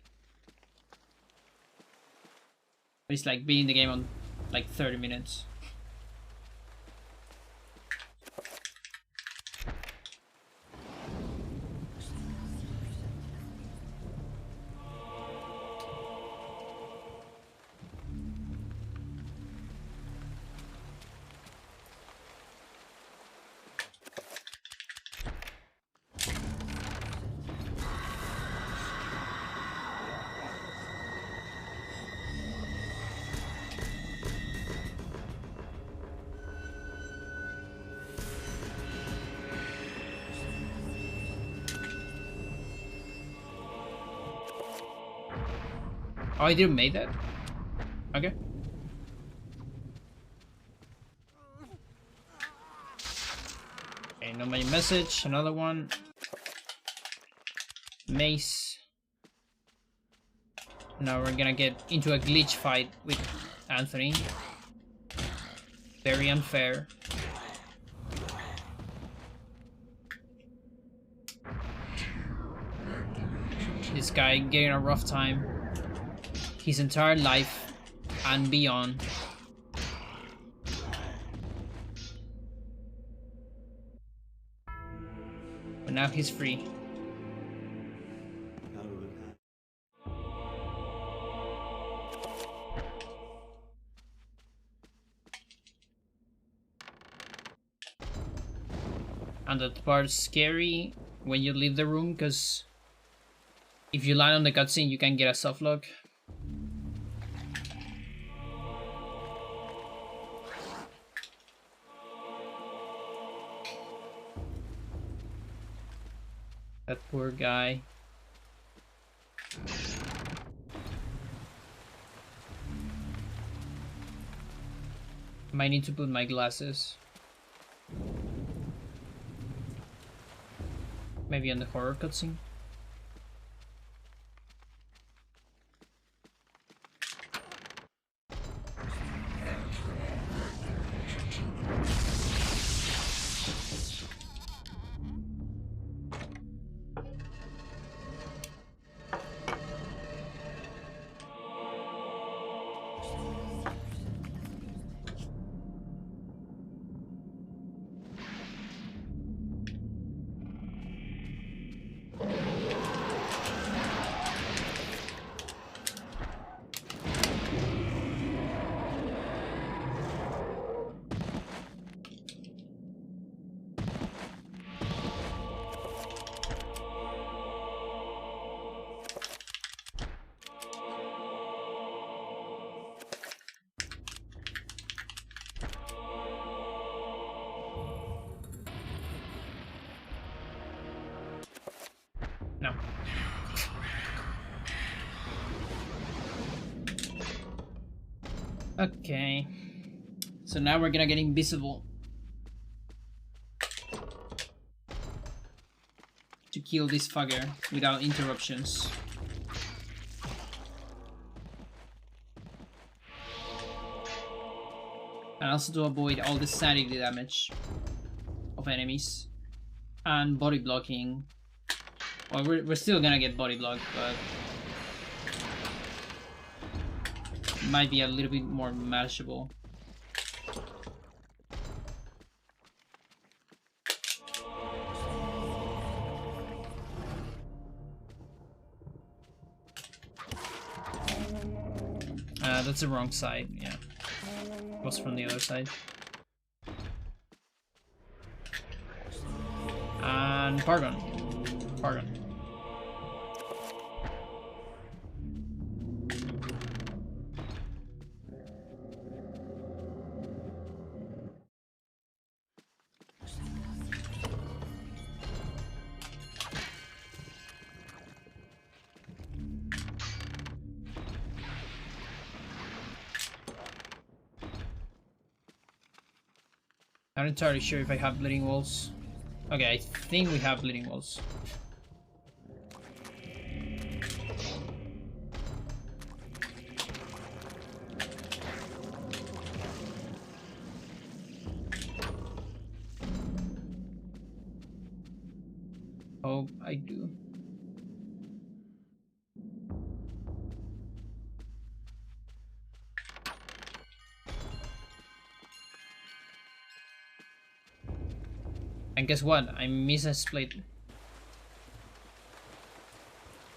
But it's like beating the game on like 30 minutes. Oh, I didn't make that? Okay. Okay, no main message, another one. Mace. Now we're gonna get into a glitch fight with Anthony. Very unfair. This guy getting a rough time. His entire life and beyond. But now he's free. And that part's scary when you leave the room, because if you land on the cutscene you can get a soft lock. That poor guy. Might need to put my glasses. Maybe on the horror cutscene. No. Okay. So now we're gonna get invisible. To kill this fucker without interruptions. And also to avoid all the sanity damage of enemies. And body blocking. Well, we're still gonna get body blocked, but might be a little bit more manageable. That's the wrong side, yeah. It was from the other side. And Pargon. Pargon. I'm not entirely sure if I have bleeding walls. Okay, I think we have bleeding walls. Hope I do. And guess what? I miss a split.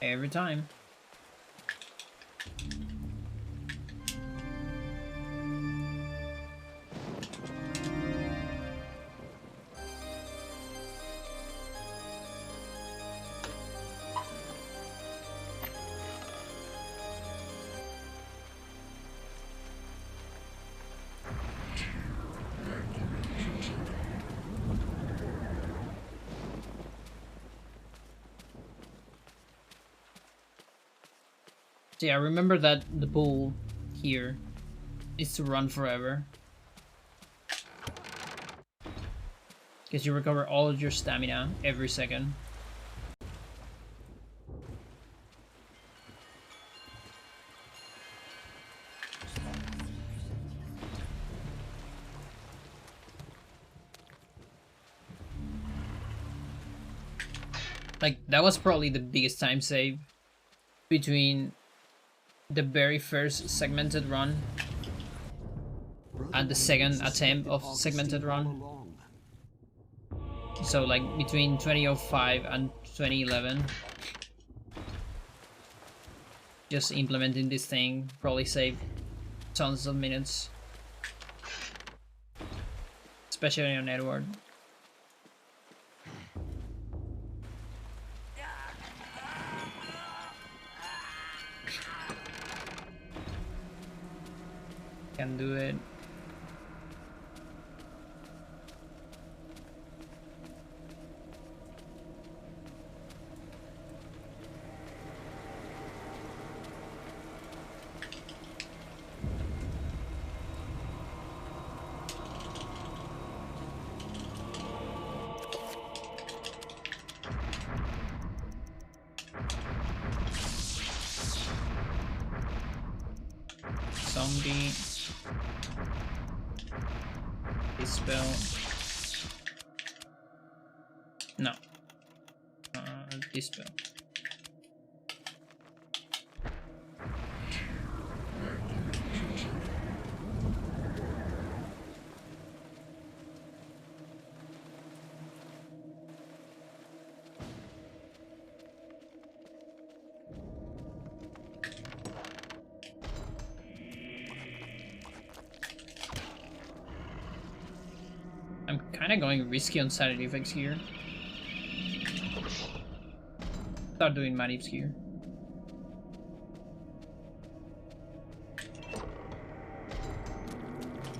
Every time. So yeah, remember that the bull here is to run forever. Because you recover all of your stamina every second. Like, that was probably the biggest time save between the very first segmented run and the second attempt of segmented run. So like between 2005 and 2011, just implementing this thing probably saved tons of minutes, especially on Edward. Can do it. Zombie. Dispel. No. Dispel. I'm kind of going risky on side effects here. Start doing manips here.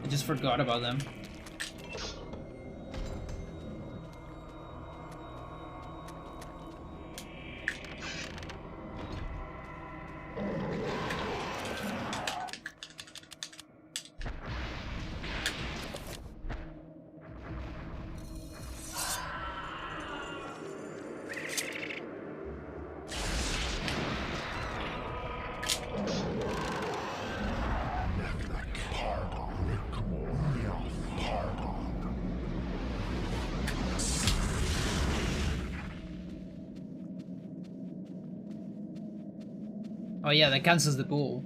I just forgot about them. Oh yeah, that cancels the bull.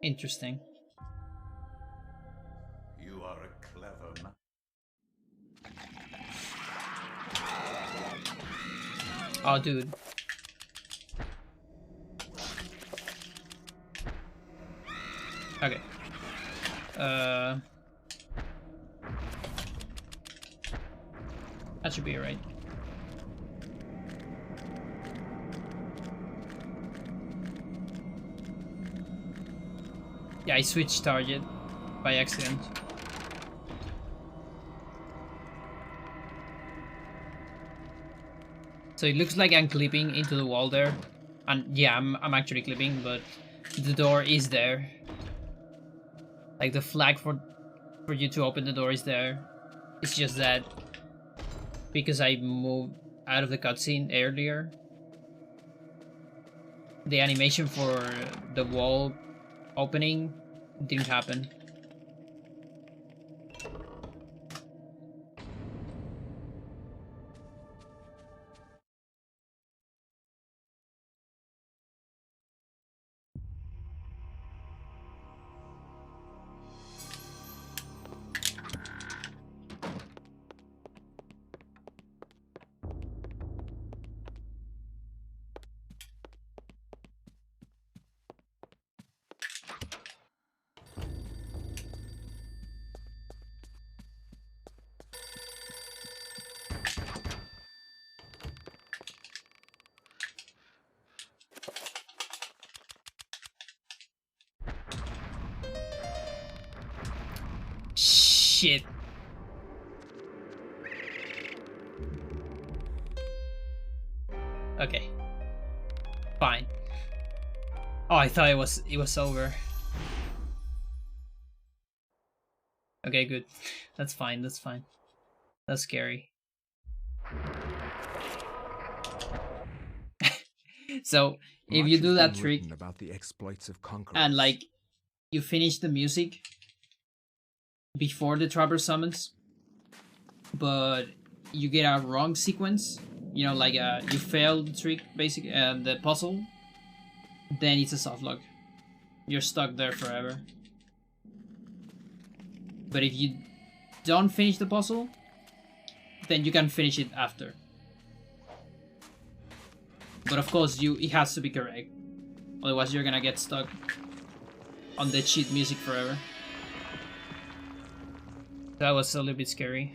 Interesting. You are a clever man. Oh, dude. Okay. That should be right. Yeah, I switched target by accident. So it looks like I'm clipping into the wall there. And yeah, I'm actually clipping, but the door is there. Like the flag for you to open the door is there. It's just that because I moved out of the cutscene earlier, the animation for the wall opening didn't happen. shit. Okay. Fine. Oh, I thought it was over. Okay, good. That's fine, that's fine. That's scary. So, if Much you do has that been trick written about the exploits of conquerors. and like you finish the music before the trapper summons, but you get a wrong sequence, you know, like you fail the trick, basically, the puzzle, then it's a soft lock. You're stuck there forever. But if you don't finish the puzzle, then you can finish it after. But of course, it has to be correct. Otherwise, you're gonna get stuck on the cheat music forever. That was a little bit scary.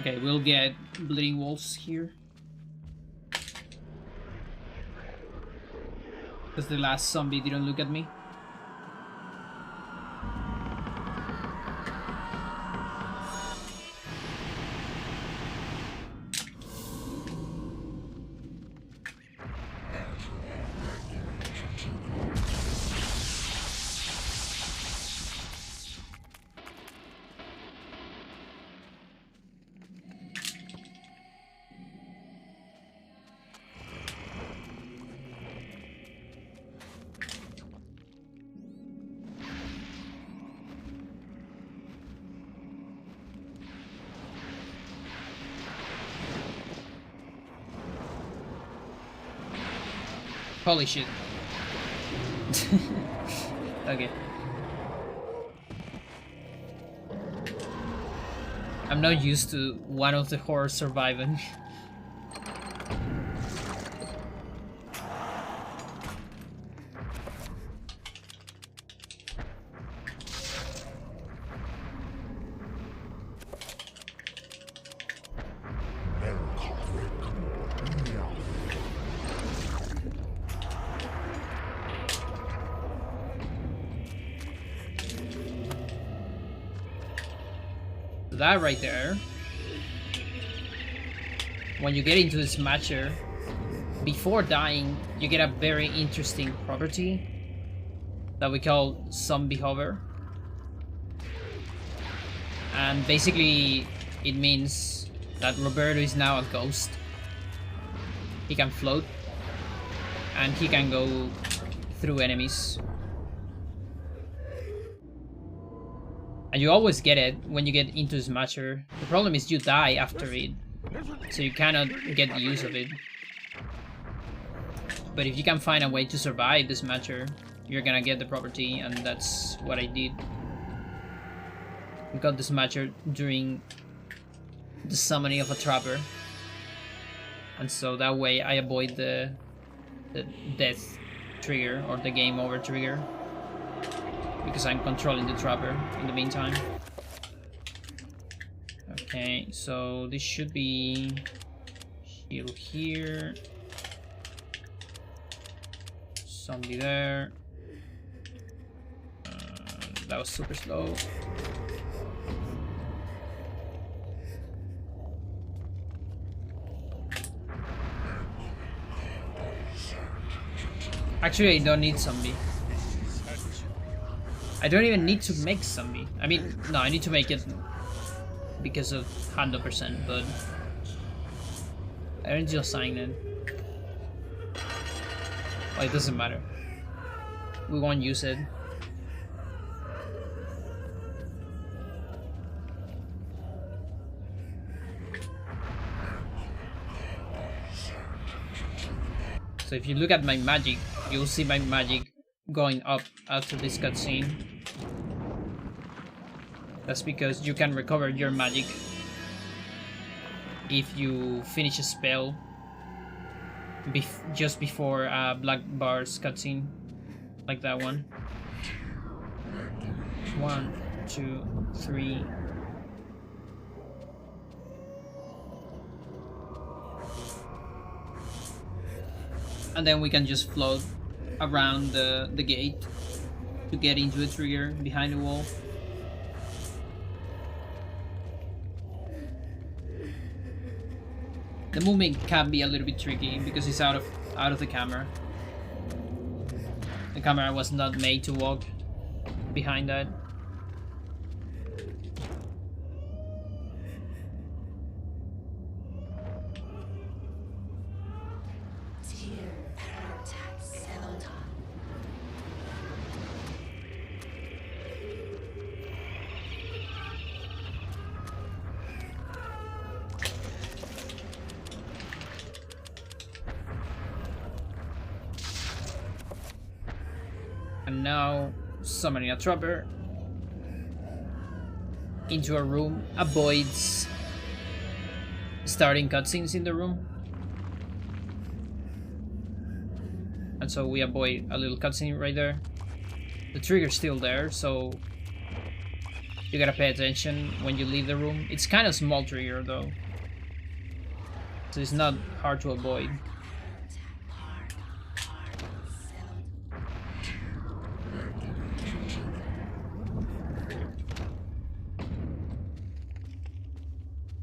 Okay, we'll get bleeding walls here. Because the last zombie didn't look at me. Holy shit. Okay. I'm not used to one of the horrors surviving. That right there, when you get into this matcher, before dying, you get a very interesting property that we call zombie hover. And basically, it means that Roberto is now a ghost. He can float, and he can go through enemies. And you always get it when you get into Smasher. The problem is you die after it, so you cannot get the use of it. But if you can find a way to survive the Smasher, you're gonna get the property, and that's what I did. We got the Smasher during the summoning of a trapper. And so that way I avoid the death trigger, or the game over trigger. Because I'm controlling the trapper in the meantime. Okay, so this should be shield here. Zombie there. That was super slow. Actually, I don't need zombie. I don't even need to make zombie. I mean, no, I need to make it because of 100%, but I don't just sign it. Oh, it doesn't matter. We won't use it. So if you look at my magic, you'll see my magic going up after this cutscene. That's because you can recover your magic if you finish a spell just before Black Bar's cutscene, like that one. 1, 2, 3. And then we can just float around the gate to get into the trigger behind the wall. The movement can be a little bit tricky because it's out of the camera. The camera was not made to walk behind that. And now summoning a trapper into a room avoids starting cutscenes in the room. And so we avoid a little cutscene right there. The trigger's still there, so you gotta pay attention when you leave the room. It's kind of small trigger though, so it's not hard to avoid.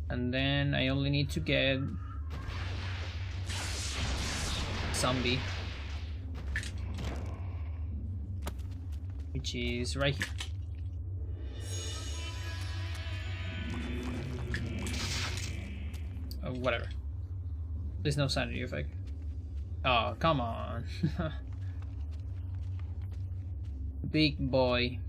And then I only need to get zombie, which is right here. Oh, whatever. There's no sanity effect. Oh, come on. Big boy.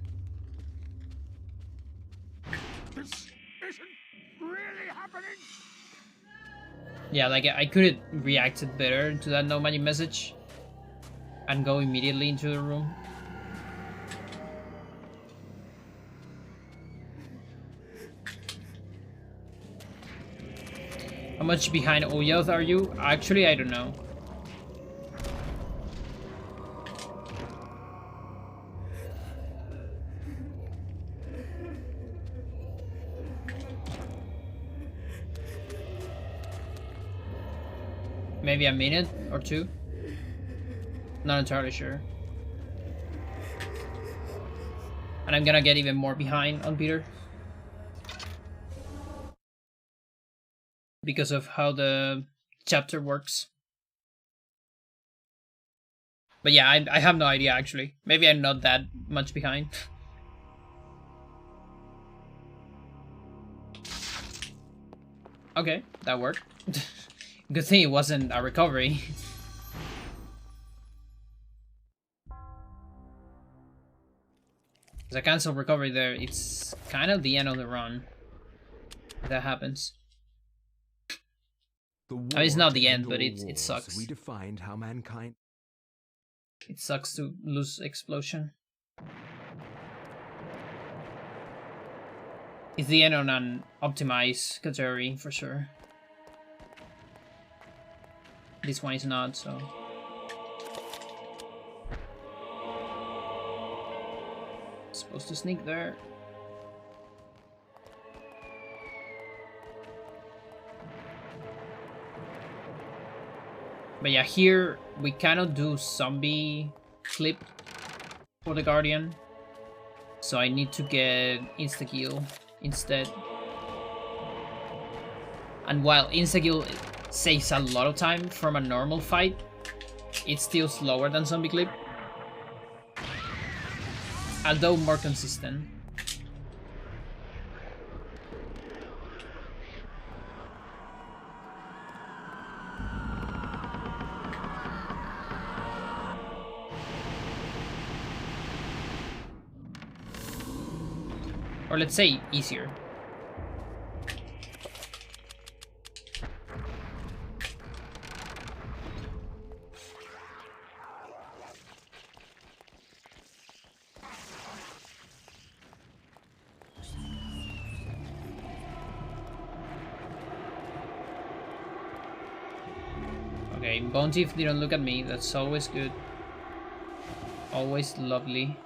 Yeah, like I could have reacted better to that no magic message and go immediately into the room. How much behind Oyoth are you? Actually, I don't know. Maybe a minute or two. Not entirely sure. And I'm gonna get even more behind on Peter because of how the chapter works. But yeah, I have no idea actually. Maybe I'm not that much behind. Okay, that worked. Good thing it wasn't a recovery. If I cancel recovery there, it's kind of the end of the run. If that happens. I mean, it's not the end, but it sucks. Redefined how mankind. It sucks to lose explosion. It's the end on an optimized category for sure. This one is not, so. Supposed to sneak there. But yeah, here we cannot do zombie clip for the Guardian. So I need to get insta-kill instead. And while insta-kill saves a lot of time from a normal fight, it's still slower than zombie clip. Although more consistent. Or let's say easier. Okay, Bone Teeth didn't look at me. That's always good. Always lovely.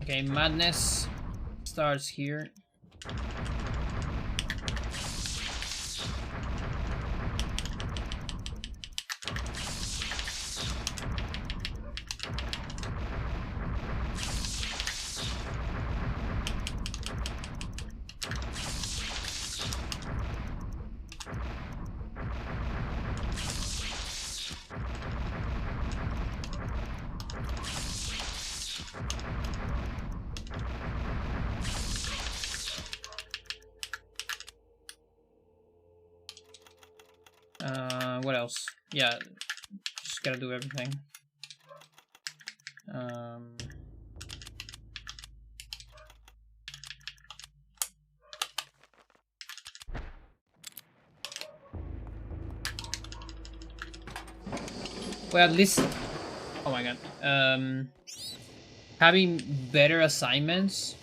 Okay, madness starts here. What else? Yeah, just gotta do everything. Well, at least, oh my god, having better assignments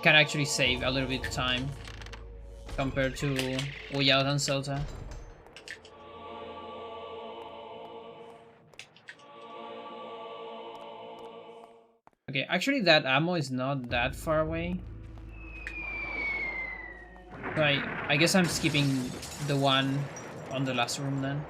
can actually save a little bit of time compared to Uyao and Sota. Okay, actually that ammo is not that far away. So I guess I'm skipping the one on the last room then.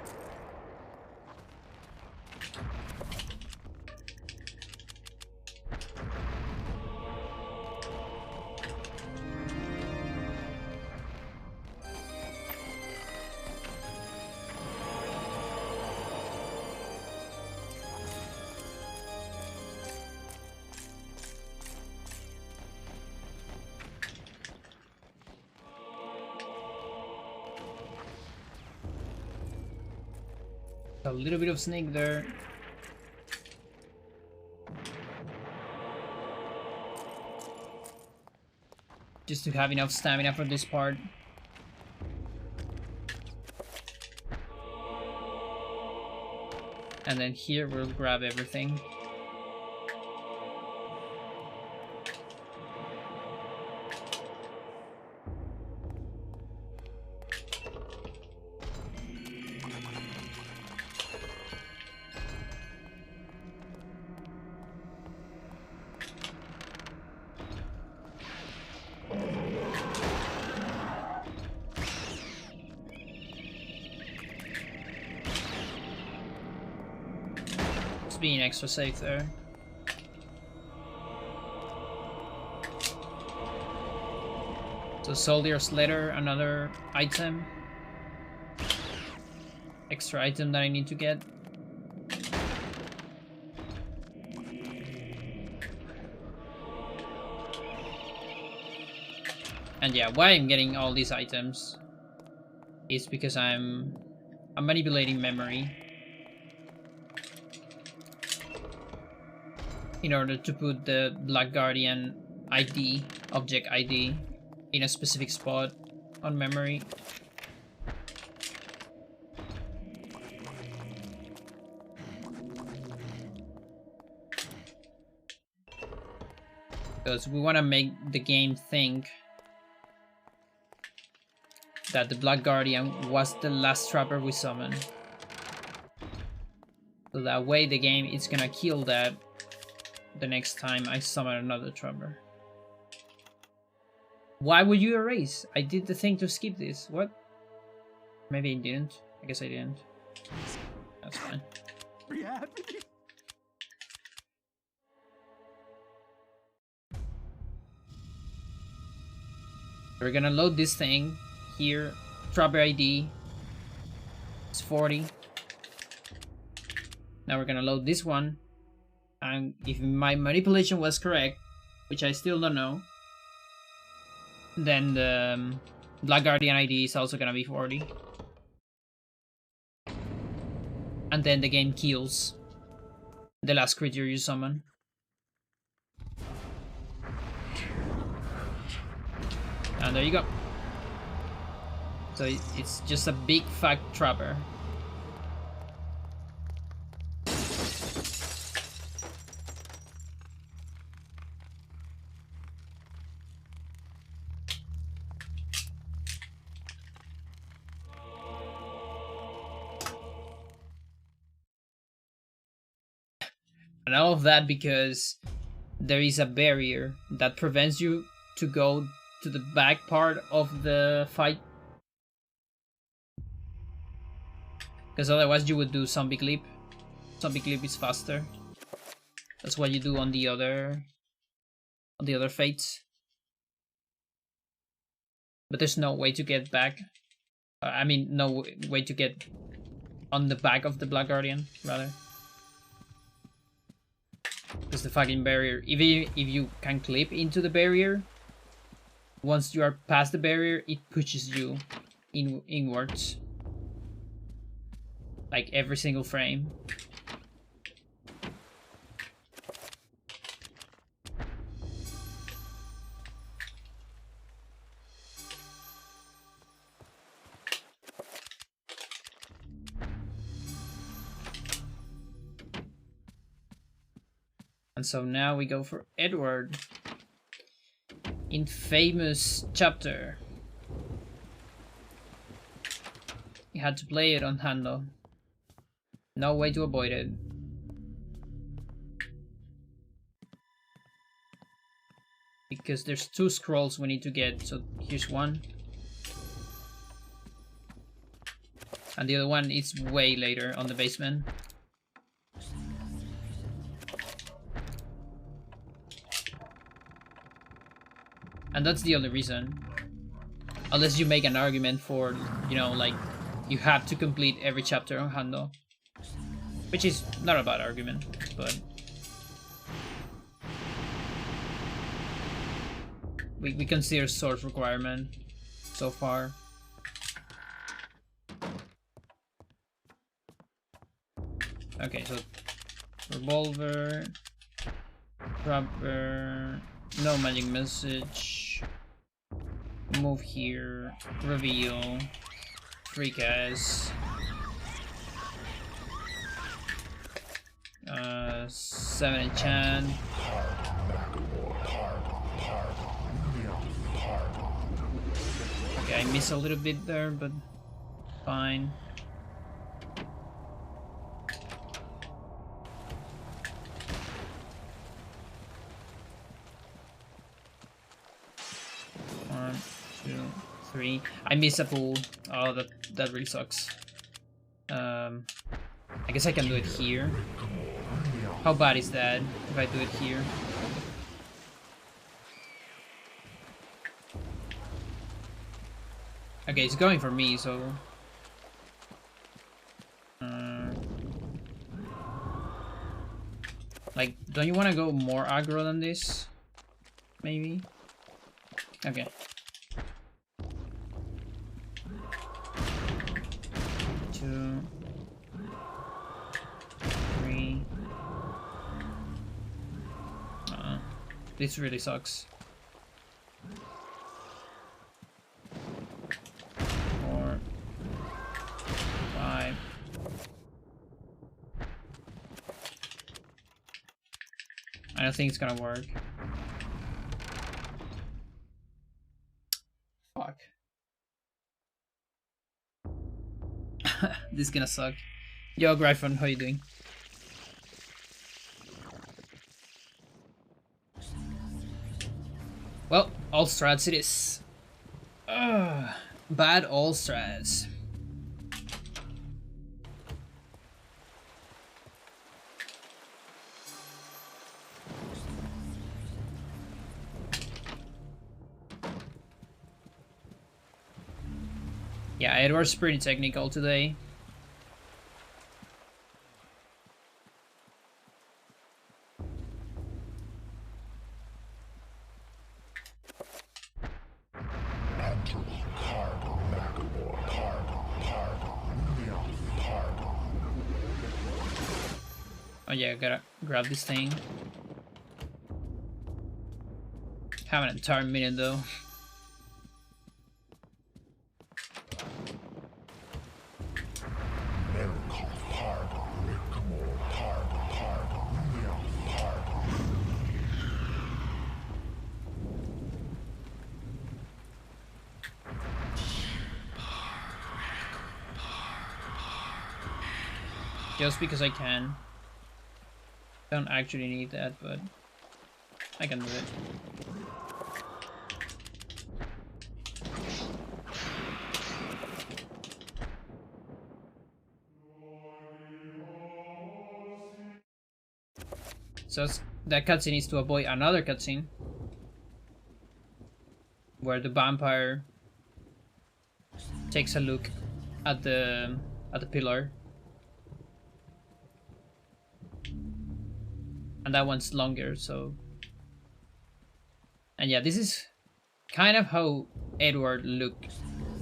A little bit of snake there. Just to have enough stamina for this part. And then here we'll grab everything. Being extra safe there. So Soldier's Letter, another item. Extra item that I need to get. And yeah, why I'm getting all these items is because I'm manipulating memory in order to put the Black Guardian ID, object ID, in a specific spot on memory. Because we want to make the game think that the Black Guardian was the last trapper we summoned. So that way the game is gonna kill that the next time I summon another trapper. Why would you erase? I did the thing to skip this. What? Maybe I didn't. I guess I didn't. That's fine. We're gonna load this thing here. Trapper ID is 40. Now we're gonna load this one. And if my manipulation was correct, which I still don't know, then the Black Guardian ID is also gonna be 40. And then the game kills the last creature you summon. And there you go. So it's just a big fat trapper. And all of that because there is a barrier that prevents you to go to the back part of the fight. Because otherwise you would do zombie clip. Zombie clip is faster. That's what you do on the other fates. But there's no way to get back. I mean, no way to get on the back of the Black Guardian, rather. Because the fucking barrier, even if you can clip into the barrier, once you are past the barrier, it pushes you inwards. Like every single frame. And so now we go for Edward. Infamous chapter. You had to play it on Hundo. No way to avoid it. Because there's 2 scrolls we need to get, so here's one. And the other one is way later on the basement. And that's the only reason. Unless you make an argument for, you know, like, you have to complete every chapter on Hundo. Which is not a bad argument, but... We consider source requirement so far. Okay, so... Revolver... Rubber... No magic message. Move here. Reveal. Free cast. 7 enchant. Okay, I missed a little bit there, but fine. One, two, three. I missed a pool. Oh, that really sucks. I guess I can do it here. How bad is that if I do it here? Okay, it's going for me, so... like, don't you want to go more aggro than this? Maybe? Okay. Two... 3... this really sucks. 4... 5... I don't think it's gonna work. Fuck. This is gonna suck. Yo, Gryphon, how you doing? Well, all strats it is. Bad all strats. Yeah, Edward's pretty technical today. Oh yeah, I gotta grab this thing. Have an entire minute though. Just because I can. Don't actually need that, but I can do it. So that cutscene is to avoid another cutscene where the vampire takes a look at the pillar, and that one's longer. So, and yeah, this is kind of how Edward looked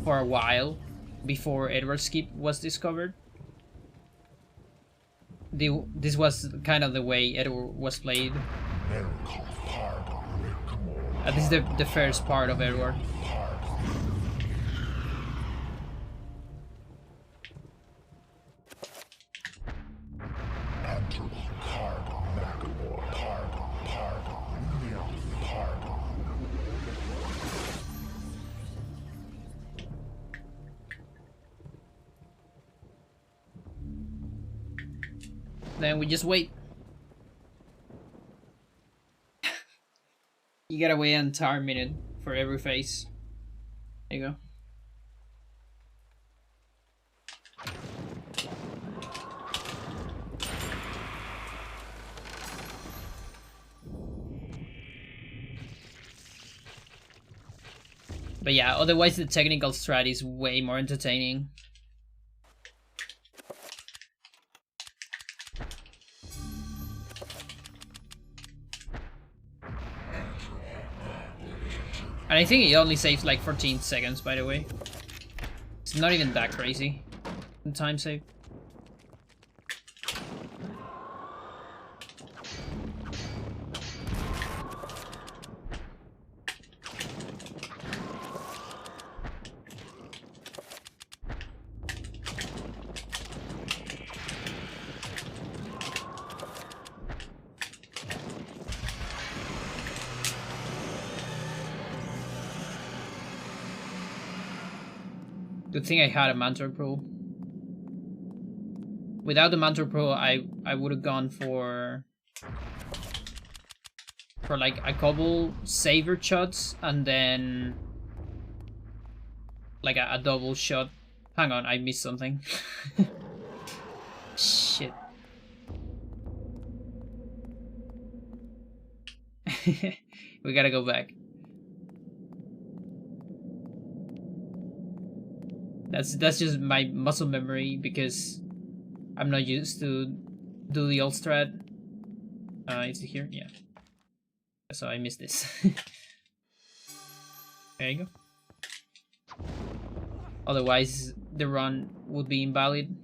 for a while before Edward's Keep was discovered. This was kind of the way Edward was played. This is the first part of Edward. Then we just wait. You gotta wait an entire minute for every phase. There you go. But yeah, otherwise the technical strat is way more entertaining. And I think it only saves like 14 seconds, by the way. It's not even that crazy. The time save. Good thing I had a Mantra Pro. Without the Mantra Pro, I would have gone for like a couple saver shots and then like a double shot. Hang on, I missed something. Shit. We gotta go back. That's just my muscle memory because I'm not used to do the old strat. Is it here? Yeah. So I missed this. There you go. Otherwise, the run would be invalid.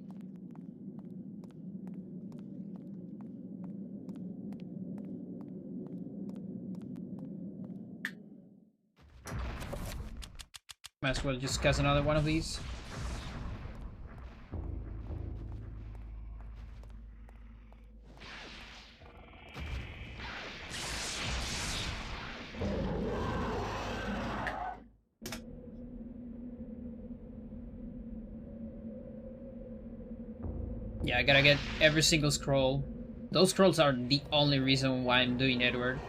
Might as well just cast another one of these. Yeah, I gotta get every single scroll. Those scrolls are the only reason why I'm doing Edward.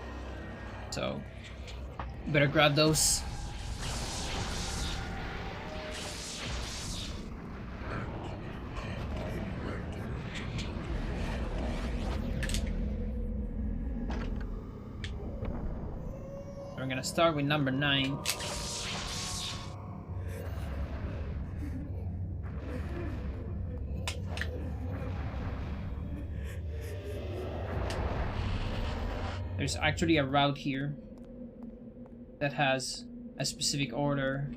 So, better grab those. We're gonna start with number 9. There's actually a route here that has a specific order.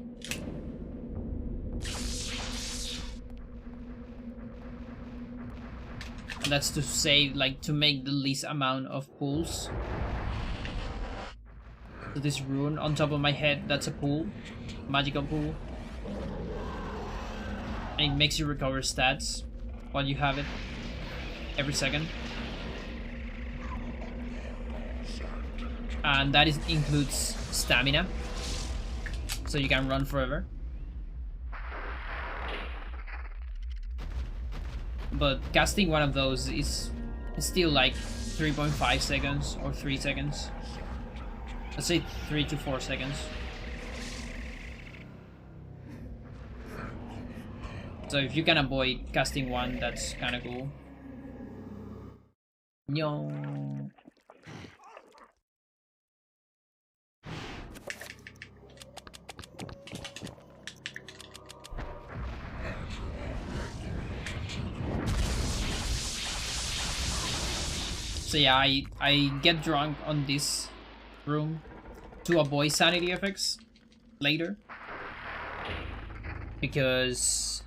And that's to say, like, to make the least amount of pulls. So this rune on top of my head, that's a pool. Magical pool. And it makes you recover stats while you have it. Every second. And that includes stamina. So you can run forever. But casting one of those is still like 3.5 seconds or 3 seconds. Let's say 3 to 4 seconds. So if you can avoid casting one, that's kind of cool. No. So yeah, I get drunk on this room to avoid sanity effects later. Because...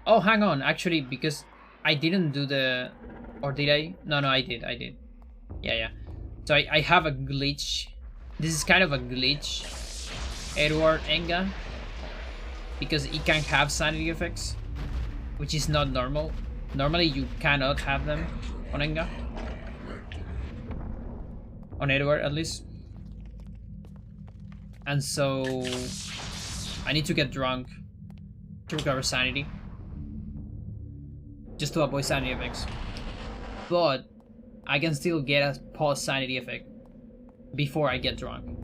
Oh, hang on, actually, because I didn't do the... Or did I? No, I did. Yeah. So I have a glitch. This is kind of a glitch. Edward Enga. Because it can have sanity effects. Which is not normal. Normally you cannot have them on Enga. On Edward, at least. And so... I need to get drunk to recover sanity. Just to avoid sanity effects. But I can still get a pause sanity effect before I get drunk.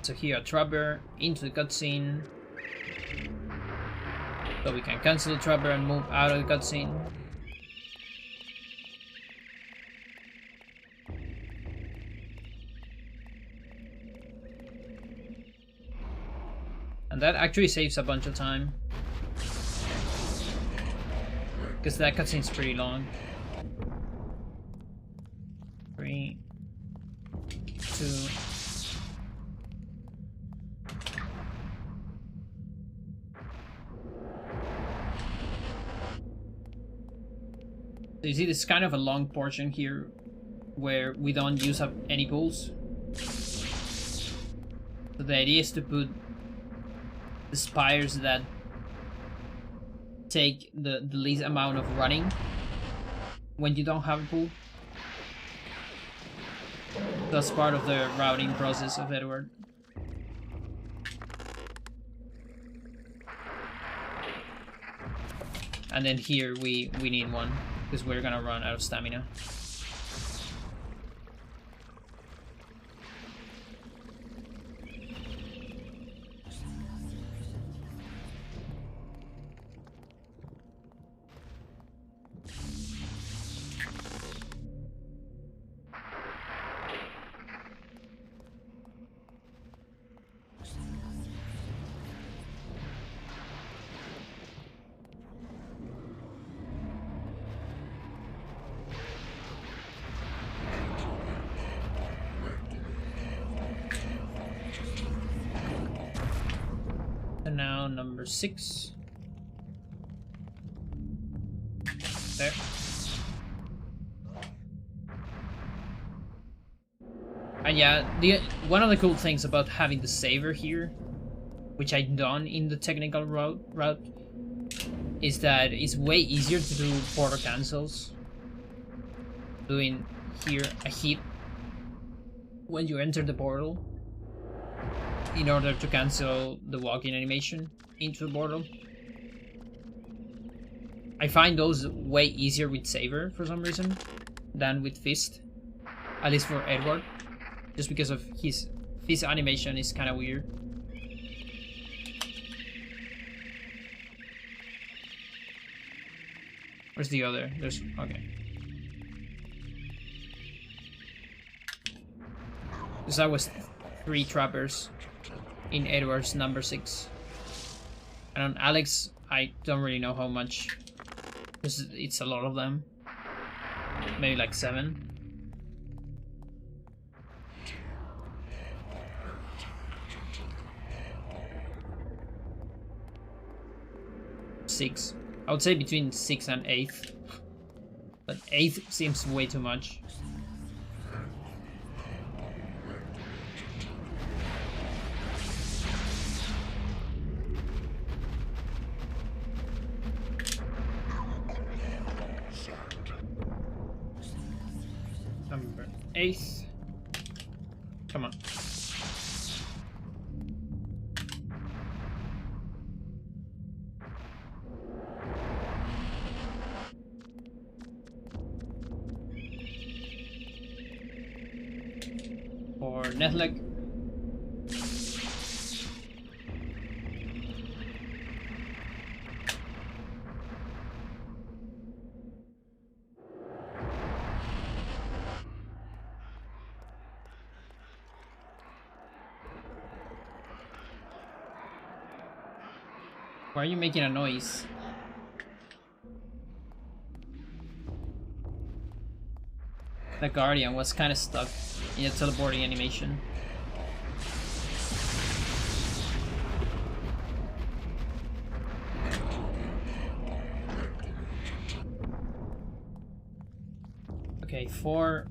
So here, Trapper into the cutscene. So we can cancel the Trapper and move out of the cutscene. And that actually saves a bunch of time. Because that cutscene's pretty long. 3, 2... So you see this kind of a long portion here where we don't use up any pulls. So the idea is to put the spires that take the least amount of running when you don't have a pull. That's part of the routing process of Edward. And then here we need one. Because we're gonna run out of stamina. And now number 6. There. And yeah, one of the cool things about having the saver here, which I've done in the technical route, is that it's way easier to do portal cancels. Doing here a hit when you enter the portal, in order to cancel the walking animation into the portal. I find those way easier with Saver for some reason than with Fist, at least for Edward, just because of his animation is kind of weird. Where's the other? There's okay. Because I was 3 trappers in Edward's number 6. And on Alex, I don't really know how much. Because it's a lot of them. Maybe like 7. Six. I would say between 6 and 8. But 8 seems way too much. Number 8. Come on. For Netleg. Why are you making a noise? The Guardian was kind of stuck in a teleporting animation. Okay, 4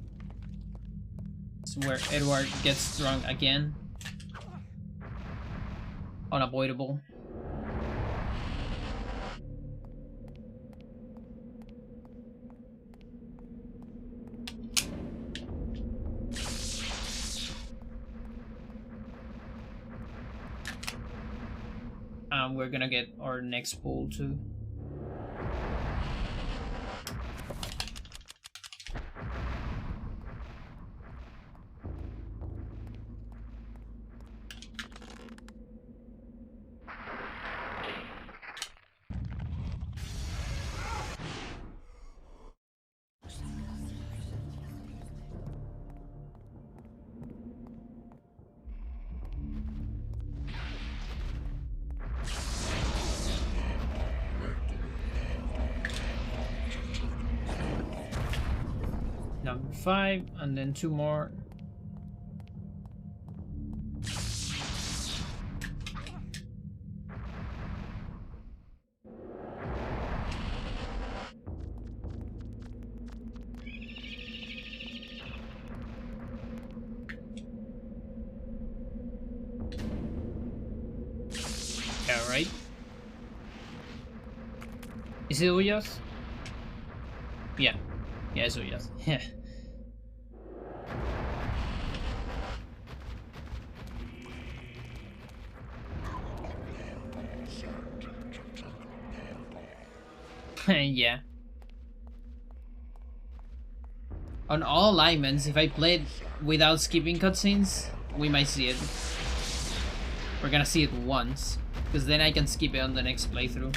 is where Edward gets drunk again. Unavoidable. We're gonna get our next pull too. Number 5, and then 2 more. Yeah, right. Is it Uyas? Yeah. Yeah, it's Uyas. Yeah. Yeah. On all alignments, if I played without skipping cutscenes, we might see it. We're gonna see it once, because then I can skip it on the next playthrough.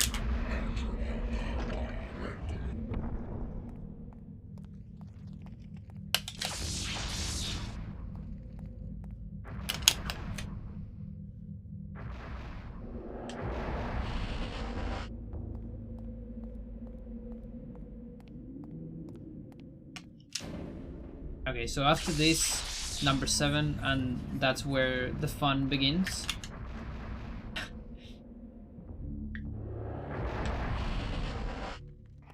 Okay, so after this, number 7, and that's where the fun begins.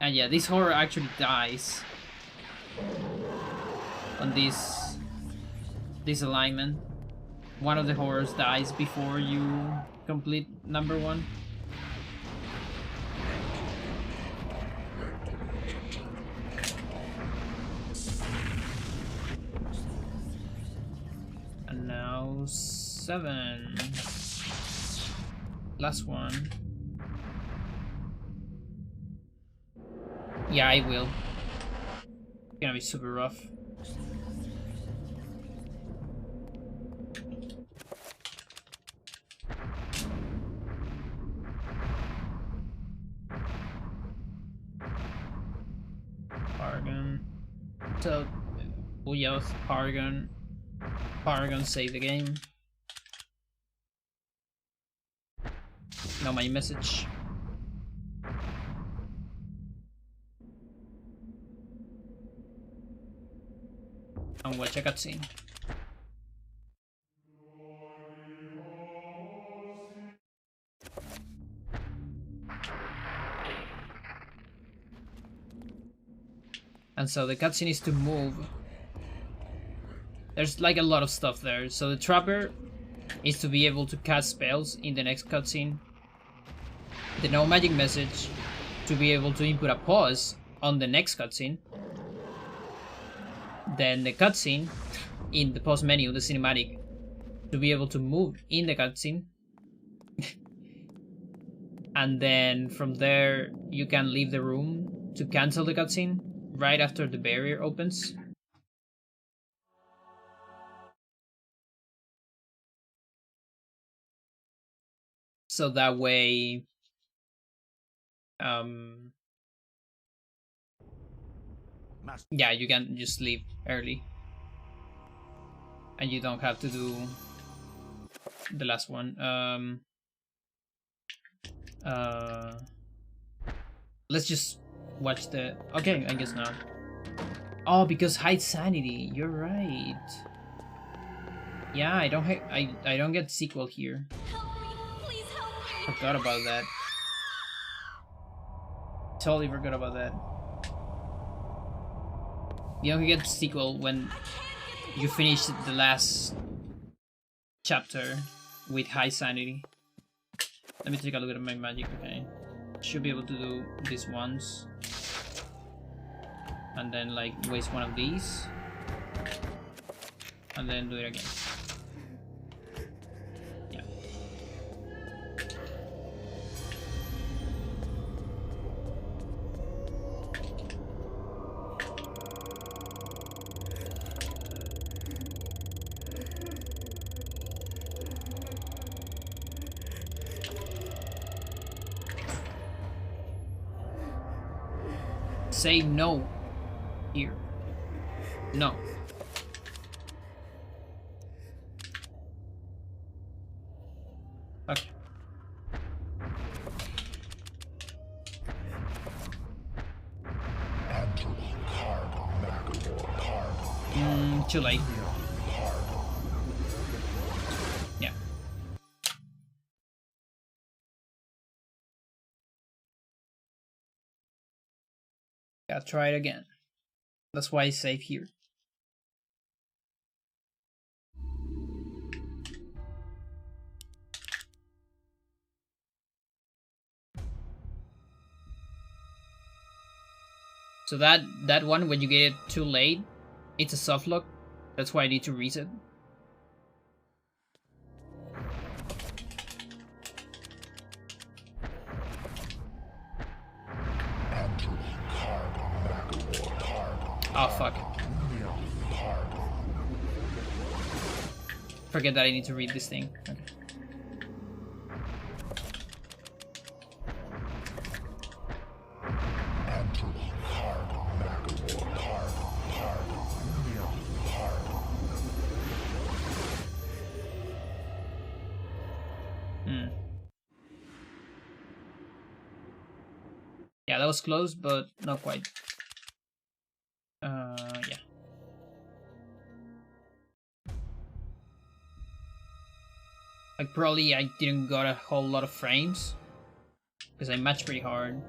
And yeah, this horror actually dies on this alignment. One of the horrors dies before you complete number 1. And now 7. Last one. Yeah, I will. It's gonna be super rough. So, oh yeah, Paragon save the game. Now my message. And watch a cutscene. And so the cutscene is to move. There's like a lot of stuff there. So the Trapper is to be able to cast spells in the next cutscene. The no magic message to be able to input a pause on the next cutscene. Then the cutscene in the pause menu, the cinematic, to be able to move in the cutscene. And then from there you can leave the room to cancel the cutscene right after the barrier opens. So that way yeah, you can just leave early and you don't have to do the last one. Let's just watch the... Okay, I guess not. Oh, because hide sanity. You're right. Yeah, I don't get sequel here. Help me! Please help me! Forgot about that. Totally forgot about that. You only get sequel when you finish the last chapter with high sanity. Let me take a look at my magic. Okay, should be able to do this once, and then like waste one of these, and then do it again. Yeah. Say no here. No. Okay. Too late. Yeah. Gotta try it again. That's why I save here. So that one, when you get it too late, it's a soft lock. That's why I need to reset. Oh fuck. Forget that I need to read this thing. Okay. Yeah, that was close, but not quite. Yeah. Like, probably I didn't got a whole lot of frames, because I matched pretty hard.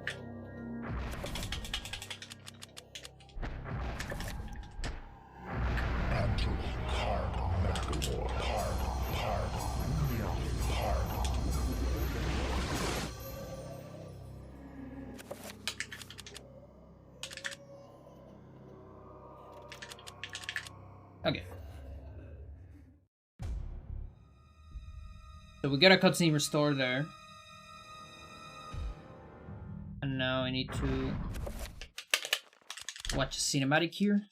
Okay. So we got a cutscene restore there. And now I need to watch a cinematic here.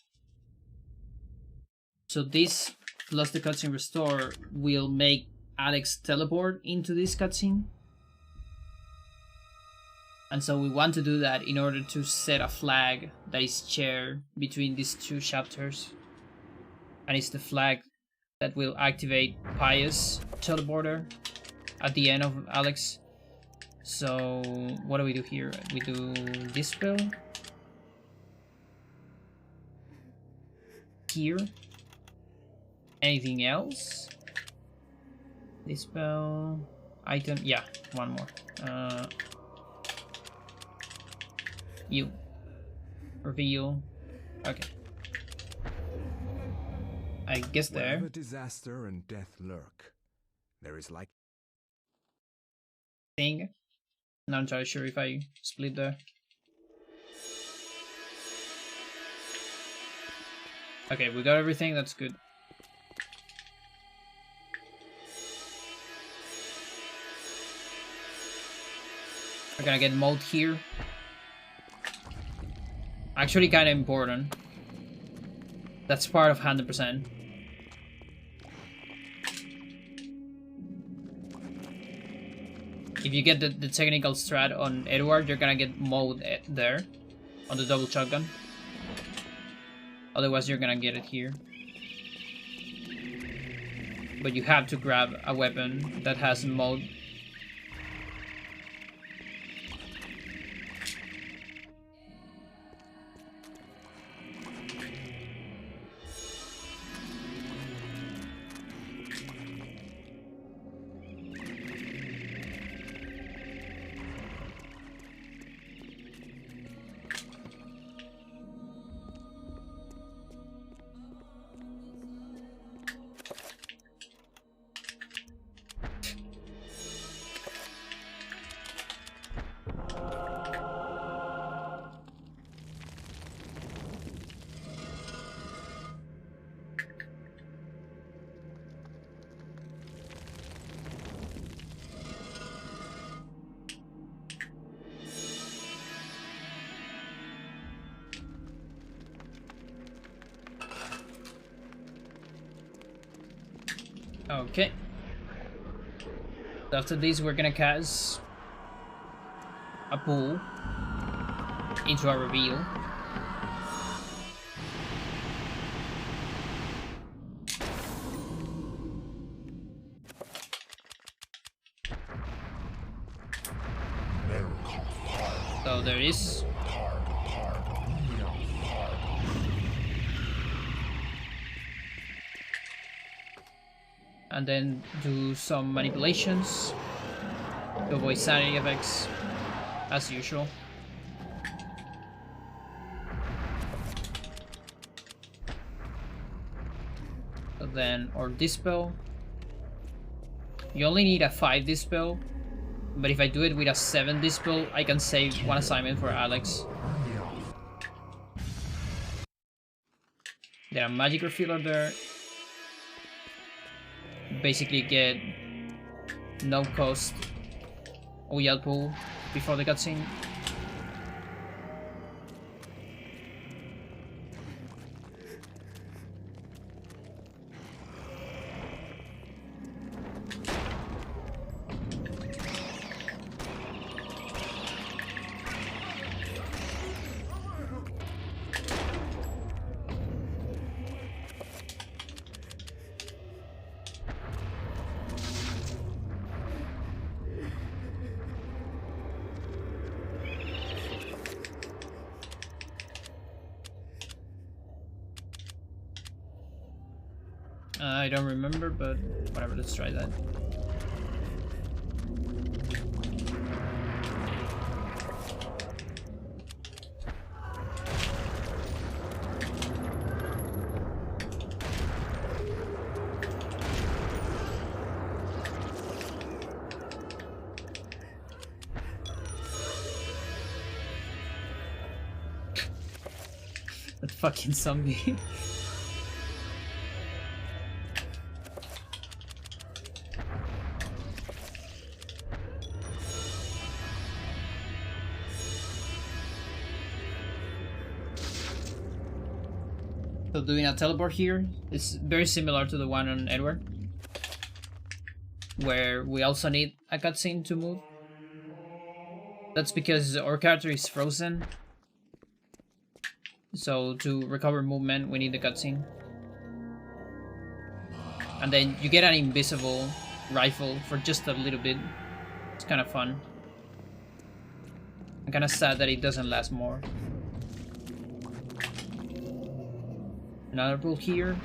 So this plus the cutscene restore will make Alex teleport into this cutscene. And so we want to do that in order to set a flag that is shared between these two chapters. And it's the flag that will activate Pious teleporter at the end of Alex. So what do we do here? We do this spell here. Anything else? This spell item, yeah, one more. You reveal. Okay. I guess there. Wherever disaster and death lurk, there is like Thing. Not entirely sure if I split there. Okay, we got everything, that's good. We're gonna get mode here. Actually kinda important. That's part of 100%. If you get the technical strat on Edward, you're gonna get mode there on the double shotgun. Otherwise, you're gonna get it here. But you have to grab a weapon that has mode. Okay. So after this, we're gonna cast a pool into our reveal. So there is. And then do some manipulations to avoid sanity effects, as usual. So then, or dispel. You only need a 5 dispel, but if I do it with a 7 dispel, I can save one assignment for Alex. There are magic refiller there. Basically get no cost OEL pool before the cutscene. I don't remember, but whatever, let's try that. That fucking zombie. So doing a teleport here is very similar to the one on Edward, where we also need a cutscene to move. That's because our character is frozen. So to recover movement, we need the cutscene. And then you get an invisible rifle for just a little bit. It's kind of fun. I'm kind of sad that it doesn't last more. Another rule here.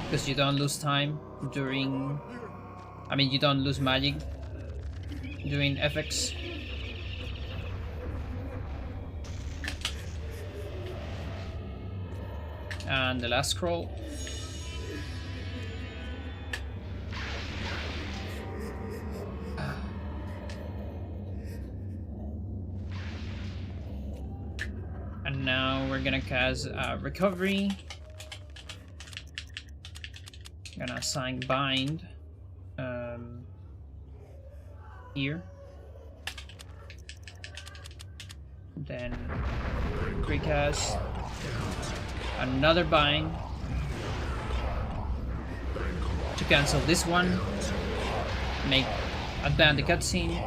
Because you don't lose time during... I mean, you don't lose magic during FX. And the last scroll. And now we're gonna cast recovery. Gonna assign bind here. Then recast. Another bind to cancel this one. Make advance the cutscene.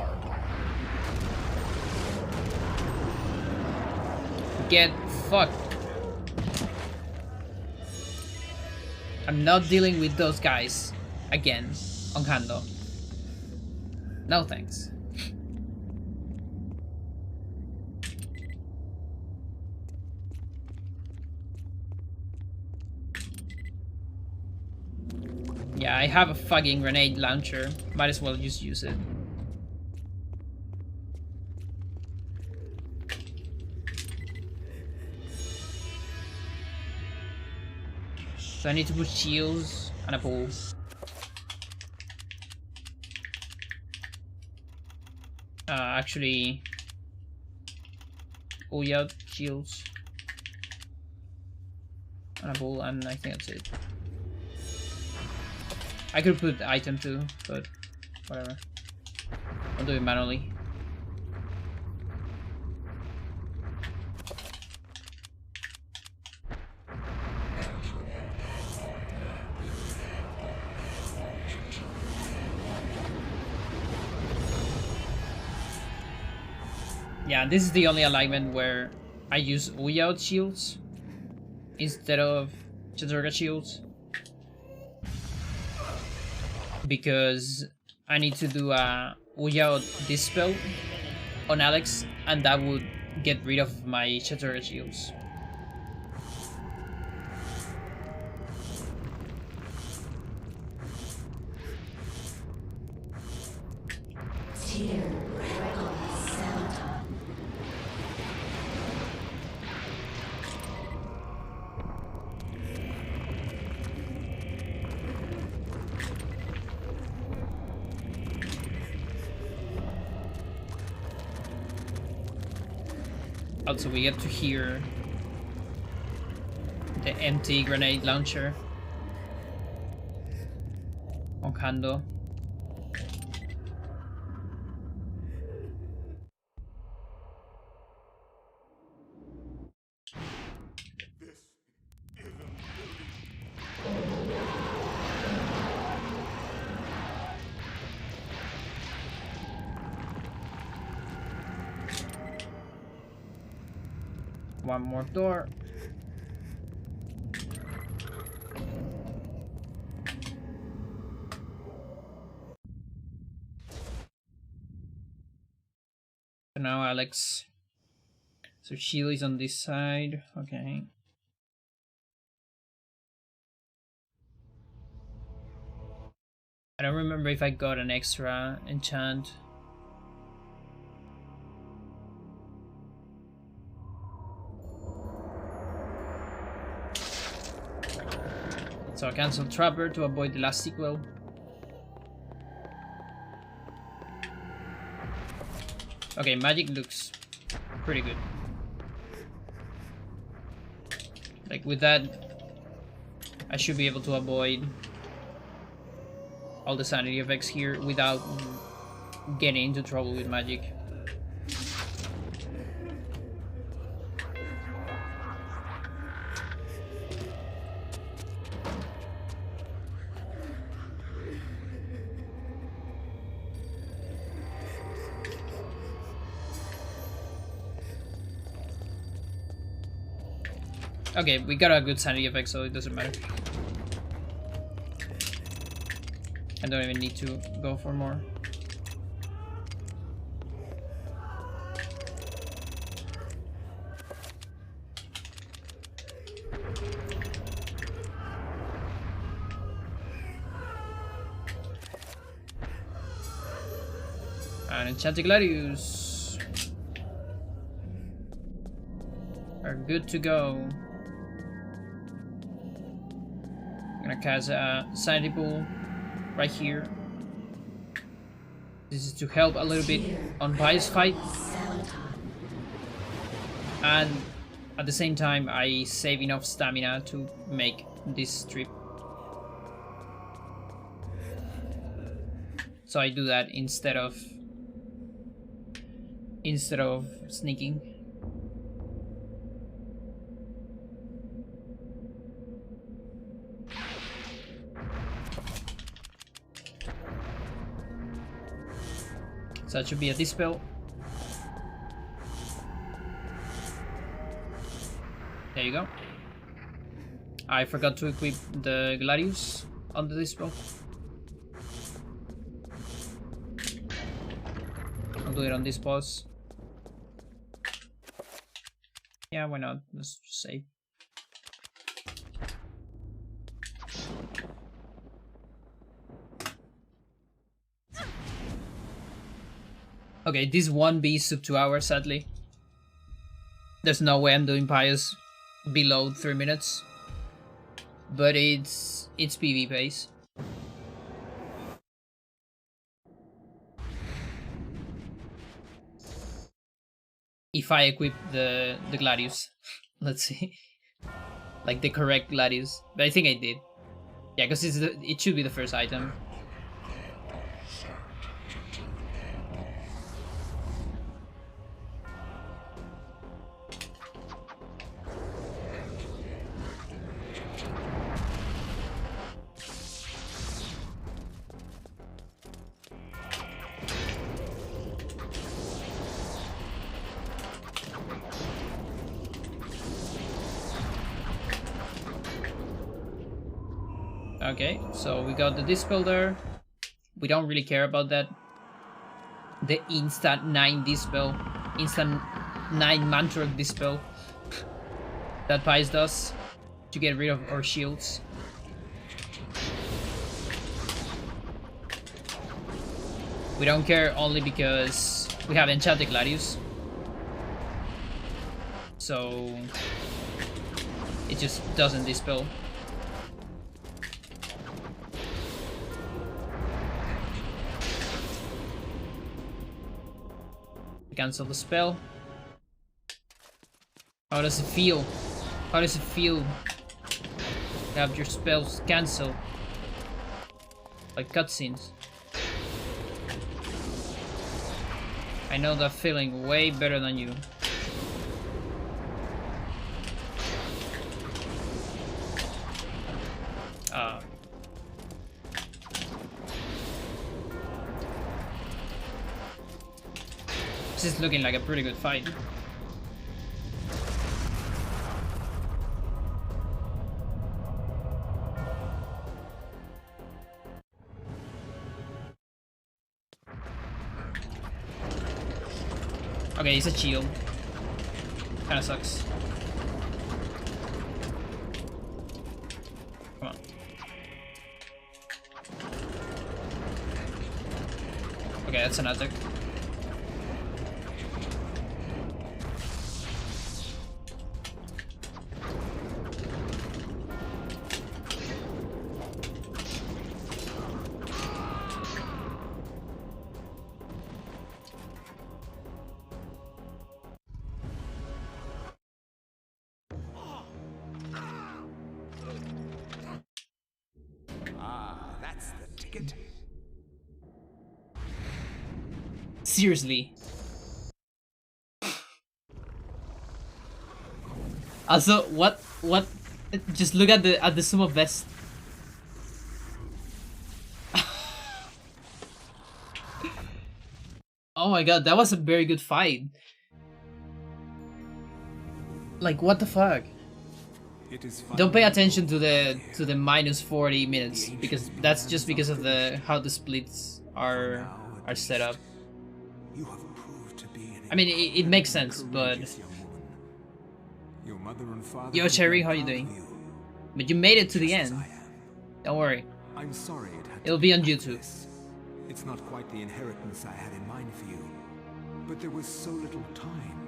Get fucked. I'm not dealing with those guys again on Hundo. No thanks. Yeah, I have a fucking grenade launcher. Might as well just use it. So I need to put shields and a bow. Actually... Oh yeah, shields. And a bow, and I think that's it. I could put item too, but whatever. I'll do it manually. Yeah, this is the only alignment where I use Uyao shields instead of Chattur'gha shields. Because I need to do a Uyao Dispel on Alex, and that would get rid of my Chattur'gha shields. Also, we get to hear the empty grenade launcher on Hundo. One more door. So now Alex. So shield is on this side. Okay. I don't remember if I got an extra enchant. So I cancel Trapper to avoid the last sequel. Okay, magic looks pretty good. Like with that, I should be able to avoid all the sanity effects here without getting into trouble with magic. Okay, we got a good sanity effect, so it doesn't matter. I don't even need to go for more. And enchanted gladius are good to go. I'm gonna cast a sanity pool right here. This is to help a little bit on Pious fight. And at the same time I save enough stamina to make this trip. So I do that instead of sneaking. So that should be a dispel. There you go. I forgot to equip the Gladius on the dispel. I'll do it on this boss. Yeah, why not? Let's just save. Okay, this one beast took 2 hours, sadly. There's no way I'm doing Pious below 3 minutes. But it's PV pace. If I equip the Gladius. Let's see. Like the correct Gladius. But I think I did. Yeah, because it should be the first item. Okay, so we got the dispel there. We don't really care about that. The instant 9 dispel, instant 9 mantra dispel that Pies does to get rid of our shields. We don't care only because we have enchanted Gladius. So it just doesn't dispel. Cancel the spell. How does it feel? How does it feel to have your spells cancelled? Like cutscenes. I know that feeling way better than you. This is looking like a pretty good fight. Okay, it's a shield. Kinda sucks. Come on. Okay, that's an attack. That's the ticket. Seriously. Also, what? Just look at the sum of best. Oh my god, that was a very good fight. Like, what the fuck? It is Don't pay finally attention to over the minus 40 minutes because that's just because of the how the splits are set up. You have proved to be an I mean, it makes sense, but courageous young woman. Your mother and father yo, would Cherry, be how you proud doing? of you, But you made it to the just as end. I am. Don't worry, I'm sorry it had to it'll be be on like YouTube. this. It's not quite the inheritance I had in mind for you, but there was so little time.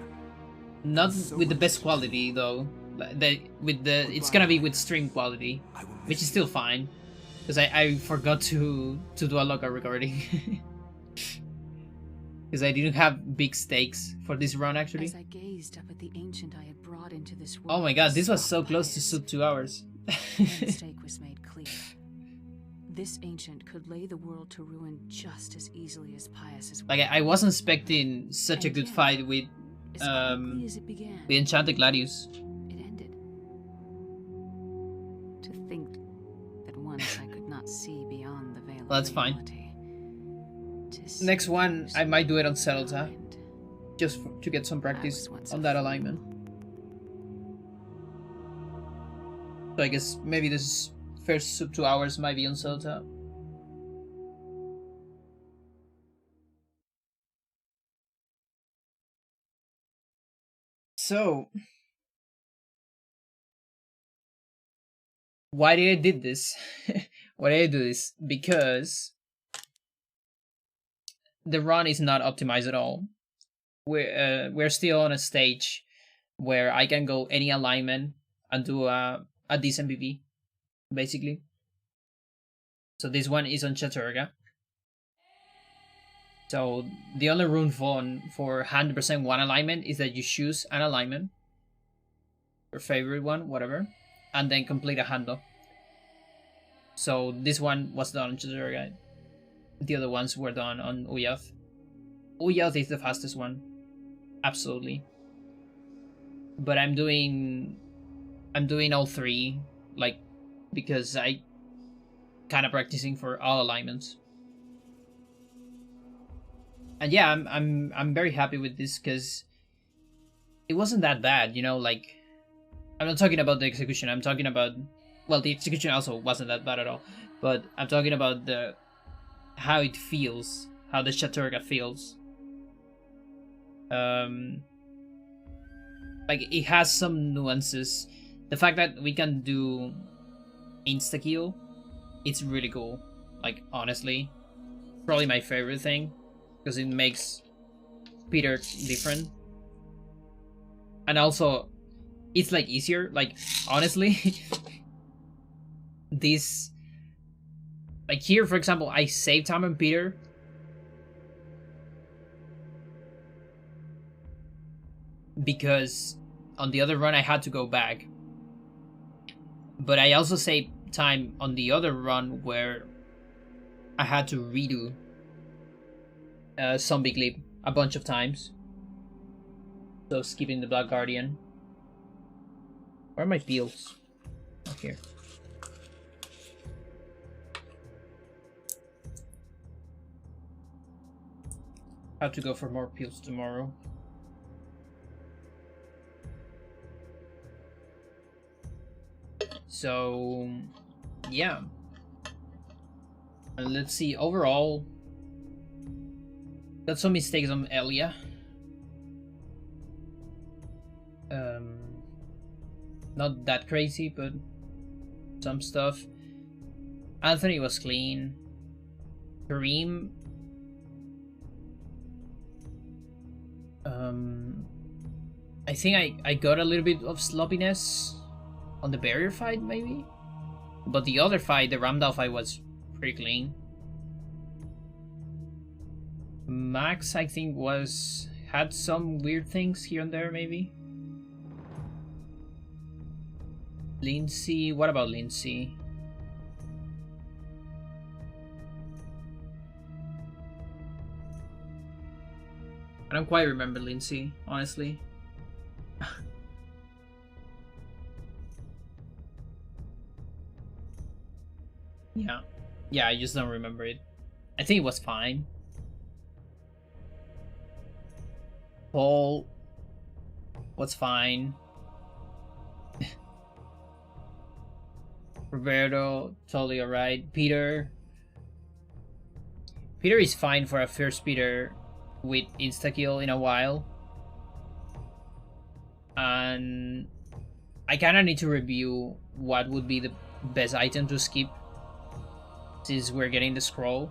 Not So with the much best to quality though. It's gonna be with stream quality, I will which miss is still fine. Because I forgot to do a local recording. Because I didn't have big stakes for this run actually. As I gazed up at the ancient I had brought into this world, Oh my god, this was so struck close by to it. sub 2 hours. The mistake was made clear. This ancient could lay the world to ruin just as easily as Pius's. Like I wasn't expecting such a And good yet, fight with as quickly as it began, the Enchanted Gladius. it ended. To think that once I could not see beyond the veil Well, that's of fine. reality. To see Next one, those I might do it on Settleta, behind. just to get some practice was once on a that fool. alignment. So I guess maybe this first sub 2 hours might be on Settleta. So, why did I did this? Why did I do this? Because the run is not optimized at all. We're still on a stage where I can go any alignment and do a decent PV, basically. So this one is on Chattur'gha. So the only rune for 100% one alignment is that you choose an alignment, your favorite one, whatever, and then complete a Hundo. So this one was done on Chattur'gha. The other ones were done on Uyath. Uyath is the fastest one, absolutely. But I'm doing all three, like, because I kind of practicing for all alignments. And yeah, I'm very happy with this because it wasn't that bad, you know. Like, I'm not talking about the execution. I'm talking about, well, the execution also wasn't that bad at all. But I'm talking about how it feels, how the Chattur'gha feels. Like it has some nuances. The fact that we can do insta kill, it's really cool. Like honestly, probably my favorite thing because it makes Peter different. And also, it's like easier. Like honestly, this, like here for example, I saved time on Peter. Because on the other run I had to go back. But I also saved time on the other run where I had to redo Zombie Clip a bunch of times. So skipping the Black Guardian. Where are my peels? Oh, here. I have to go for more peels tomorrow. So, yeah. And let's see, overall, got some mistakes on Elia. Not that crazy, but some stuff. Anthony was clean. Kareem, I think I got a little bit of sloppiness on the barrier fight, maybe? But the other fight, the Ramdal fight, was pretty clean. Max, I think, had some weird things here and there, maybe? Lindsay, what about Lindsay? I don't quite remember Lindsay, honestly. Yeah, I just don't remember it. I think it was fine. Paul was fine. Roberto, totally alright. Peter is fine for a first Peter with insta-kill in a while. And I kinda need to review what would be the best item to skip since we're getting the scroll.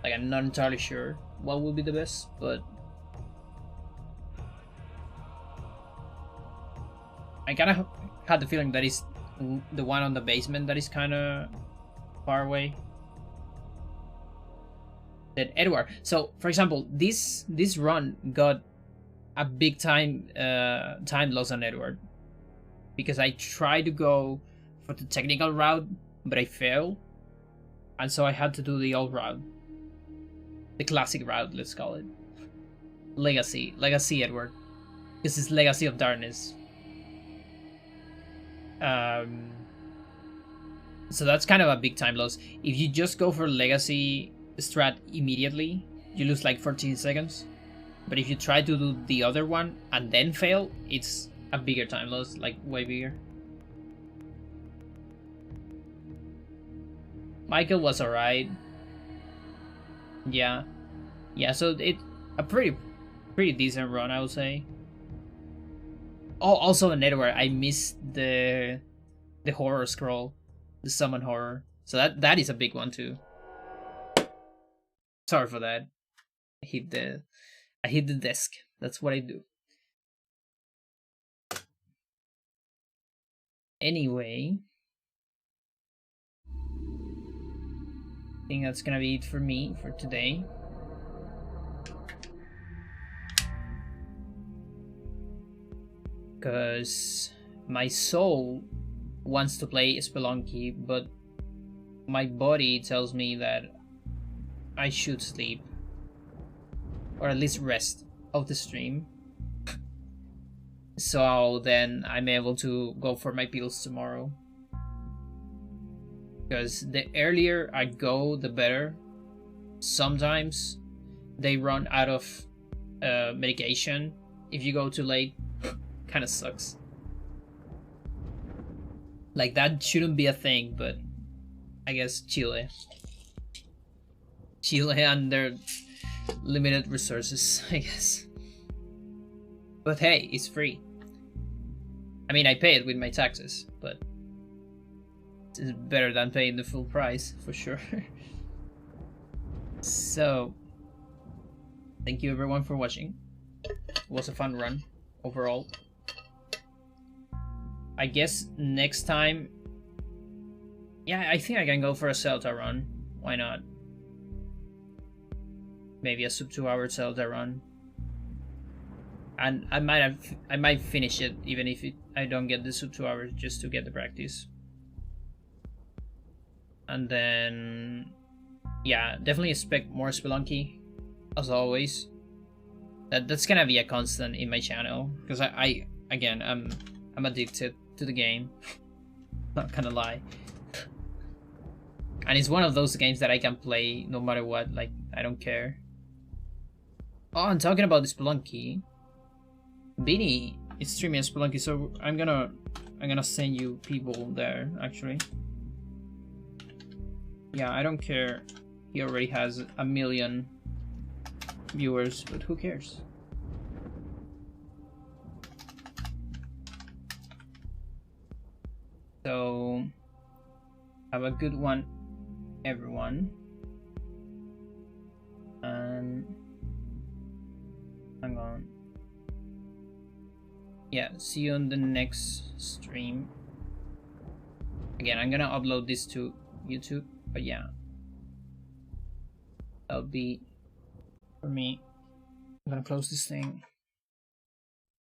Like, I'm not entirely sure what would be the best, but I kinda had the feeling that is the one on the basement that is kinda far away. Then Edward. So, for example, this run got a big time loss on Edward because I tried to go for the technical route, but I failed, and so I had to do the old route, the classic route, let's call it. Legacy Edward. This is Legacy of Darkness. So that's kind of a big time loss. If you just go for Legacy strat immediately, you lose like 14 seconds. But if you try to do the other one and then fail, it's a bigger time loss, like way bigger. Michael was alright. Yeah, so it a pretty decent run, I would say. Oh, also in Edward, I missed the horror scroll, the summon horror. So that is a big one too. Sorry for that. I hit the desk. That's what I do. Anyway, I think that's gonna be it for me for today. Because my soul wants to play Spelunky, but my body tells me that I should sleep. Or at least rest of the stream. So then I'm able to go for my pills tomorrow. Because the earlier I go, the better. Sometimes they run out of medication if you go too late. Kind of sucks. Like, that shouldn't be a thing, but I guess Chile and their limited resources, I guess. But hey, it's free. I mean, I pay it with my taxes, but it's better than paying the full price, for sure. So, thank you everyone for watching. It was a fun run, overall. I guess next time... Yeah, I think I can go for a Celta run. Why not? Maybe a sub 2 hour Zelda run, and I might finish it even if I don't get the sub 2 hours, just to get the practice. And then yeah, definitely expect more Spelunky as always. That's gonna be a constant in my channel because I'm addicted to the game. Not gonna lie. And it's one of those games that I can play no matter what, like I don't care. Oh, I'm talking about the Spelunky. Beanie is streaming Spelunky, so I'm gonna send you people there actually. Yeah, I don't care. He already has 1 million viewers, but who cares? So have a good one, everyone. And hang on. Yeah, see you on the next stream. Again, I'm gonna upload this to YouTube, but yeah, that'll be for me. I'm gonna close this thing.